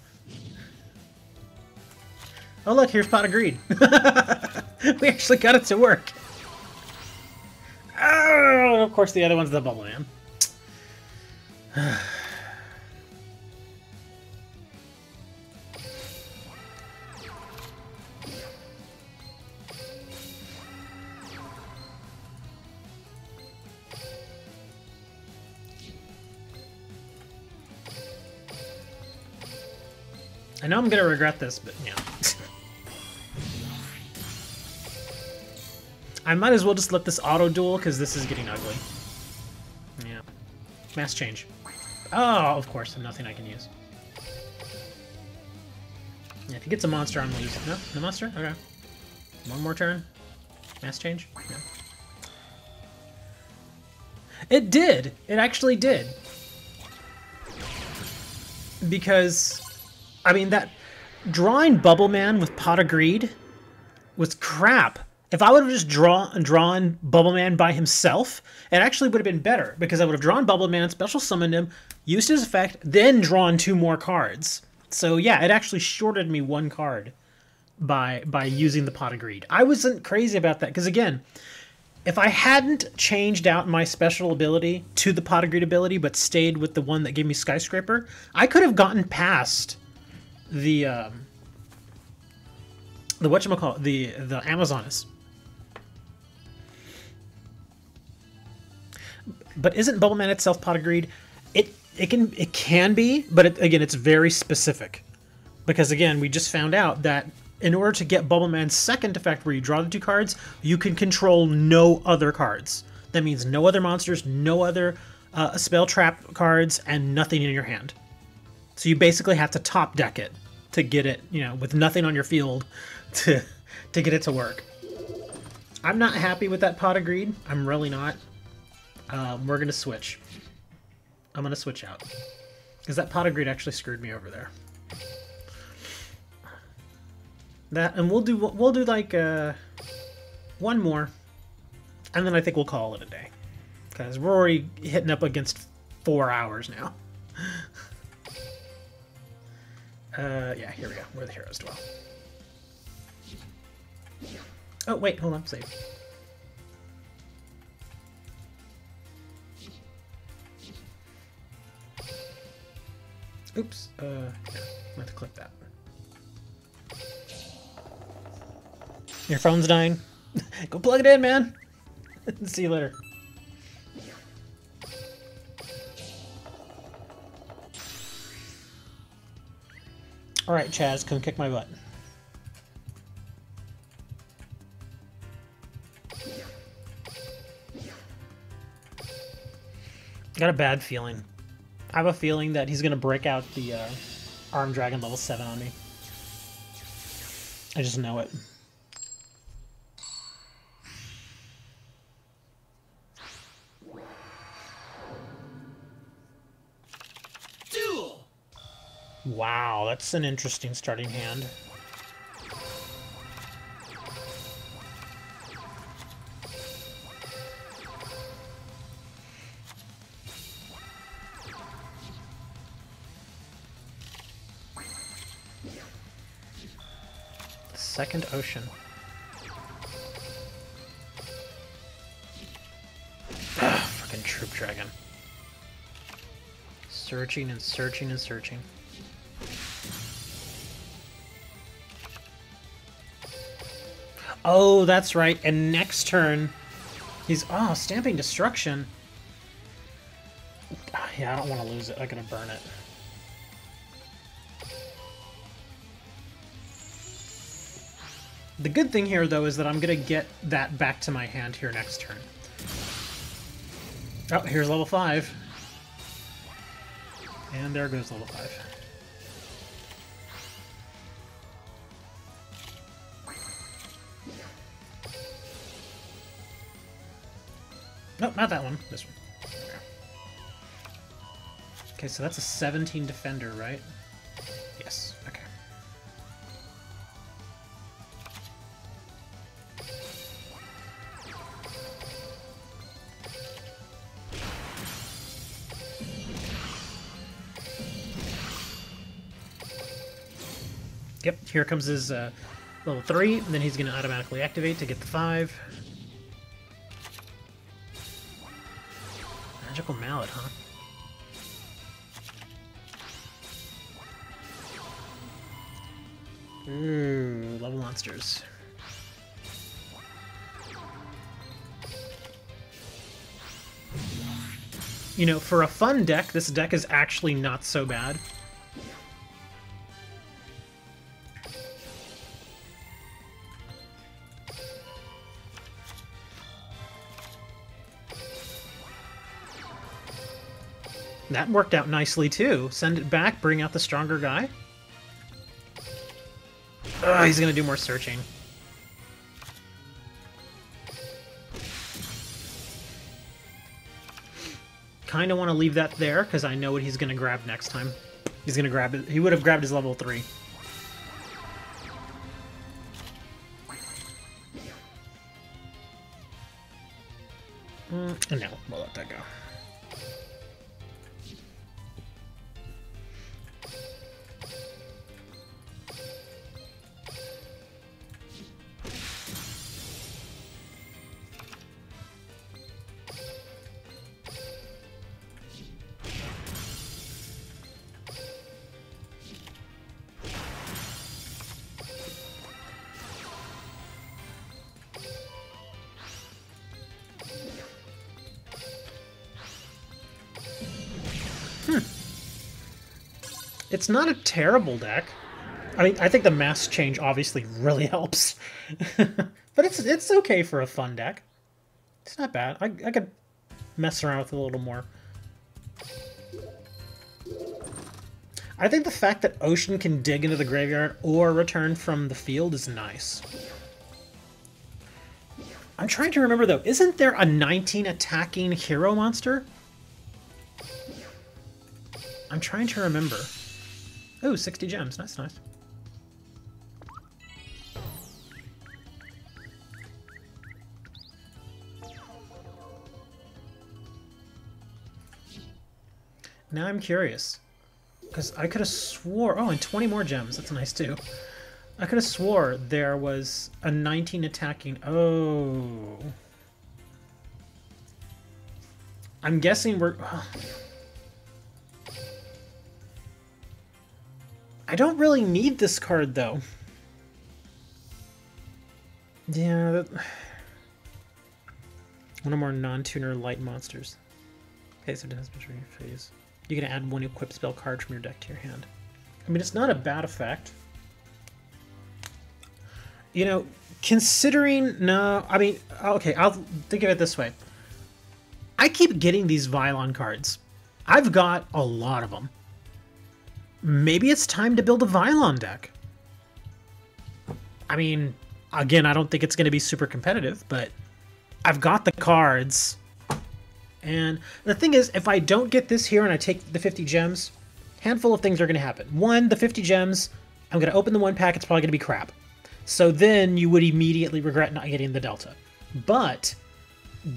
Oh look, here's Pot of Greed. We actually got it to work. Oh, of course the other one's the Bubble Man. I know I'm gonna regret this, but yeah. I might as well just let this auto duel because this is getting ugly. Yeah. Mass change. Oh, of course, nothing I can use. Yeah, if he gets a monster, I'm losing. No? No monster? Okay. One more turn. Mass change? Yeah. It did! It actually did. Because... I mean, that drawing Bubble Man with Pot of Greed was crap. If I would have just drawn Bubble Man by himself, it actually would have been better, because I would have drawn Bubble Man, special summoned him, used his effect, then drawn 2 more cards. So yeah, it actually shorted me 1 card by using the Pot of Greed. I wasn't crazy about that, because again, if I hadn't changed out my special ability to the Pot of Greed ability, but stayed with the one that gave me Skyscraper, I could have gotten past the whatchamacallit, the Amazoness. But isn't Bubble Man itself pot of greed? It can be, but again, it's very specific. Because again, we just found out that in order to get Bubble Man's second effect, where you draw the 2 cards, you can control no other cards. That means no other monsters, no other spell trap cards, and nothing in your hand. So you basically have to top deck it to get it, you know, with nothing on your field to get it to work. I'm not happy with that pot of greed. I'm really not. We're gonna switch. I'm gonna switch out because that pot of greed actually screwed me over there. That, and we'll do like one more, and then I think we'll call it a day because we're already hitting up against 4 hours now. Yeah, here we go. Where the heroes dwell. Oh wait, hold on, save. Oops. Yeah, I'm gonna have to click that. Your phone's dying. Go plug it in, man. See you later. All right, Chaz, come kick my butt. Got a bad feeling. I have a feeling that he's gonna break out the Arm Dragon level 7 on me. I just know it. Duel! Wow, that's an interesting starting hand. Second Ocean. Ugh, fucking Troop Dragon. Searching and searching and searching. Oh, that's right. And next turn, he's... Oh, Stamping Destruction. Yeah, I don't want to lose it. I'm going to burn it. The good thing here, though, is that I'm going to get that back to my hand here next turn. Oh, here's level 5. And there goes level 5. Nope, not that one. This one. Okay, so that's a 17 defender, right? Yes, okay. Yep, here comes his level 3, and then he's going to automatically activate to get the 5. Magical Mallet, huh? Ooh, level monsters. You know, for a fun deck, this deck is actually not so bad. That worked out nicely, too. Send it back, bring out the stronger guy. Ugh, he's gonna do more searching. Kinda want to leave that there, because I know what he's gonna grab next time. He's gonna grab it. He would have grabbed his level 3. And no, we'll let that go. It's not a terrible deck. I mean, I think the mask change obviously really helps. But it's okay for a fun deck. It's not bad. I could mess around with it a little more. I think the fact that Ocean can dig into the graveyard or return from the field is nice. I'm trying to remember, though. Isn't there a 19 attacking hero monster? I'm trying to remember. Oh, 60 gems. That's nice. Now I'm curious. Because I could have swore... Oh, and 20 more gems. That's nice, too. I could have swore there was a 19 attacking... Oh. I'm guessing we're... Oh. I don't really need this card, though. Yeah, that... One or more non-tuner light monsters. Okay, so it has between your phase. You can add one equipped spell card from your deck to your hand. I mean, it's not a bad effect. You know, considering... No, I mean, okay, I'll think of it this way. I keep getting these Vylon cards. I've got a lot of them. Maybe it's time to build a Vylon deck. I mean, again, I don't think it's going to be super competitive, but I've got the cards. And the thing is, if I don't get this here and I take the 50 gems, handful of things are going to happen. One, the 50 gems, I'm going to open the one pack, it's probably going to be crap. So then you would immediately regret not getting the Delta. But,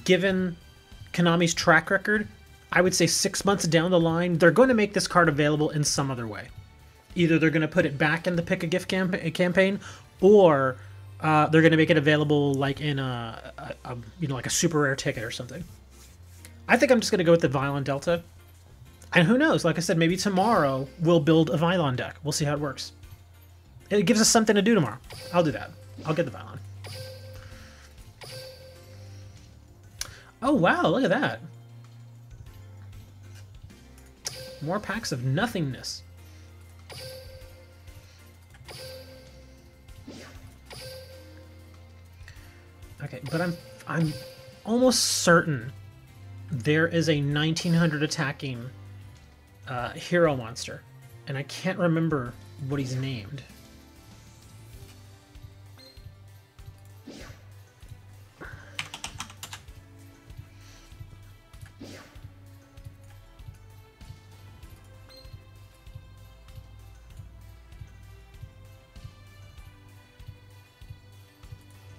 given Konami's track record, I would say 6 months down the line, they're going to make this card available in some other way. Either they're going to put it back in the Pick a Gift campaign, or they're going to make it available like in like a super rare ticket or something. I think I'm just going to go with the Vylon Delta. And who knows, like I said, maybe tomorrow we'll build a Vylon deck. We'll see how it works. It gives us something to do tomorrow. I'll do that. I'll get the Vylon. Oh wow, look at that. More packs of nothingness. Okay, but I'm almost certain there is a 1900 attacking hero monster, and I can't remember what he's named.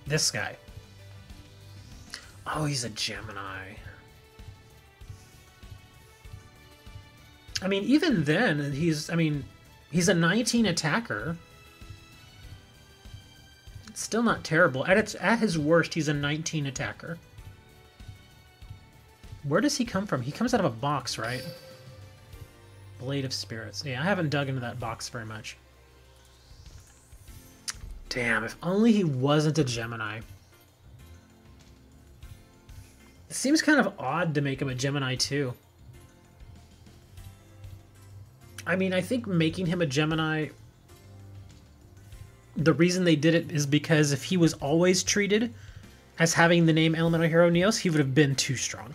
This guy. Oh, he's a Gemini. I mean, even then, he's a 19 attacker. It's still not terrible. At his worst, he's a 19 attacker. Where does he come from? He comes out of a box, right? Blade of Spirits. Yeah, I haven't dug into that box very much. Damn, if only he wasn't a Gemini. It seems kind of odd to make him a Gemini, too. I mean, I think making him a Gemini, the reason they did it is because if he was always treated as having the name Elemental Hero Neos, he would have been too strong.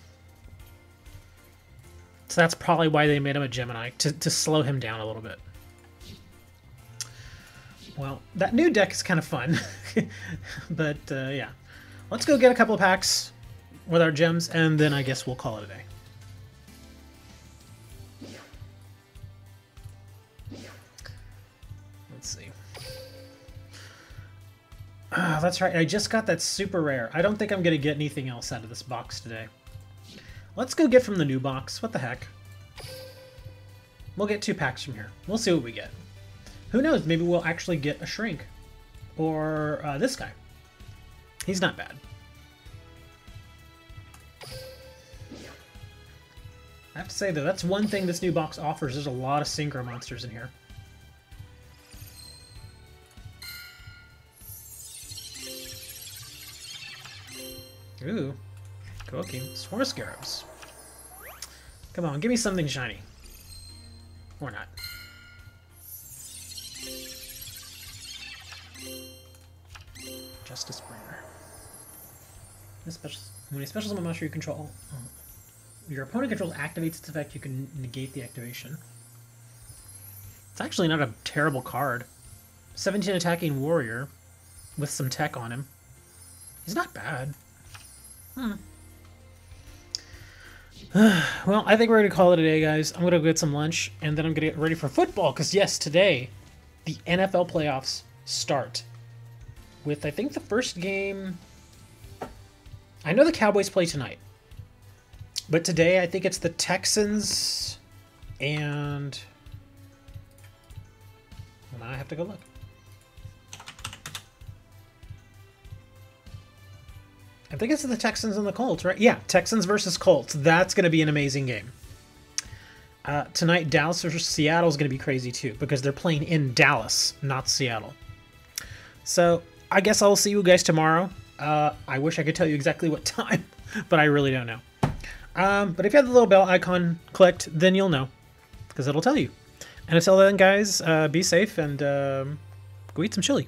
So that's probably why they made him a Gemini, to slow him down a little bit. Well, that new deck is kind of fun. But, yeah. Let's go get a couple of packs with our gems, and then I guess we'll call it a day. Let's see. Ah, that's right. I just got that super rare. I don't think I'm going to get anything else out of this box today. Let's go get from the new box. What the heck? We'll get 2 packs from here. We'll see what we get. Who knows? Maybe we'll actually get a Shrink. Or this guy. He's not bad. I have to say, though, that's one thing this new box offers. There's a lot of Synchro monsters in here. Ooh. Cooking. Swarm Scarabs. Come on, give me something shiny. Or not. Justice Bringer. When a special summon monster you control, your opponent controls activates its effect, you can negate the activation. It's actually not a terrible card. 17 attacking warrior with some tech on him. He's not bad. Well, I think we're going to call it a day, guys. I'm going to go get some lunch, and then I'm going to get ready for football, because yes, today, the NFL playoffs start. With, I think, the first game... I know the Cowboys play tonight. But today, I think it's the Texans and... Well, now I have to go look. I think it's the Texans and the Colts, right? Yeah, Texans versus Colts. That's going to be an amazing game. Tonight, Dallas versus Seattle is going to be crazy, too, because they're playing in Dallas, not Seattle. So, I guess I'll see you guys tomorrow. I wish I could tell you exactly what time, but I really don't know. But if you have the little bell icon clicked, then you'll know, because it'll tell you. And until then, guys, be safe and go eat some chili.